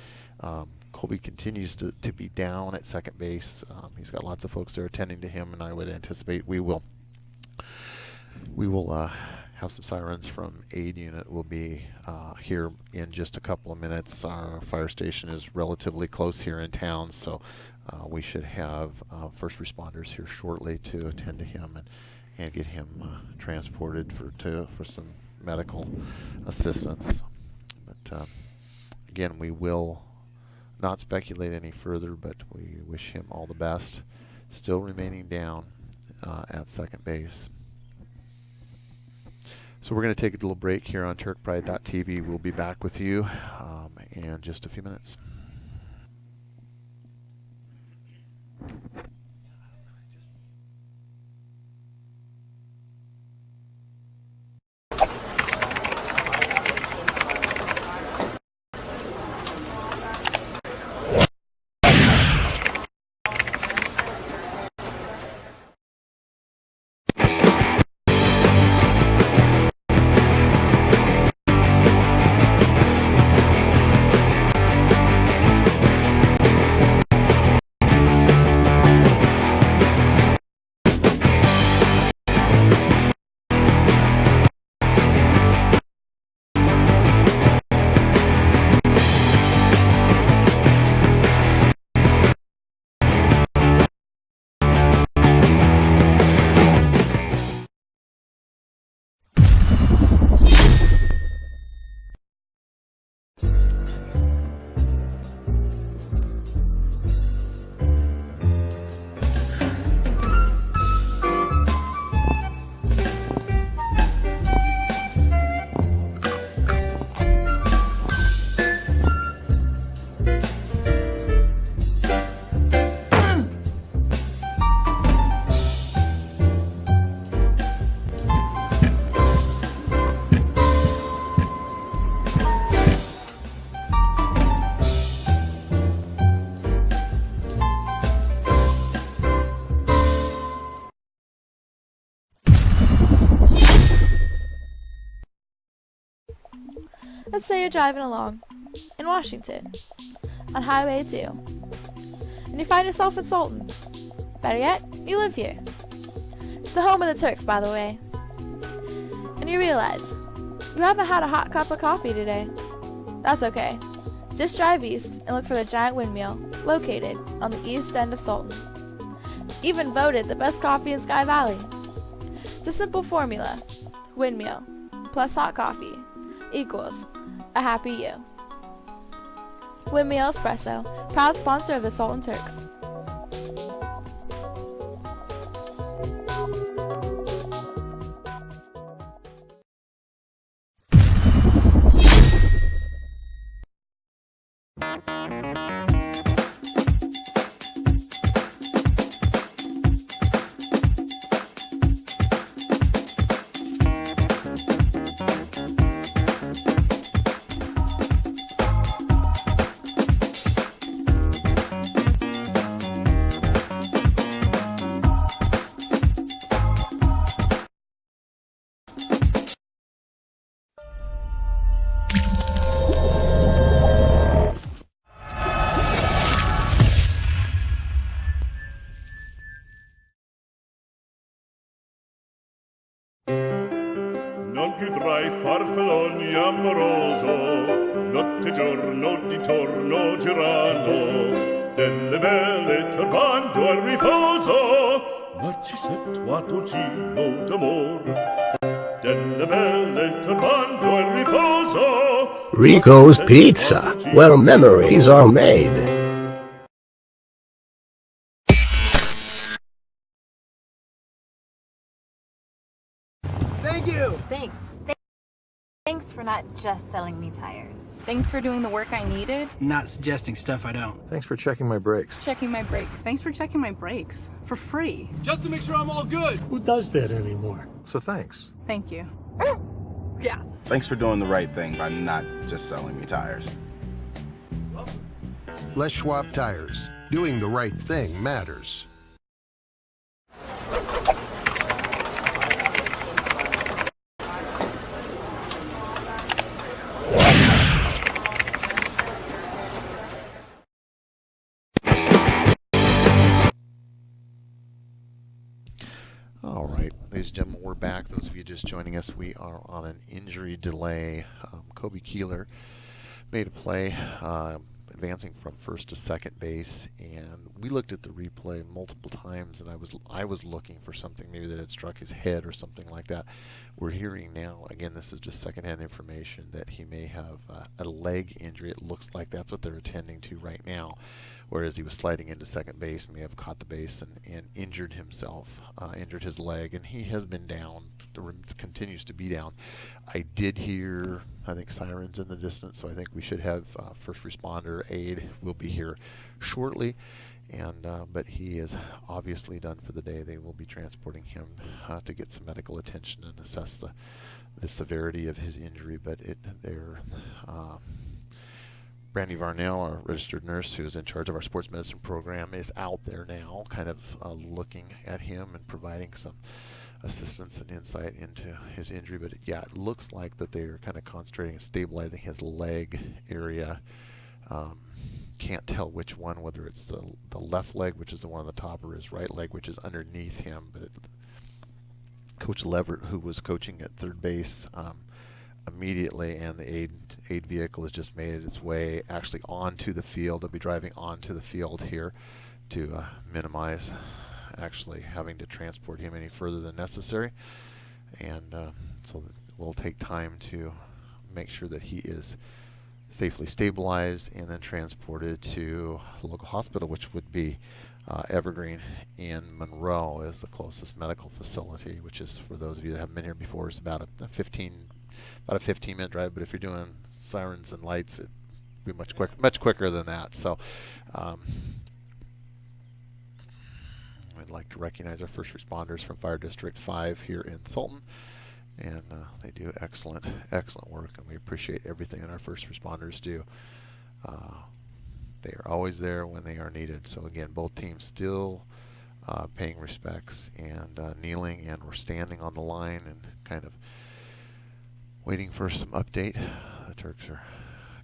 Colby continues to be down at second base. He's got lots of folks there attending to him, and I would anticipate we will have some sirens from aid unit. Will be here in just a couple of minutes. Our fire station is relatively close here in town, so we should have first responders here shortly to attend to him and get him transported for some medical assistance. But again, we will not speculate any further, but we wish him all the best. Still remaining down at second base. So we're going to take a little break here on TurkPride.tv. We'll be back with you in just a few minutes. Let's say you're driving along in Washington on Highway 2 and you find yourself in Sultan. Better yet, you live here. It's the home of the Turks, by the way. And you realize you haven't had a hot cup of coffee today. That's okay. Just drive east and look for the giant windmill located on the east end of Sultan. Even voted the best coffee in Sky Valley. It's a simple formula. Windmill plus hot coffee equals a happy you. Windmill Espresso, proud sponsor of the Sultan Turks. più tra i farfalloni amoroso, notte e giorno di torno girano, delle belle turbando al riposo, narcisetto gino d'amor. Delle belle turbando al riposo, Rico's Pizza, where memories are made. Thank you! Thanks. Thanks for not just selling me tires. Thanks for doing the work I needed. Not suggesting stuff I don't. Thanks for checking my brakes. Checking my brakes. Thanks for checking my brakes. For free. Just to make sure I'm all good. Who does that anymore? So thanks. Thank you. Yeah. Thanks for doing the right thing by not just selling me tires. Let's swap tires. Doing the right thing matters. All right, ladies and gentlemen, we're back. Those of you just joining us, we are on an injury delay. Kobe Keeler made a play, advancing from first to second base, and we looked at the replay multiple times, and I was looking for something maybe that had struck his head or something like that. We're hearing now, again, this is just secondhand information, that he may have a leg injury. It looks like that's what they're attending to right now. Whereas he was sliding into second base, may have caught the base and injured himself, injured his leg, and he has been down, continues to be down. I did hear, I think, sirens in the distance, so I think we should have first responder aid will be here shortly. And but he is obviously done for the day. They will be transporting him to get some medical attention and assess the severity of his injury. But they're Brandy Varnell, our registered nurse who is in charge of our sports medicine program, is out there now kind of looking at him and providing some assistance and insight into his injury. But yeah, it looks like that they're kind of concentrating and stabilizing his leg area. Can't tell which one, whether it's the left leg, which is the one on the top, or his right leg, which is underneath him. But Coach Leverett, who was coaching at third base, immediately, and the aid vehicle has just made its way actually onto the field. They'll be driving onto the field here to minimize actually having to transport him any further than necessary. And so we'll take time to make sure that he is safely stabilized and then transported to a local hospital, which would be Evergreen in Monroe is the closest medical facility, which is, for those of you that haven't been here before, is about a 15-minute drive. But if you're doing sirens and lights, it'd be much quicker than that. So I'd like to recognize our first responders from Fire District 5 here in Sultan. And they do excellent work, and we appreciate everything that our first responders do. They are always there when they are needed. So again, both teams still paying respects and kneeling, and we're standing on the line and kind of waiting for some update. The Turks are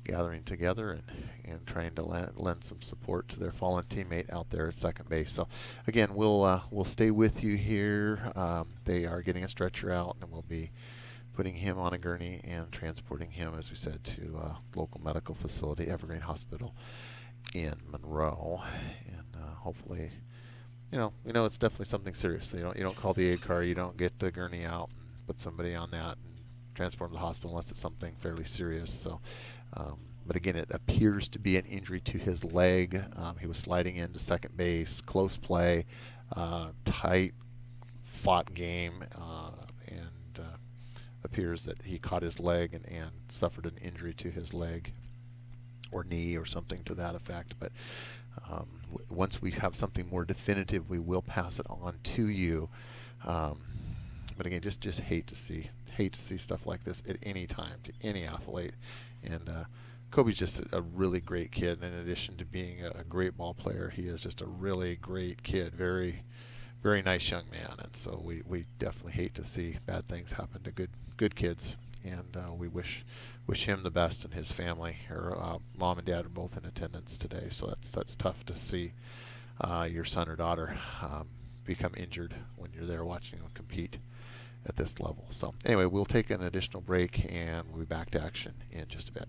gathering together and trying to lend some support to their fallen teammate out there at second base. So again, we'll stay with you here. They are getting a stretcher out, and we'll be putting him on a gurney and transporting him, as we said, to local medical facility, Evergreen Hospital in Monroe. And hopefully, we know it's definitely something serious. You don't call the aid car, you don't get the gurney out and put somebody on that and transport him to the hospital unless it's something fairly serious. So but again, it appears to be an injury to his leg. He was sliding into second base, close play, tight fought game, and appears that he caught his leg and suffered an injury to his leg or knee or something to that effect. But once we have something more definitive, we will pass it on to you. But again, just hate to see stuff like this at any time to any athlete. And Kobe's just a really great kid. And in addition to being a great ball player, he is just a really great kid. Very, very nice young man. And so we definitely hate to see bad things happen to good kids. And we wish him the best and his family. Her mom and dad are both in attendance today, so that's tough to see your son or daughter become injured when you're there watching them compete. at this level. So anyway, we'll take an additional break and we'll be back to action in just a bit.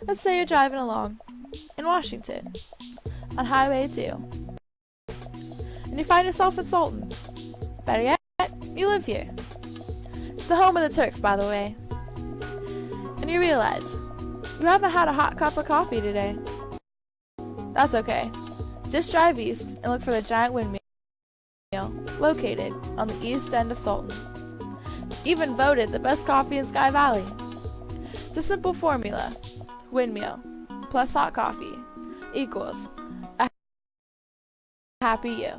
Let's say you're driving along in Washington on Highway 2 and you find yourself in Sultan. Better yet, you live here. It's the home of the Turks, by the way. And you realize you haven't had a hot cup of coffee today. That's okay. Just drive east and look for the giant windmill located on the east end of Sultan. Even voted the best coffee in Sky Valley. It's a simple formula. Windmill plus hot coffee equals a happy you.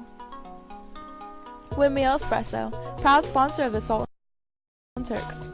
Windmill Espresso, proud sponsor of the Sultan Turks.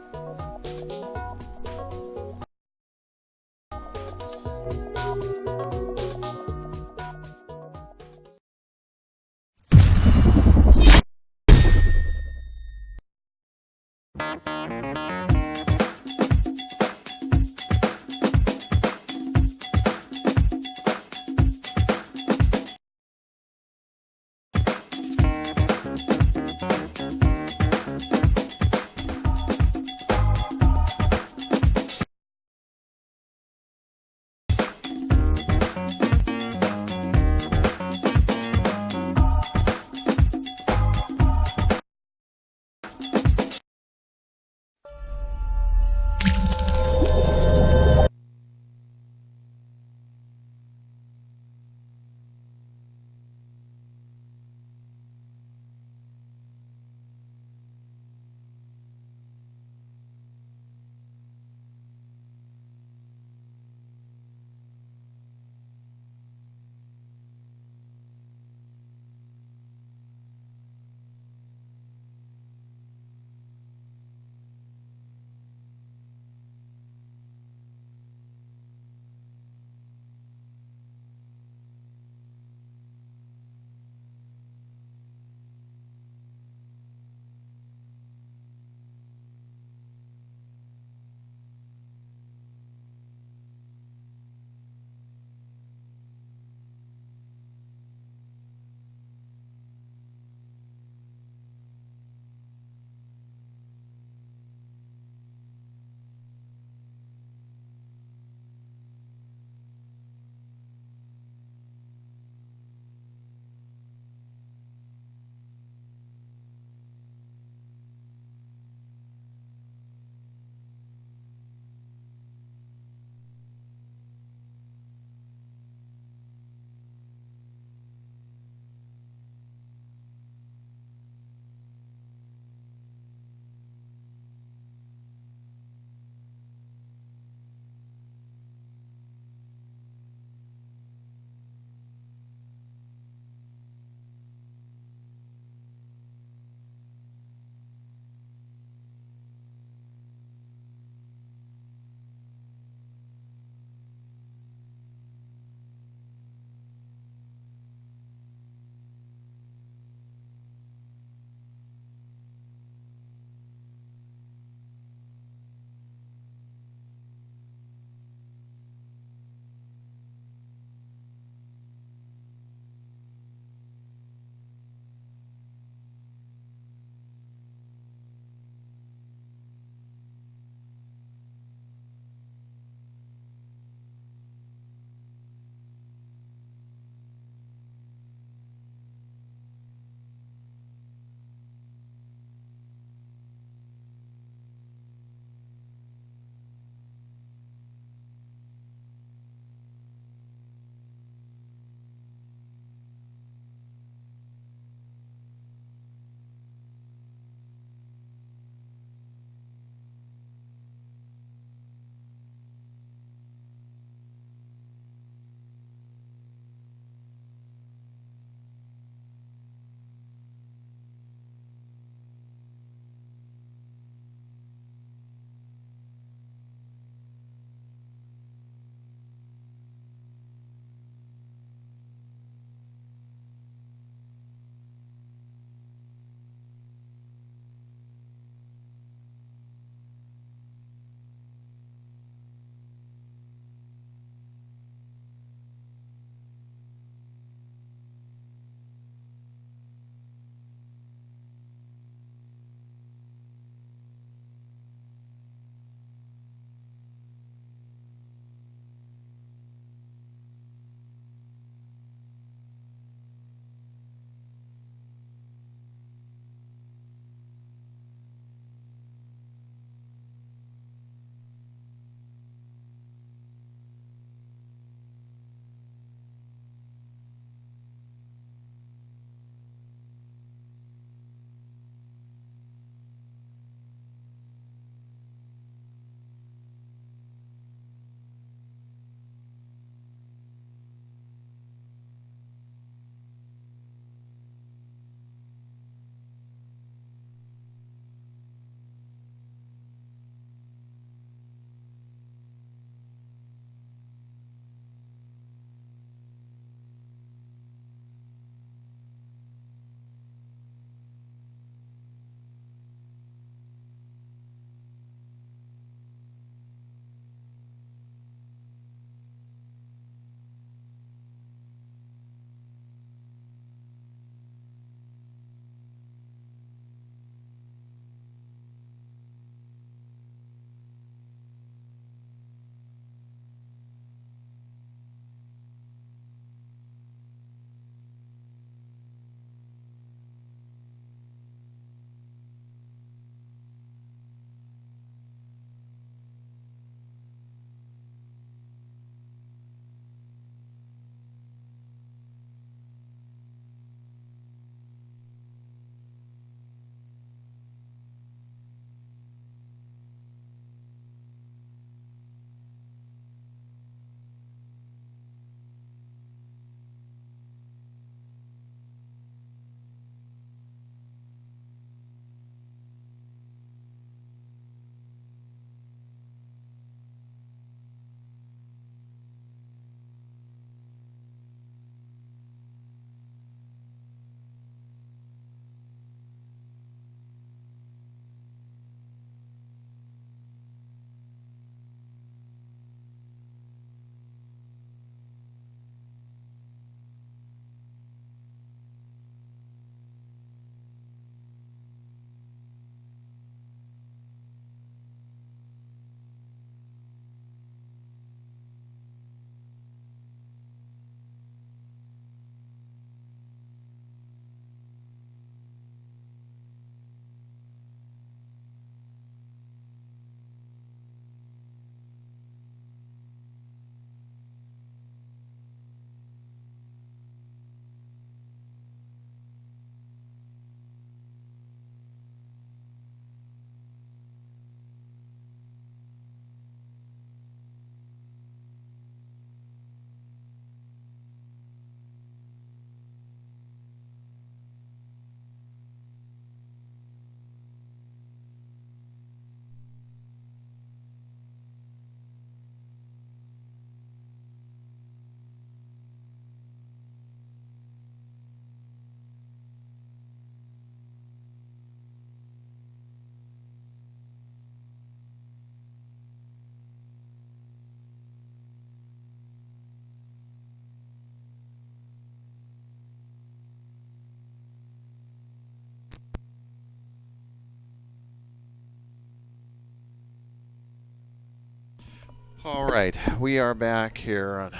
All right, we are back here on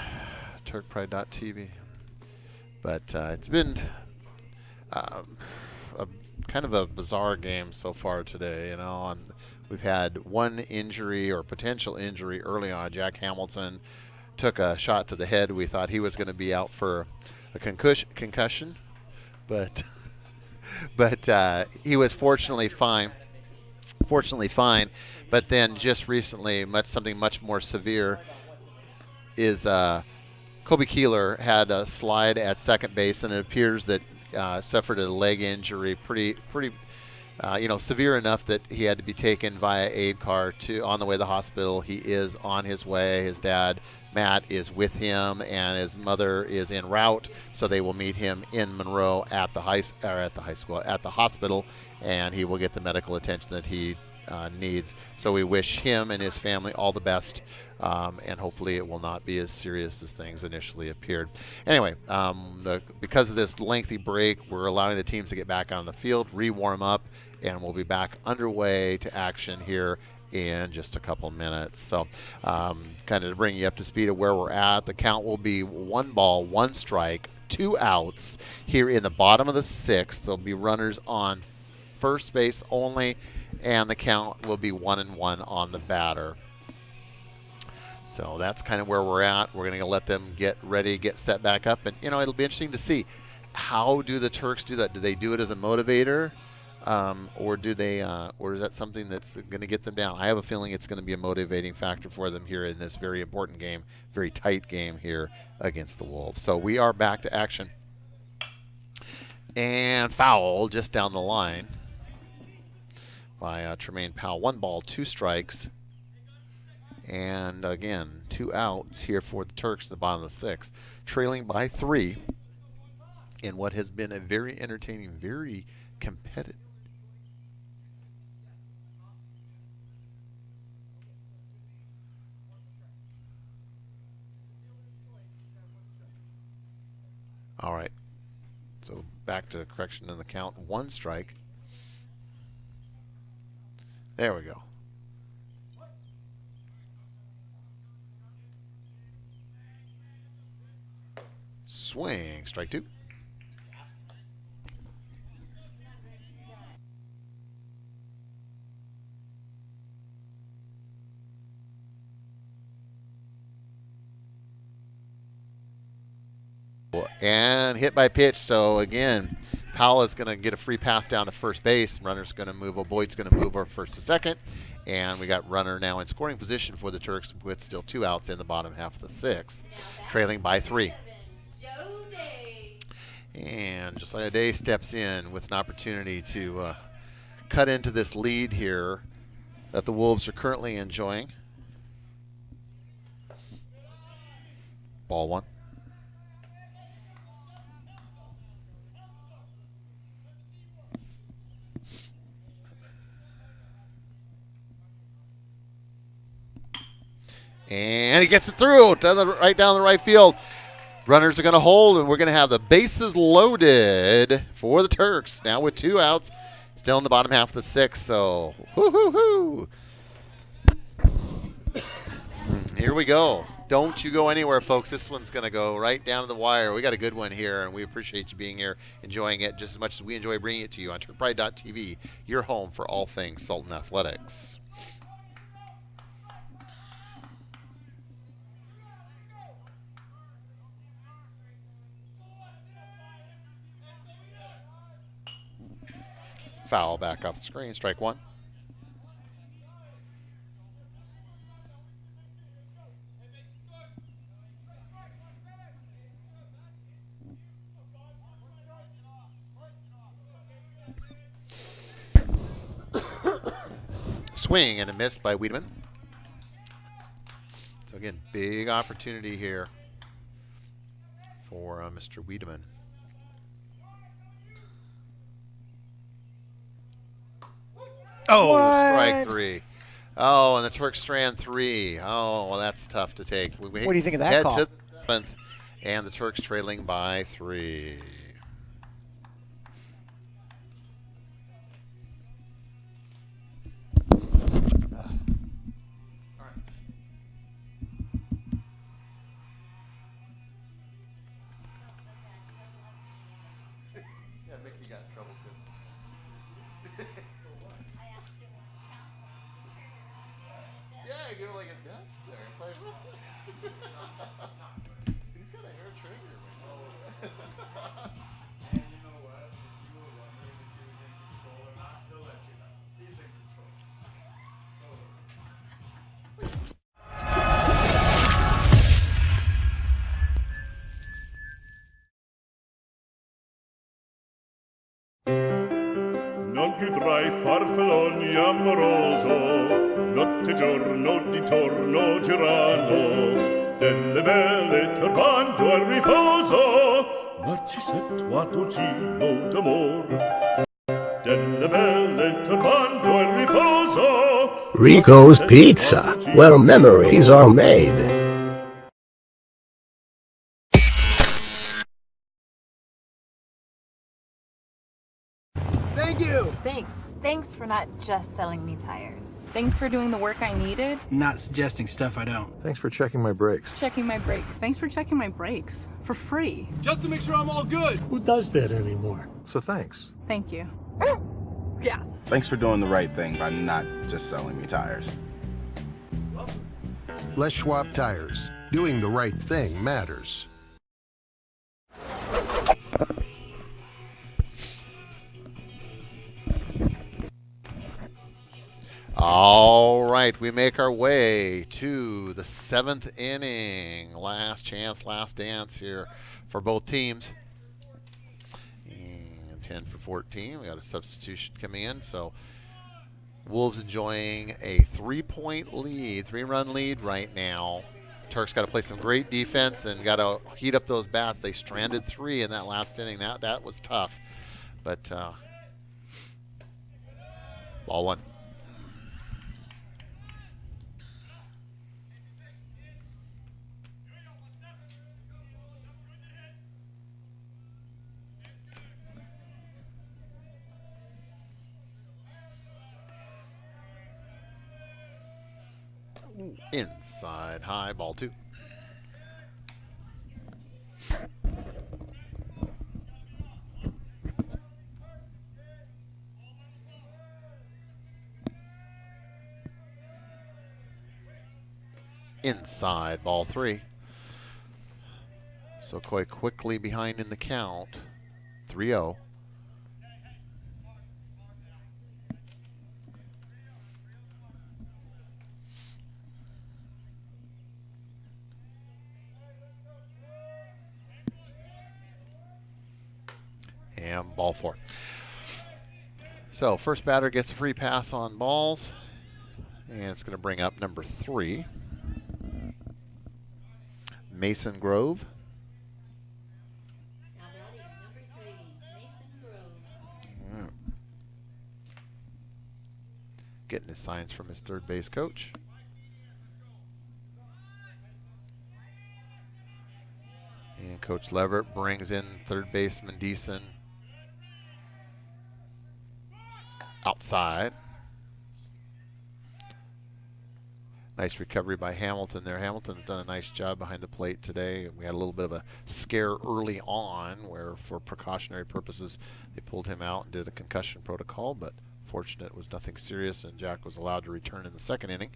TurkPride.tv. But it's been a kind of a bizarre game so far today. We've had one injury or potential injury early on. Jack Hamilton took a shot to the head. We thought he was going to be out for a concussion, but he was fortunately fine. But then just recently, something much more severe is Kobe Keeler had a slide at second base, and it appears that suffered a leg injury, pretty severe enough that he had to be taken via aid car on the way to the hospital. He is on his way. His dad, Matt, is with him, and his mother is en route, so they will meet him in Monroe at the hospital, and he will get the medical attention that he needs. So we wish him and his family all the best, and hopefully it will not be as serious as things initially appeared. Anyway, because of this lengthy break, we're allowing the teams to get back on the field, re-warm up, and we'll be back underway to action here in just a couple minutes. So kind of to bring you up to speed of where we're at, the count will be 1 ball, 1 strike, 2 outs here in the bottom of the 6th. There'll be runners on first base only, and the count will be 1-1 on the batter. So that's kind of where we're at. We're going to let them get ready, get set back up, and it'll be interesting to see how do the Turks do that. Do they do it as a motivator, or do they, or is that something that's going to get them down? I have a feeling it's going to be a motivating factor for them here in this very important game, very tight game here against the Wolves. So we are back to action, and foul just down the line by Tremaine Powell. 1 ball, 2 strikes. And again, 2 outs here for the Turks at the bottom of the 6th, trailing by 3 in what has been a very entertaining, very competitive. All right, so back to correction in the count. 1 strike. There we go. Swing, strike 2. And hit by pitch. So again, Powell is going to get a free pass down to first base. Runner's going to move. Boyd's going to move over first to second. And we got runner now in scoring position for the Turks with still 2 outs in the bottom half of the 6th, trailing by 3. And Josiah Day steps in with an opportunity to cut into this lead here that the Wolves are currently enjoying. Ball 1. And he gets it through right down the right field. Runners are going to hold, and we're going to have the bases loaded for the Turks. Now with 2 outs, still in the bottom half of the 6th. So, whoo. Here we go. Don't you go anywhere, folks. This one's going to go right down to the wire. We got a good one here, and we appreciate you being here, enjoying it just as much as we enjoy bringing it to you on TurkPride.tv, your home for all things Sultan Athletics. Foul back off the screen, strike 1. Swing and a miss by Wiedemann. So again, big opportunity here for Mr. Wiedemann. Oh, what? Strike 3. Oh, and the Turks strand 3. Oh, well, that's tough to take. What do you think of that call? Head to the 7th, and the Turks trailing by 3. I give it like a death stare. It's like, what's it? He's got a hair trigger. And you know what? If you were wondering if he was in control or not, he'll let you know. He's in control. Non più tra i farfalloni amoroso, notte e giorno di torno girano, delle belle turbando al riposo, narcisetto gino d'amor. Delle belle turbando al riposo, Rico's Pizza, where memories are made. Thank you! Thanks. Thanks for not just selling me tires. Thanks for doing the work I needed. Not suggesting stuff I don't. Thanks for checking my brakes. Checking my brakes. Thanks for checking my brakes. For free. Just to make sure I'm all good. Who does that anymore? So thanks. Thank you. Yeah. Thanks for doing the right thing by not just selling me tires. Let's swap tires. Doing the right thing matters. All right, we make our way to the 7th inning. Last chance, last dance here for both teams. And 10 for 14. We got a substitution coming in. So Wolves enjoying a 3-point lead, 3-run lead right now. Turks got to play some great defense and got to heat up those bats. They stranded 3 in that last inning. That was tough. But ball 1. Inside high, ball 2. Inside, ball 3. So quite quickly behind in the count, 3-0. And ball 4. So first batter gets a free pass on balls, and it's going to bring up number 3, Mason Grove. Now batting number 3, Mason Grove. Getting his signs from his third base coach. And Coach Leverett brings in third baseman Deason outside. Nice recovery by Hamilton there. Hamilton's done a nice job behind the plate today. We had a little bit of a scare early on where for precautionary purposes they pulled him out and did a concussion protocol, but fortunate it was nothing serious and Jack was allowed to return in the 2nd inning.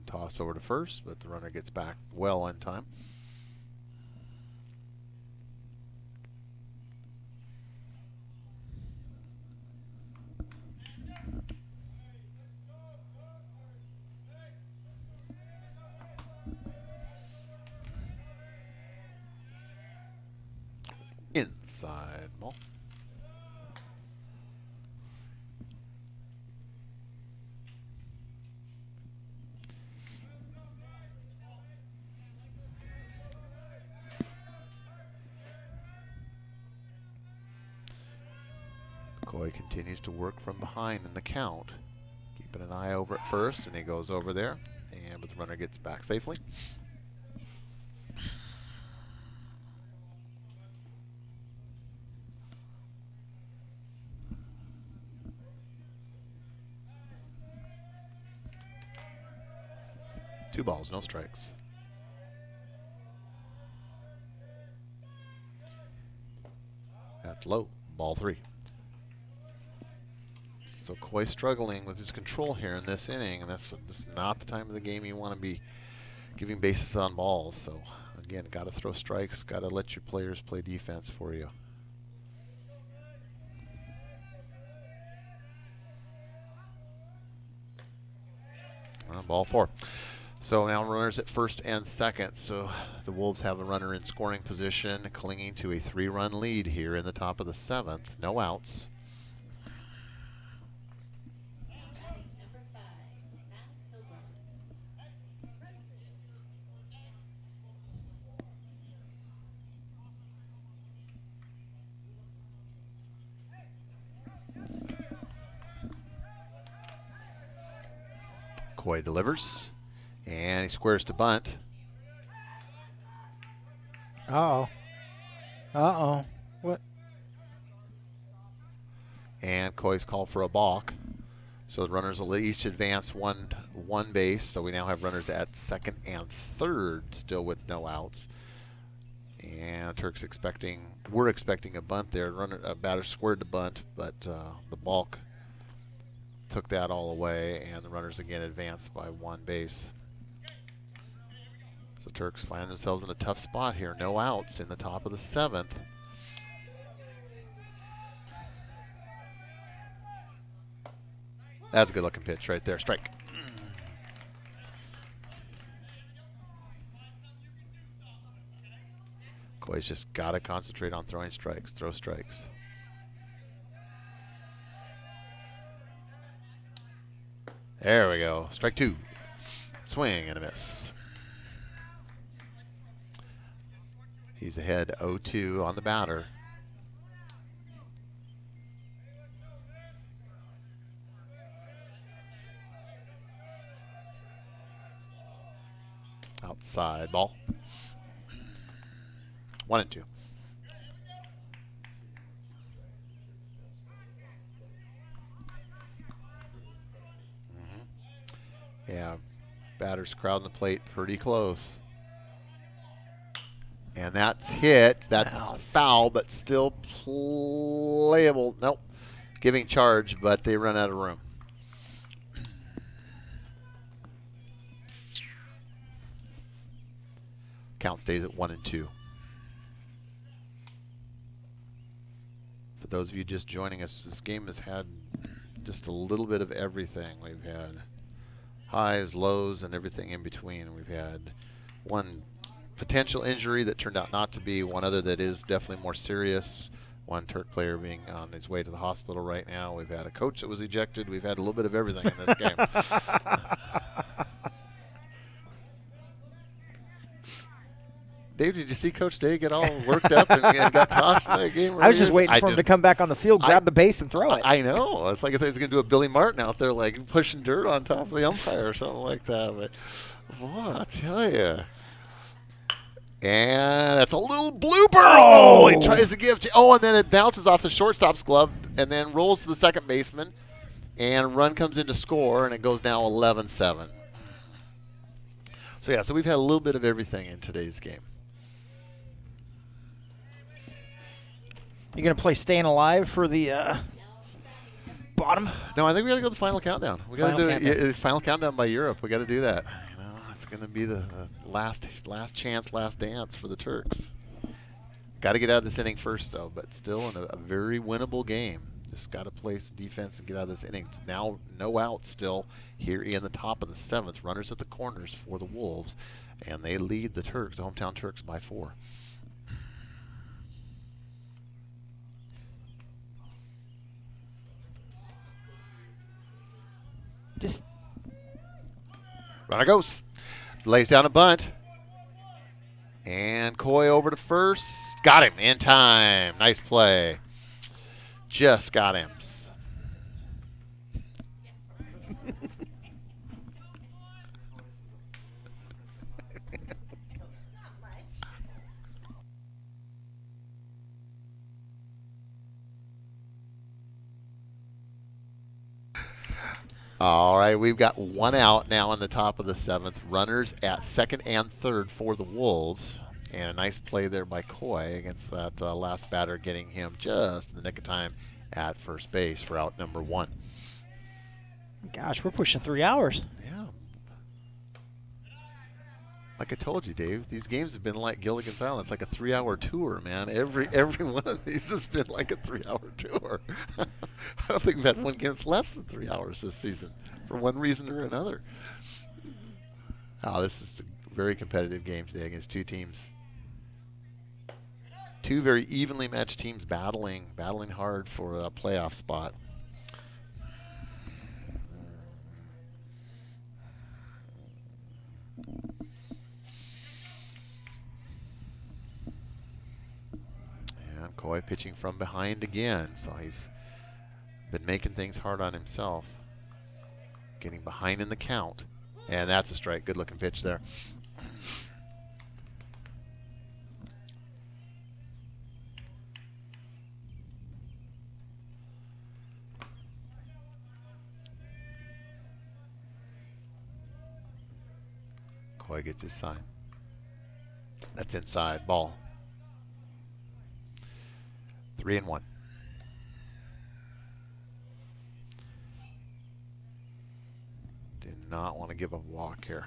Toss over to first, but the runner gets back well on time. Inside ball. McCoy continues to work from behind in the count. Keeping an eye over at first, and he goes over there, but the runner gets back safely. Two balls, no strikes. That's low. Ball 3. So Coy struggling with his control here in this inning, and this is not the time of the game you want to be giving bases on balls. So again, got to throw strikes, got to let your players play defense for you. Ball 4. So now runners at first and second. So the Wolves have a runner in scoring position, clinging to a 3-run lead here in the top of the 7th. No outs. Coy delivers, and he squares to bunt. Uh-oh. Uh-oh. What? And Coy's called for a balk. So the runners will each advance one base. So we now have runners at second and third, still with no outs. And Turks we're expecting a bunt there. Batter squared to bunt, but the balk took that all away, and the runners again advanced by 1 base. So Turks find themselves in a tough spot here. No outs in the top of the 7th. That's a good looking pitch right there. Strike. Coy's just got to concentrate on throwing strikes. Throw strikes. There we go. Strike 2. Swing and a miss. He's ahead 0-2 on the batter. Outside ball. 1-2. Yeah, batter's crowding the plate pretty close. And that's hit. That's foul, but still playable. Nope. Giving charge, but they run out of room. Count stays at 1-2. For those of you just joining us, this game has had just a little bit of everything. We've had highs, lows, and everything in between. We've had one potential injury that turned out not to be, one other that is definitely more serious, one Turk player being on his way to the hospital right now. We've had a coach that was ejected. We've had a little bit of everything in this game. Dave, did you see Coach Day get all worked up and got tossed in that game? I was just waiting for him to come back on the field, grab the base, and throw it. I know. It's like if he was going to do a Billy Martin out there, like pushing dirt on top of the umpire or something like that. But, boy, I tell you. And that's a little blooper. Oh, he tries to give. And then it bounces off the shortstop's glove and then rolls to the second baseman. And a run comes in to score, and it goes now 11-7. So, yeah, so we've had a little bit of everything in today's game. You going to play Staying Alive for the bottom? No, I think we got to go to the final countdown. We got to do final countdown by Europe. We got to do that. You know, it's going to be the last chance, last dance for the Turks. Got to get out of this inning first, though, but still in a very winnable game. Just got to play some defense and get out of this inning. It's now no outs still here in the top of the 7th. Runners at the corners for the Wolves, and they lead the Turks, the hometown Turks, by 4. Just runner goes, lays down a bunt, and Coy over to first. Got him in time. Nice play. Just got him. All right, we've got 1 out now in the top of the 7th. Runners at second and third for the Wolves. And a nice play there by Coy against that last batter, getting him just in the nick of time at first base for out number 1. Gosh, we're pushing 3 hours. Yeah. Like I told you, Dave, these games have been like Gilligan's Island. It's like a 3-hour tour, man. Every one of these has been like a 3-hour tour. I don't think we've had one game that's less than 3 hours this season for one reason or another. Oh, this is a very competitive game today against two teams. Two very evenly matched teams battling hard for a playoff spot. And Coy pitching from behind again, so he's been making things hard on himself. Getting behind in the count. And that's a strike. Good looking pitch there. Coy gets his sign. That's inside. Ball. 3-1. Do not want to give a walk here.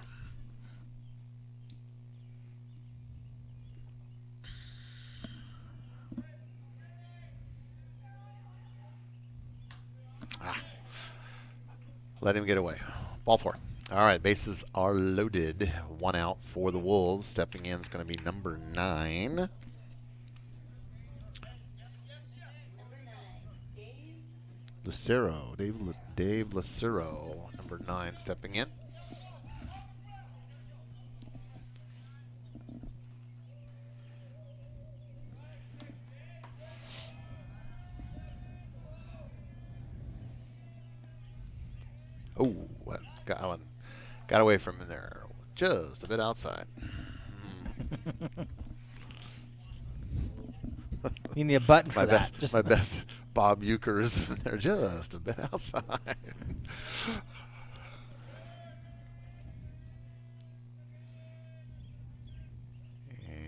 Let him get away. Ball 4. All right, bases are loaded. 1 out for the Wolves. Stepping in is going to be number 9. Lucero, Dave Lucero, number 9, stepping in. Oh, got away from him there, just a bit outside. You need a button for that. My best Bob Euchre's in there, just a bit outside.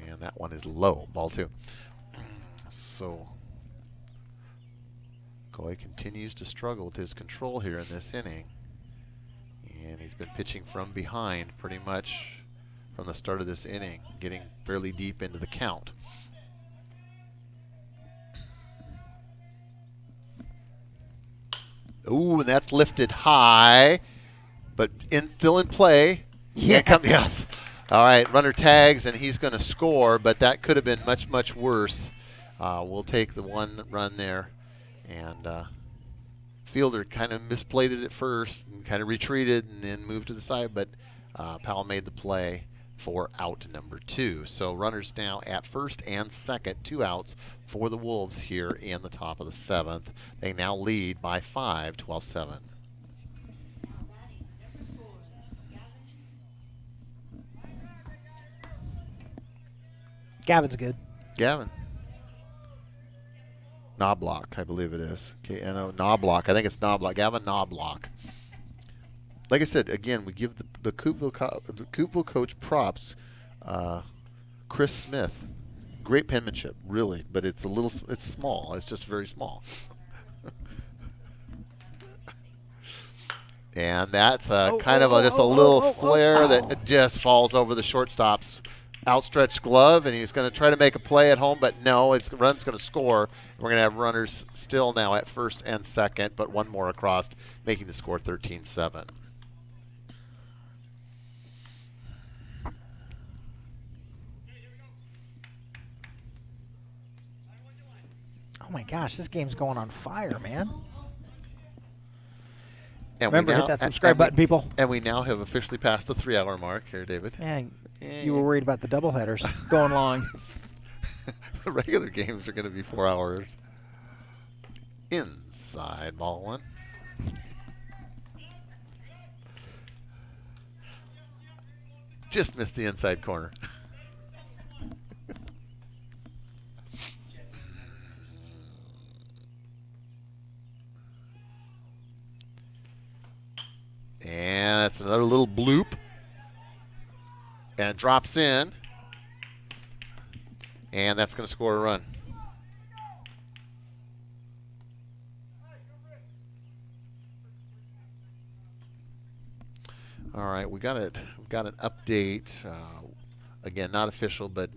And that one is low, ball 2. So Coy continues to struggle with his control here in this inning. And he's been pitching from behind pretty much from the start of this inning, getting fairly deep into the count. Ooh, and that's lifted high, but still in play. Yeah. Yes. All right, runner tags, and he's going to score, but that could have been much, much worse. We'll take the 1 run there. And fielder kind of misplayed it at first and kind of retreated and then moved to the side, but Powell made the play for out number 2. So runners now at first and second, 2 outs for the Wolves here in the top of the 7th. They now lead by 5, 12-7. Gavin's good. Gavin. Knobloch, I believe it is. Knobloch. I think it's Knobloch. Gavin Knobloch. Like I said, again, we give the Coupeville coach props. Chris Smith, great penmanship, really, but it's small. It's just very small. And that's kind of just a little flare that just falls over the shortstop's outstretched glove, and he's going to try to make a play at home, but no, run's going to score. We're going to have runners still now at first and second, but 1 more across, making the score 13-7. Oh my gosh, this game's going on fire, man. And remember, hit that subscribe button, people. And we now have officially passed the 3-hour mark here, David. And you were worried about the doubleheaders going long. The regular games are going to be 4 hours. Inside, ball 1. Just missed the inside corner. And that's another little bloop. And drops in. And that's going to score a run. All right, we got it. We've got an update. Again, not official, but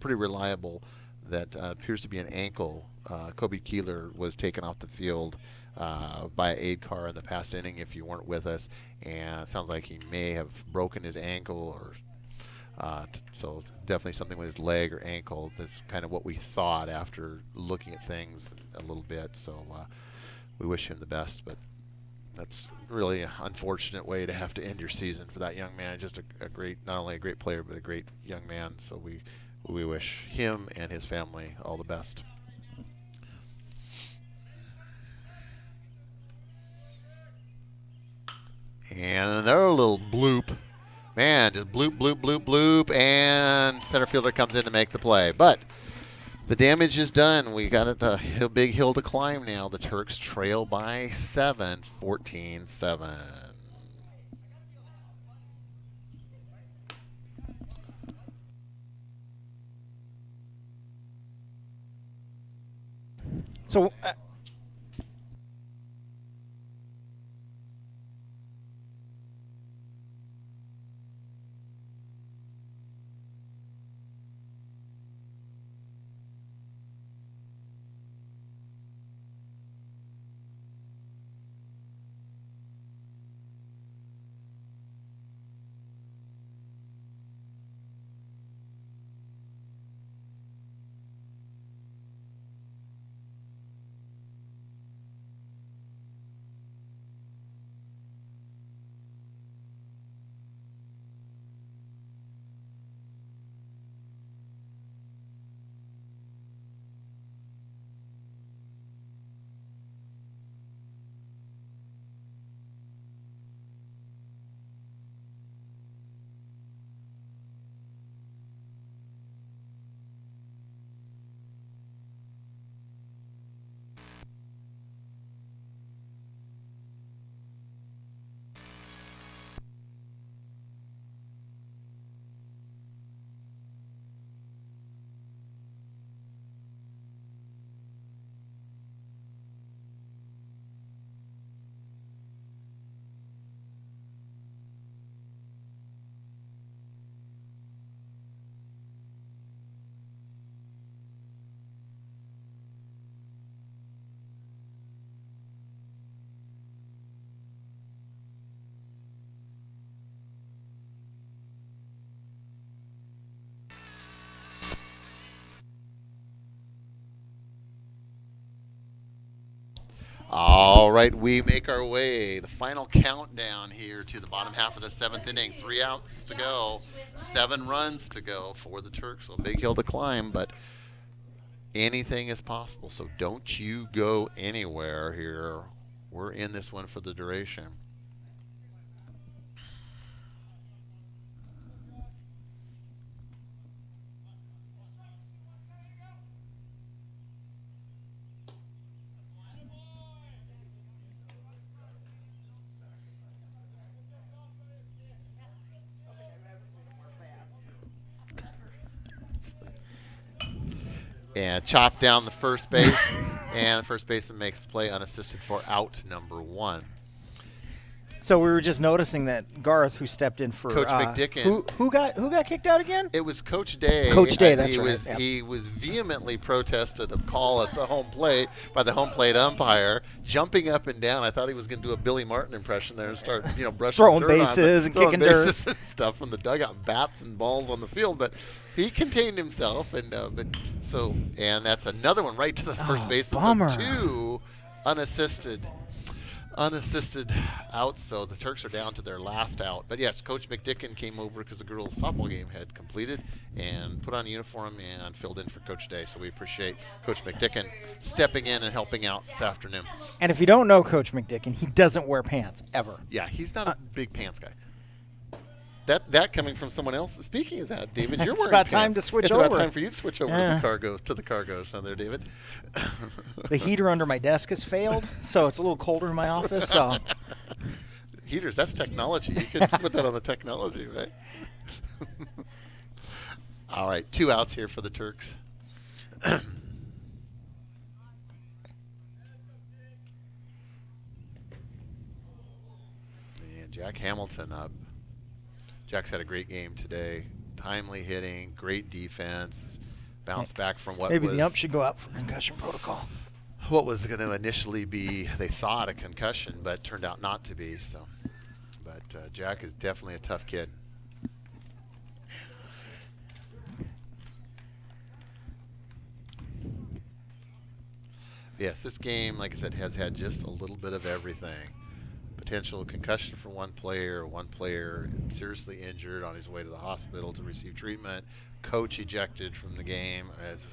pretty reliable. That appears to be an ankle. Kobe Keeler was taken off the field by an aid car in the past inning. If you weren't with us, and it sounds like he may have broken his ankle, or so definitely something with his leg or ankle. That's kind of what we thought after looking at things a little bit. So we wish him the best, but. That's really an unfortunate way to have to end your season for that young man. Just a great, not only a great player, but a great young man. So we wish him and his family all the best. And another little bloop. Man, just bloop, bloop, bloop, bloop. And center fielder comes in to make the play. But the damage is done. We got a big hill to climb now. The Turks trail by 7, 14-7. So All right, we make our way. The final countdown here to the bottom half of the 7th inning. 3 outs to go, 7 runs to go for the Turks. So a big hill to climb, but anything is possible. So don't you go anywhere here. We're in this one for the duration. And chop down the first base, and the first baseman makes the play unassisted for out number 1. So we were just noticing that Garth, who stepped in for Coach McDicken, who got kicked out again? It was Coach Day. Coach Day, that's right. Yep. He was vehemently protested a call at the home plate by the home plate umpire, jumping up and down. I thought he was going to do a Billy Martin impression there and start, brushing throwing dirt bases and kicking dirt and stuff from the dugout, bats and balls on the field, but. He contained himself, and that's another one right to the first baseman. Bummer. So 2 unassisted outs. So the Turks are down to their last out. But yes, Coach McDicken came over because the girls' softball game had completed and put on a uniform and filled in for Coach Day. So we appreciate Coach McDicken stepping in and helping out this afternoon. And if you don't know Coach McDicken, he doesn't wear pants ever. Yeah, he's not a big pants guy. That coming from someone else. Speaking of that, David, you're wearing about pants. time to switch over. over. It's about time for you to switch over to the cargos. Now there, David. The heater under my desk has failed, so it's a little colder in my office. So heaters, that's technology. You could put that on the technology, right? All right, 2 outs here for the Turks. And Jack Hamilton up. Jack's had a great game today. Timely hitting, great defense, bounced back from what Maybe was... the ump should go out for concussion protocol. What was going to initially be, they thought, a concussion, but turned out not to be. So, but Jack is definitely a tough kid. Yes, this game, like I said, has had just a little bit of everything. Potential concussion for one player seriously injured on his way to the hospital to receive treatment, coach ejected from the game. It's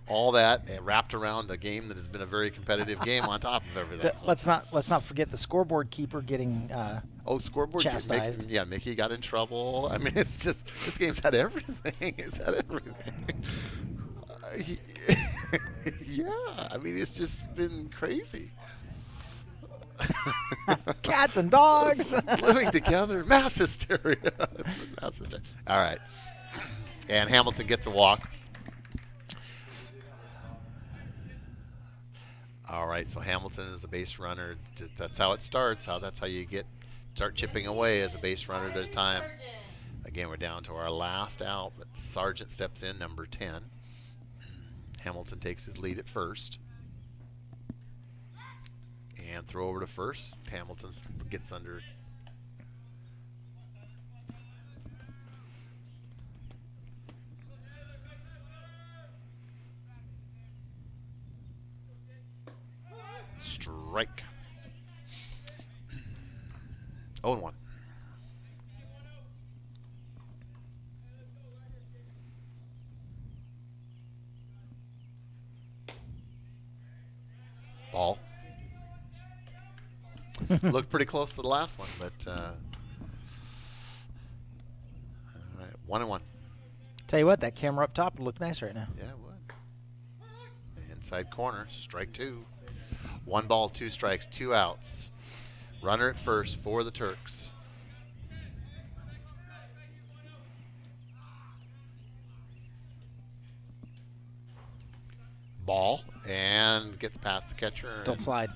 all that wrapped around a game that has been a very competitive game on top of everything. Let's not forget the scoreboard keeper getting scoreboard chastised. Mickey got in trouble. I mean, it's just this game's had everything. It's had everything. Yeah, I mean, it's just been crazy. Cats and dogs living together, mass hysteria. It's been mass hysteria. All right, and Hamilton gets a walk. All right, so Hamilton is a base runner. That's how it starts. That's how you start chipping away as a base runner at a time. Again, we're down to our last out, but Sargent steps in, number 10. Hamilton takes his lead at first. And throw over to first. Hamilton gets under. Strike. 0-1. Ball. Looked pretty close to the last one, but all right, 1-1. Tell you what, that camera up top would look nice right now. Yeah, it would. Inside corner, strike 2. 1 ball, 2 strikes, 2 outs. Runner at first for the Turks. Ball, and gets past the catcher. Don't slide.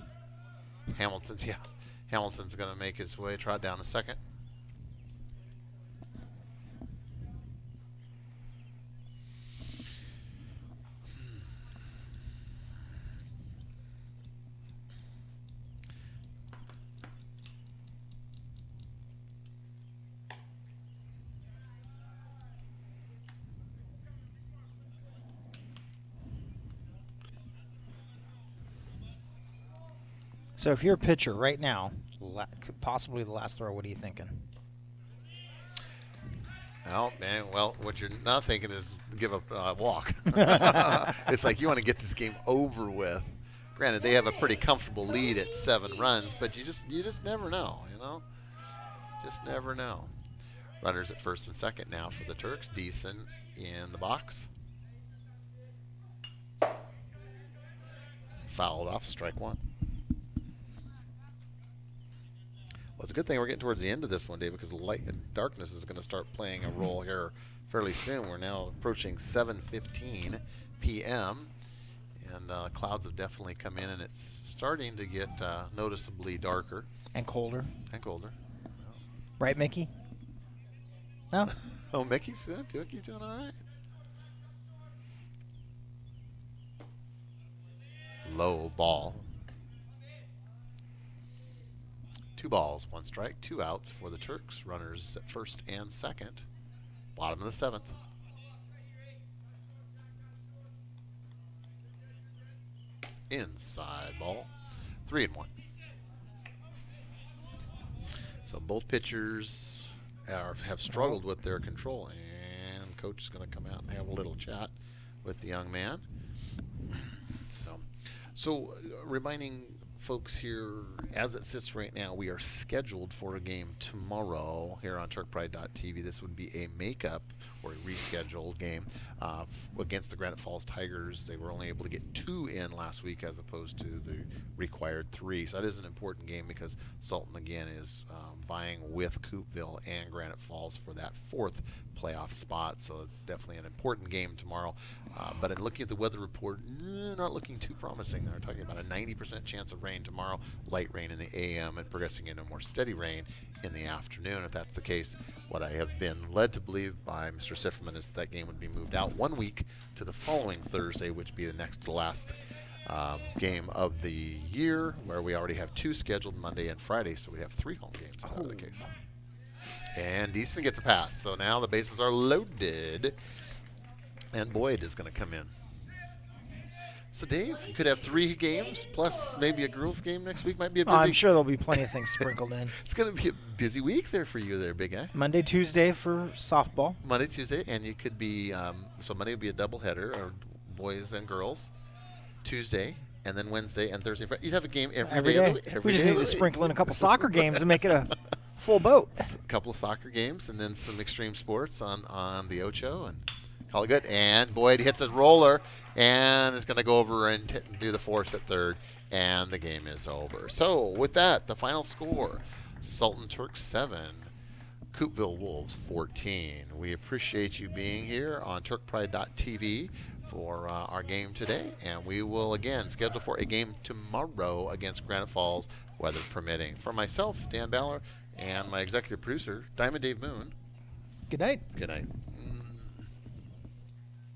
Hamilton's going to make his way, trot down to second. So if you're a pitcher right now, possibly the last throw, what are you thinking? Oh, man, well, what you're not thinking is give up a walk. It's like you want to get this game over with. Granted, they have a pretty comfortable lead at 7 runs, but you just never know, you know? Just never know. Runners at first and second now for the Turks. Deason in the box. Fouled off, strike 1. Well, it's a good thing we're getting towards the end of this one, Dave, because light and darkness is going to start playing a role here fairly soon. We're now approaching 7:15 p.m., and clouds have definitely come in, and it's starting to get noticeably darker. And colder. And colder. Right, Mickey? No? Oh, Mickey's doing all right. Low ball. 2 balls, 1 strike, 2 outs for the Turks. Runners at first and second. Bottom of the 7th. Inside ball. 3-1. So both pitchers have struggled with their control, and coach is going to come out and have a little chat with the young man. So reminding folks here, as it sits right now, we are scheduled for a game tomorrow here on TurkPride.tv. This would be a makeup for a rescheduled game against the Granite Falls Tigers. They were only able to get 2 in last week as opposed to the required 3. So that is an important game because Sultan again is vying with Coupeville and Granite Falls for that 4th playoff spot. So it's definitely an important game tomorrow. But in looking at the weather report, not looking too promising. They're talking about a 90% chance of rain tomorrow, light rain in the AM, and progressing into more steady rain in the afternoon. If that's the case, what I have been led to believe by Mr. Sifferman is that game would be moved out 1 week to the following Thursday, which would be the next to last game of the year, where we already have 2 scheduled, Monday and Friday, so we have 3 home games if that's the case. And Deason gets a pass, so now the bases are loaded, and Boyd is going to come in. So Dave, you could have 3 games plus maybe a girls' game next week. Might be a busy. I'm sure there'll be plenty of things sprinkled in. It's going to be a busy week there for you, there, big guy. Monday, Tuesday for softball. Monday, Tuesday, and you could be so Monday would be a doubleheader, or boys and girls. Tuesday, and then Wednesday and Thursday. You'd have a game every day. We just need to sprinkle in a couple soccer games and make it a full boat. A couple of soccer games, and then some extreme sports on the Ocho, and call it good. And Boyd hits his roller, and it's going to go over and do the force at third, and the game is over. So with that, the final score: Sultan Turks 7, Coupeville Wolves 14. We appreciate you being here on TurkPride.tv for our game today, and we will again schedule for a game tomorrow against Granite Falls, weather permitting. For myself, Dan Baller, and my executive producer, Diamond Dave Moon. Good night. Good night.